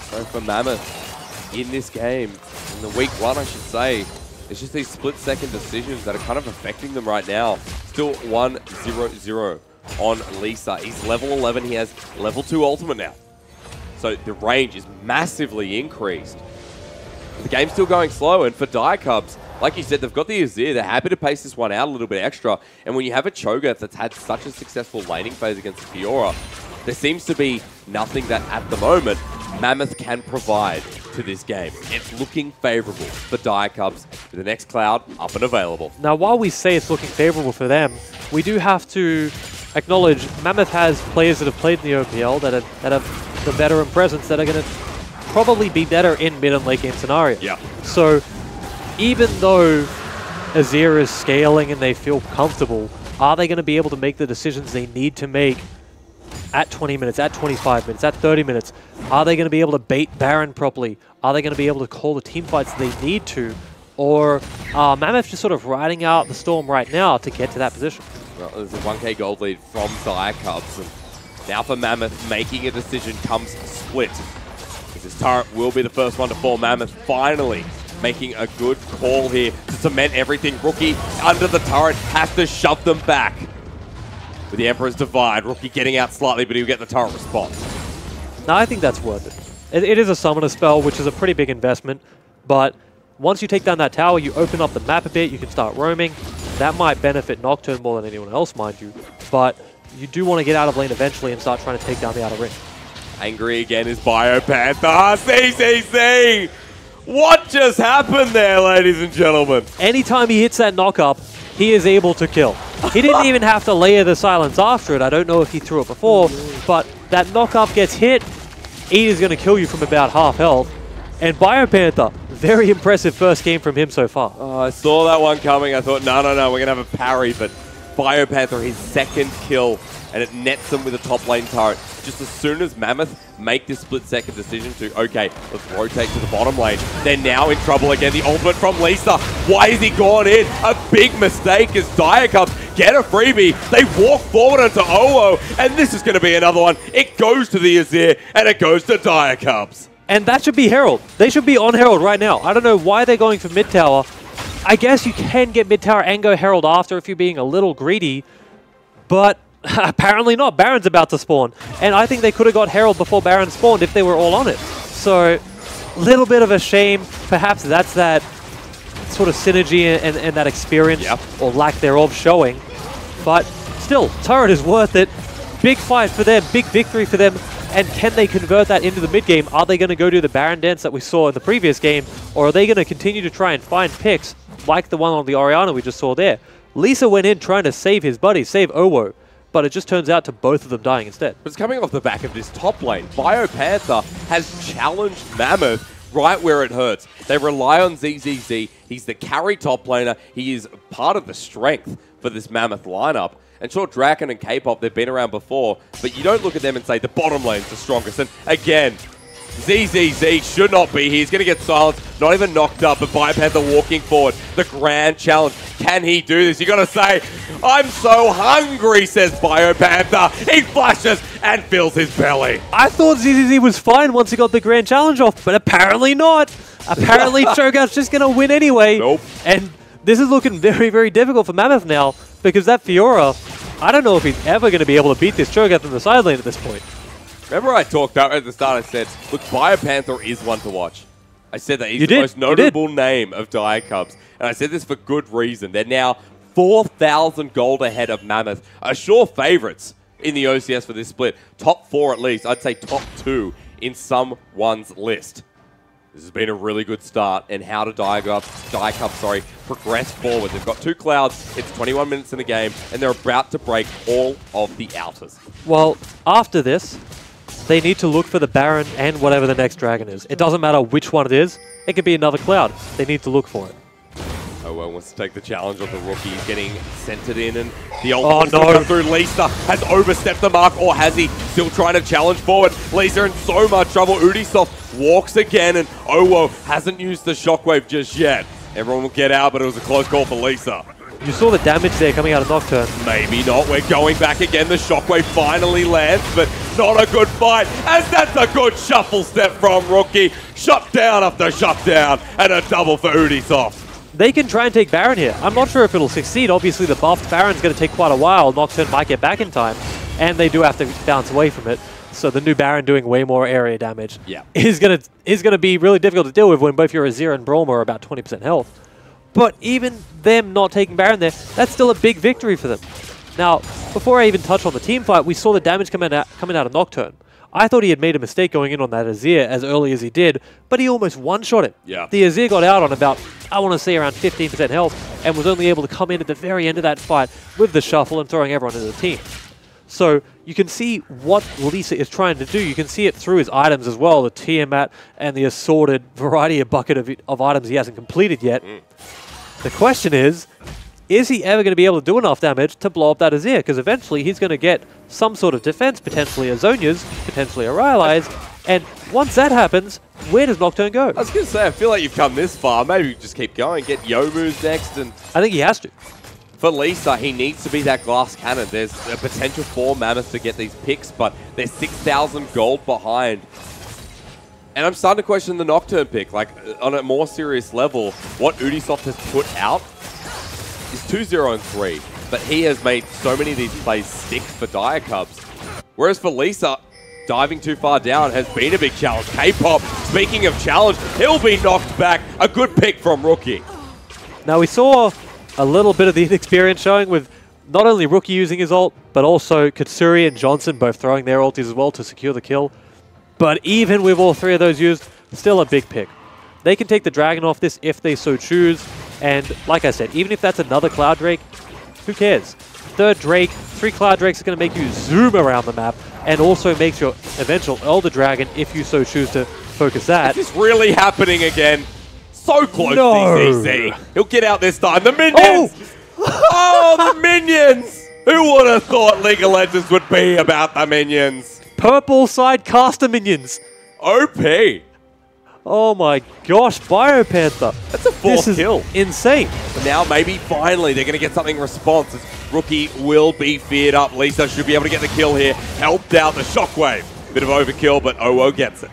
So for Mammoth, in this game, in the week one, I should say, it's just these split-second decisions that are kind of affecting them right now. Still 1-0-0 on Lisa. He's level 11. He has level 2 ultimate now. So the range is massively increased. The game's still going slow, and for Diacubs, like you said, they've got the Azir. They're happy to pace this one out a little bit extra. And when you have a Cho'Gath that's had such a successful laning phase against Fiora, there seems to be nothing that, at the moment, Mammoth can provide to this game. It's looking favorable for Diacubs with the next Cloud up and available. Now, while we say it's looking favorable for them, we do have to acknowledge Mammoth has players that have played in the OPL that have the veteran presence that are going to probably be better in mid and late game scenarios. Yeah. So even though Azir is scaling and they feel comfortable, are they going to be able to make the decisions they need to make at 20 minutes, at 25 minutes, at 30 minutes? Are they going to be able to bait Baron properly? Are they going to be able to call the team fights they need to? Or are Mammoth just sort of riding out the storm right now to get to that position? Well, there's a 1k gold lead from Diacubs, and now for Mammoth, making a decision comes split. This turret will be the first one to fall. Mammoth finally making a good call here to cement everything. Rookie under the turret has to shove them back. With the Emperor's Divide, Rookie getting out slightly, but he'll get the turret response. Now, I think that's worth it. It is a summoner spell, which is a pretty big investment, but once you take down that tower, you open up the map a bit, you can start roaming. That might benefit Nocturne more than anyone else, mind you, but you do want to get out of lane eventually and start trying to take down the outer ring. Angry again is Biopanther. CCC! What just happened there, ladies and gentlemen? Anytime he hits that knock-up, he is able to kill. He didn't even have to layer the silence after it. I don't know if he threw it before, but that knock-up gets hit, he is going to kill you from about half health. And Biopanther, very impressive first game from him so far. Oh, I saw that one coming. I thought, no, we're going to have a parry, but Biopanther, his second kill, and it nets them with a top lane turret. Just as soon as Mammoth make this split-second decision to, okay, let's rotate to the bottom lane, they're now in trouble again. The ultimate from Lisa. Why has he gone in? A big mistake as Diacubs get a freebie. They walk forward onto OO, and this is going to be another one. It goes to the Azir, and it goes to Diacubs. And that should be Herald. They should be on Herald right now. I don't know why they're going for mid-tower. I guess you can get mid-tower and go Herald after if you're being a little greedy, but apparently not. Baron's about to spawn. And I think they could have got Herald before Baron spawned if they were all on it. So, little bit of a shame. Perhaps that's that sort of synergy and that experience, or lack thereof, showing. But still, turret is worth it. Big fight for them, big victory for them. And can they convert that into the mid-game? Are they going to go do the Baron dance that we saw in the previous game? Or are they going to continue to try and find picks like the one on the Orianna we just saw there? Lisa went in trying to save his buddy, save Owo, but it just turns out to both of them dying instead. But it's coming off the back of this top lane. Biopanther has challenged Mammoth right where it hurts. They rely on ZZZ. He's the carry top laner. He is part of the strength for this Mammoth lineup. And sure, Draken and K-pop, they've been around before, but you don't look at them and say the bottom lane's the strongest. And again, ZZZ should not be here. He's going to get silenced, not even knocked up, but Biopanther walking forward. The grand challenge. Can he do this? You got to say, I'm so hungry, says Biopanther. He flashes and fills his belly. I thought ZZZ was fine once he got the grand challenge off, but apparently not. Apparently Cho'Gath's just going to win anyway. Nope. And this is looking very, very difficult for Mammoth now, because that Fiora, I don't know if he's ever going to be able to beat this Cho'Gath in the side lane at this point. Remember I talked about at the start, I said, look, Biopanther is one to watch. I said that he's the most notable name of Dire Cubs. And I said this for good reason. They're now 4,000 gold ahead of Mammoth. Are sure favorites in the OCS for this split. Top 4 at least. I'd say top 2 in someone's list. This has been a really good start in how to Dire Cubs progress forward. They've got 2 clouds, it's 21 minutes in the game, and they're about to break all of the outers. Well, after this, they need to look for the Baron and whatever the next dragon is. It doesn't matter which one it is. It could be another cloud. They need to look for it. Oh, wants to take the challenge on the rookie. He's getting centered in, and the ult come through. Lisa has overstepped the mark, or has he? Still trying to challenge forward. Lisa in so much trouble. Udisoft walks again, and Owo hasn't used the shockwave just yet. Everyone will get out, but it was a close call for Lisa. You saw the damage there coming out of Nocturne. Maybe not. We're going back again. The shockwave finally lands, but not a good fight, as that's a good shuffle step from Rookie. Shut down after shut down, and a double for Udisoft. They can try and take Baron here. I'm not sure if it'll succeed. Obviously, the buffed Baron's going to take quite a while. Nocturne might get back in time, and they do have to bounce away from it. So the new Baron doing way more area damage is gonna be really difficult to deal with when both your Azir and Braum are about 20% health. But even them not taking Baron there, that's still a big victory for them. Now, before I even touch on the team fight, we saw the damage coming out of Nocturne. I thought he had made a mistake going in on that Azir as early as he did, but he almost one-shot it. Yeah. The Azir got out on about, I want to say, around 15% health, and was only able to come in at the very end of that fight with the shuffle and throwing everyone into the team. So you can see what Lisa is trying to do. You can see it through his items as well, the Tiamat and the assorted variety of bucket of items he hasn't completed yet. The question is he ever going to be able to do enough damage to blow up that Azir? Because eventually he's going to get some sort of defense, potentially a Zhonya's, potentially a Rylai's, and once that happens, where does Nocturne go? I was going to say, I feel like you've come this far. Maybe you just keep going, get Youmu's next. And I think he has to. For Lisa, he needs to be that glass cannon. There's a potential for Mammoth to get these picks, but they're 6,000 gold behind. And I'm starting to question the Nocturne pick. Like, on a more serious level, what Udisoft has put out is 2-0 and 3. But he has made so many of these plays stick for Dire Cubs. Whereas for Lisa, diving too far down has been a big challenge. K-Pop, speaking of challenge, he'll be knocked back. A good pick from Rookie. Now we saw a little bit of the inexperience showing with not only Rookie using his ult, but also Katsuri and Johnson both throwing their ultis as well to secure the kill. But even with all 3 of those used, still a big pick. They can take the Dragon off this if they so choose, and like I said, even if that's another Cloud Drake, who cares? Third Drake, 3 Cloud Drakes is going to make you zoom around the map, and also makes your eventual Elder Dragon, if you so choose to focus that. Is this really happening again? So close, DCC. He'll get out this time. The minions! Oh, the minions! Who would have thought League of Legends would be about the minions? Purple side caster minions. OP. Oh my gosh, Biopanther. That's a 4th kill. Insane. But now maybe finally they're going to get something response. As Rookie will be feared up. Lisa should be able to get the kill here. Helped out the shockwave. Bit of overkill, but Owo gets it.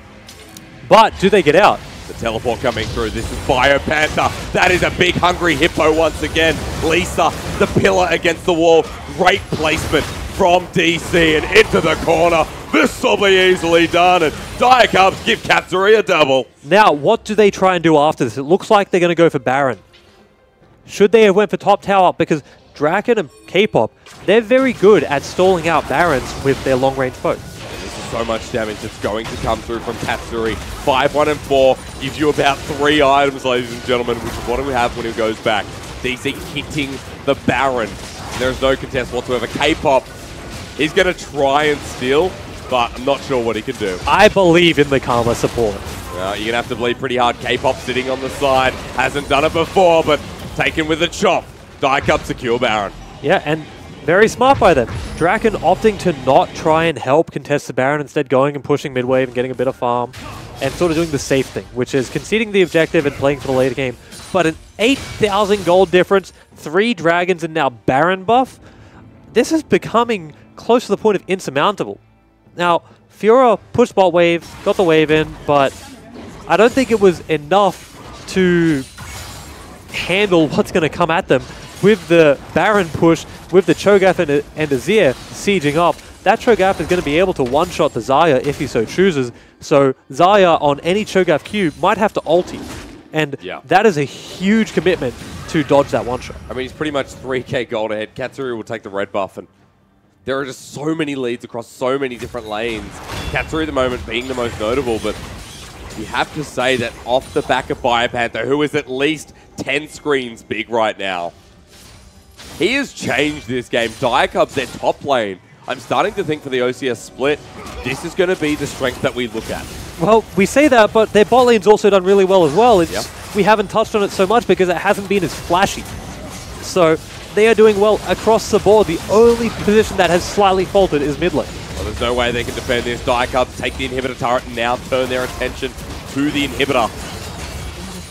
But do they get out? The teleport coming through. This is Biopanther. That is a big hungry hippo once again. Lisa, the pillar against the wall. Great placement from DC and into the corner. This will be easily done. And Dire Cubs give Katsuri a double. Now, what do they try and do after this? It looks like they're going to go for Baron. Should they have went for top tower? Because Draken and K-Pop, they're very good at stalling out Barons with their long-range poke. So much damage that's going to come through from Katsuri. 5, 1, and 4 gives you about 3 items, ladies and gentlemen, which is what we have when he goes back. DC hitting the Baron. There's no contest whatsoever. K-Pop, he's going to try and steal, but I'm not sure what he can do. I believe in the Karma support. Well, you're going to have to bleed pretty hard. K-Pop sitting on the side. Hasn't done it before, but taken with a chop. Dire Cup secure Baron. Yeah, and very smart by them. Draken opting to not try and help contest the Baron, instead going and pushing mid wave and getting a bit of farm. and sort of doing the safe thing, which is conceding the objective and playing for the later game. But an 8,000 gold difference, 3 dragons, and now Baron buff, this is becoming close to the point of insurmountable. Now, Fiora pushed bot wave, got the wave in, but I don't think it was enough to handle what's going to come at them with the Baron push, with the Cho'Gath and Azir sieging up. That Cho'Gath is going to be able to one-shot the Xayah if he so chooses. So Xayah on any Cho'Gath Q might have to ulti. And that is a huge commitment to dodge that one-shot. I mean, he's pretty much 3k gold ahead. Katsuri will take the red buff, and there are just so many leads across so many different lanes. Katsuri at the moment being the most notable, but you have to say that off the back of Biopanther, who is at least 10 screens big right now, he has changed this game. Diacub's their top lane. I'm starting to think for the OCS split, this is going to be the strength that we look at. Well, we say that, but their bot lane's also done really well as well. We haven't touched on it so much because it hasn't been as flashy. So they are doing well across the board. The only position that has slightly faltered is mid lane. Well, there's no way they can defend this. Diacubs take the inhibitor turret and now turn their attention to the inhibitor.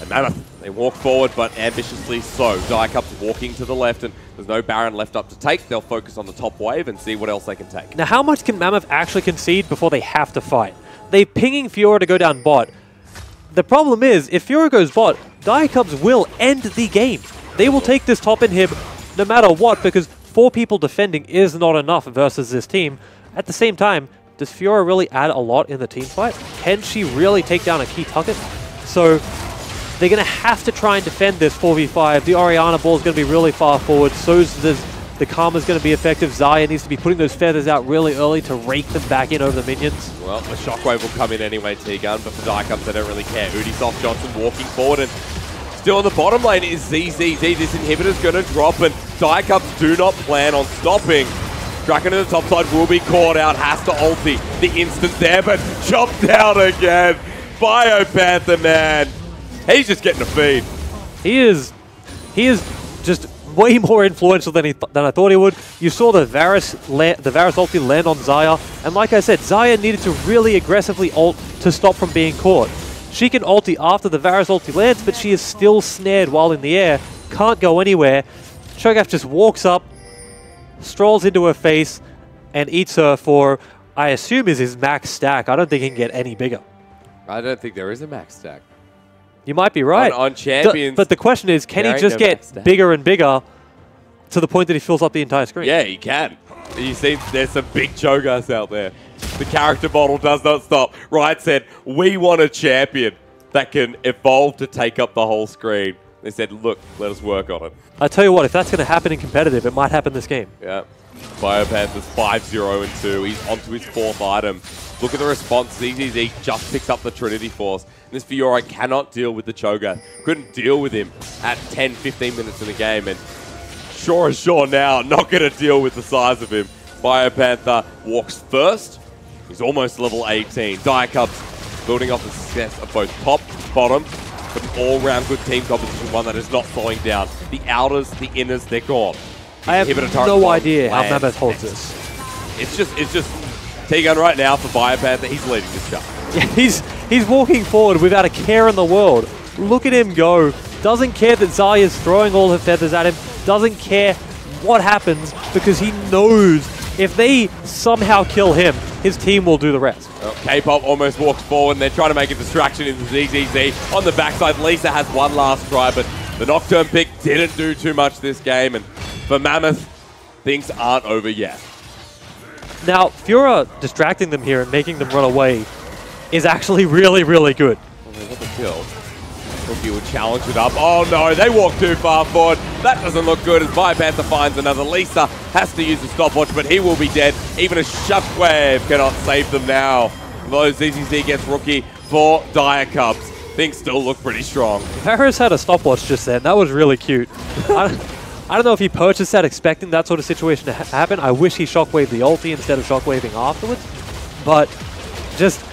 And Mammoth, they walk forward, but ambitiously so. Diacubs walking to the left, and there's no Baron left up to take. They'll focus on the top wave and see what else they can take. Now, how much can Mammoth actually concede before they have to fight? They're pinging Fiora to go down bot. The problem is, if Fiora goes bot, Diacubs will end the game. They will take this top inhib no matter what, because 4 people defending is not enough versus this team. At the same time, does Fiora really add a lot in the team fight? Can she really take down a key target? So they're going to have to try and defend this 4v5. The Orianna ball is going to be really far forward. The Karma's going to be effective. Xayah needs to be putting those feathers out really early to rake them back in over the minions. Well, the shockwave will come in anyway, T-Gun, but for Diacubs, they don't really care. Ubisoft Johnson walking forward, and still on the bottom lane is ZZZ. This inhibitor's going to drop, and Diacubs do not plan on stopping. Draken to the top side will be caught out, has to ulti the instant there, but chopped down again. Biopanther, man. He's just getting a feed. He is just way more influential than I thought he would. You saw the Varus ulti land on Xayah, and like I said, Xayah needed to really aggressively ult to stop from being caught. She can ulti after the Varus ulti lands, but she is still snared while in the air, can't go anywhere. Cho'Gath just walks up, strolls into her face, and eats her for, I assume, is his max stack. I don't think he can get any bigger. I don't think there is a max stack. You might be right. On champions. But the question is, can he just get bigger and bigger to the point that he fills up the entire screen? Yeah, he can. You see, there's some big Cho'Gaths out there. The character model does not stop. Riot said, we want a champion that can evolve to take up the whole screen. They said, look, let us work on it. I tell you what, if that's going to happen in competitive, it might happen this game. Yeah. Biopanther's 5-0-2. He's onto his 4th item. Look at the response. ZZZ just picks up the Trinity Force. And this Fiora cannot deal with the Cho'Gath. Couldn't deal with him at 10, 15 minutes in the game. And sure as sure now, not going to deal with the size of him. Biopanther walks first. He's almost level 18. Diacubs building off the success of both top, bottom, but an all-round good team composition, one that is not slowing down. The outers, the inners, they're gone. I have no idea how Mammoth holds this. It's just T-Gun right now for Biopanther. He's leading this charge. Yeah, he's walking forward without a care in the world. Look at him go. Doesn't care that Xayah is throwing all her feathers at him. Doesn't care what happens because he knows if they somehow kill him, his team will do the rest. Well, K-Pop almost walks forward and they're trying to make a distraction into ZZZ. On the backside, Lisa has one last try, but the Nocturne pick didn't do too much this game. And for Mammoth, things aren't over yet. Now, Fiora distracting them here and making them run away is actually really, really good. Well, they got the kill. Rookie would challenge it up. Oh no, they walk too far forward. That doesn't look good as Biopanther finds another. Lisa has to use the stopwatch, but he will be dead. Even a shockwave cannot save them now. Though ZZZ gets Rookie for Diacubs. Things still look pretty strong. Varus had a stopwatch just then. That was really cute. I don't know if he purchased that expecting that sort of situation to happen. I wish he shockwaved the ulti instead of shockwaving afterwards. But just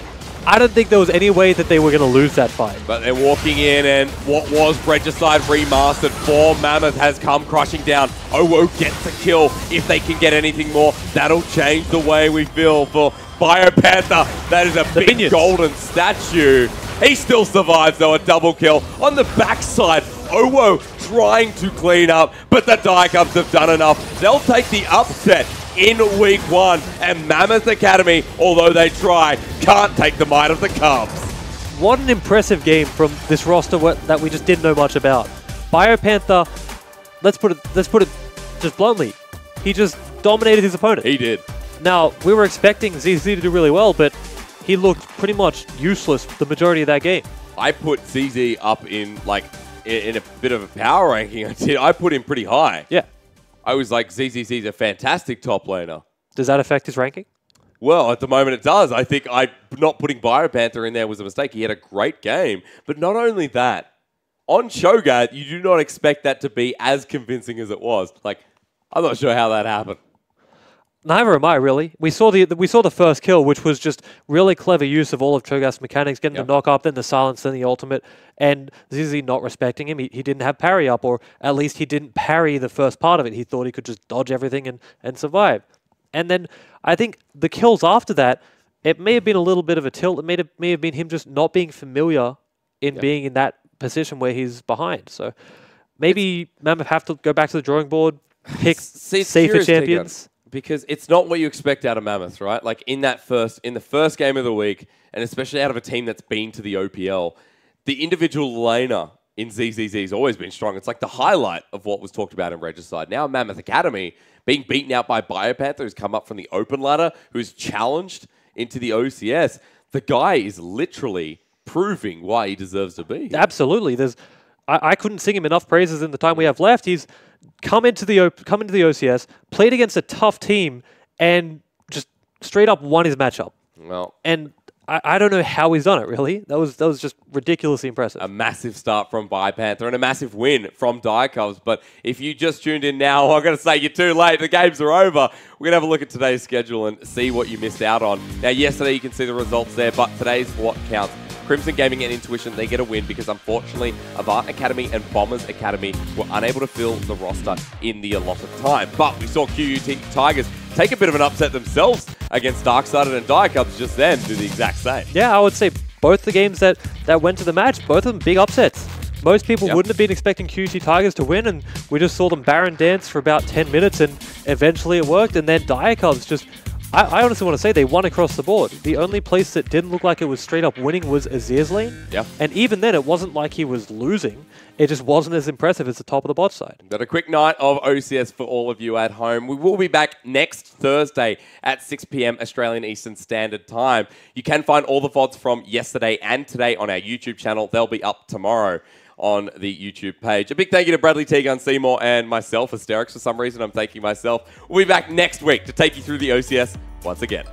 I don't think there was any way that they were going to lose that fight. But they're walking in, and what was Regicide Remastered for Mammoth has come crushing down. Owo gets a kill. If they can get anything more, that'll change the way we feel for Biopanther. That is a big minions. Golden statue. He still survives, though, a double kill. On the backside, Owo trying to clean up, but the Die-Cubs have done enough. They'll take the upset in week 1, and Mammoth Academy, although they try, can't take the might of the Cubs. What an impressive game from this roster that we just didn't know much about. Biopanther, let's put it just bluntly, he just dominated his opponent. He did. Now, we were expecting ZZ to do really well, but he looked pretty much useless the majority of that game. I put ZZ up in a bit of a power ranking. I put him pretty high. Yeah. I was like, ZZZ's a fantastic top laner. Does that affect his ranking? Well, at the moment it does. I think not putting Biopanther in there was a mistake. He had a great game. But not only that, on Shogat, you do not expect that to be as convincing as it was. Like, I'm not sure how that happened. Neither am I, really. We saw the first kill, which was just really clever use of all of Cho'Gath's mechanics, getting the knock up, then the silence, then the ultimate, and ZZ not respecting him. He didn't have parry up, or at least he didn't parry the first part of it. He thought he could just dodge everything and survive. And then I think the kills after that, it may have been a little bit of a tilt. It may have been him just not being familiar in being in that position where he's behind. So maybe Mammoth have to go back to the drawing board, pick safer champions. Because it's not what you expect out of Mammoth, right? Like in the first game of the week, and especially out of a team that's been to the OPL, the individual laner in ZZZ has always been strong. It's like the highlight of what was talked about in Regicide. Now Mammoth Academy being beaten out by Biopanther, who's come up from the open ladder, who's challenged into the OCS. The guy is literally proving why he deserves to be. Absolutely. I couldn't sing him enough praises in the time we have left. He's come into the OCS, played against a tough team, and just straight up won his matchup. Well, and I don't know how he's done it, really. That was just ridiculously impressive. A massive start from Biopanther and a massive win from Die-Cubs. But if you just tuned in now, I'm going to say you're too late. The games are over. We're going to have a look at today's schedule and see what you missed out on. Now, yesterday you can see the results there, but today's what counts. Crimson Gaming and Intuition, they get a win because unfortunately Avant Academy and Bombers Academy were unable to fill the roster in the allotted time. But we saw QUT Tigers take a bit of an upset themselves against Darksided, and Die-Cubs just then do the exact same. Yeah, I would say both the games that went to the match, both of them big upsets. Most people wouldn't have been expecting QUT Tigers to win, and we just saw them Baron dance for about 10 minutes, and eventually it worked, and then Die-Cubs just... I honestly want to say they won across the board. The only place that didn't look like it was straight up winning was Azir's lane. Yeah. And even then, it wasn't like he was losing. It just wasn't as impressive as the top of the bot side. Got a quick night of OCS for all of you at home. We will be back next Thursday at 6 p.m. Australian Eastern Standard Time. You can find all the VODs from yesterday and today on our YouTube channel. They'll be up tomorrow on the YouTube page. A big thank you to Bradley Tegan Seymour and myself, Hysterics. For some reason, I'm thanking myself. We'll be back next week to take you through the OCS once again.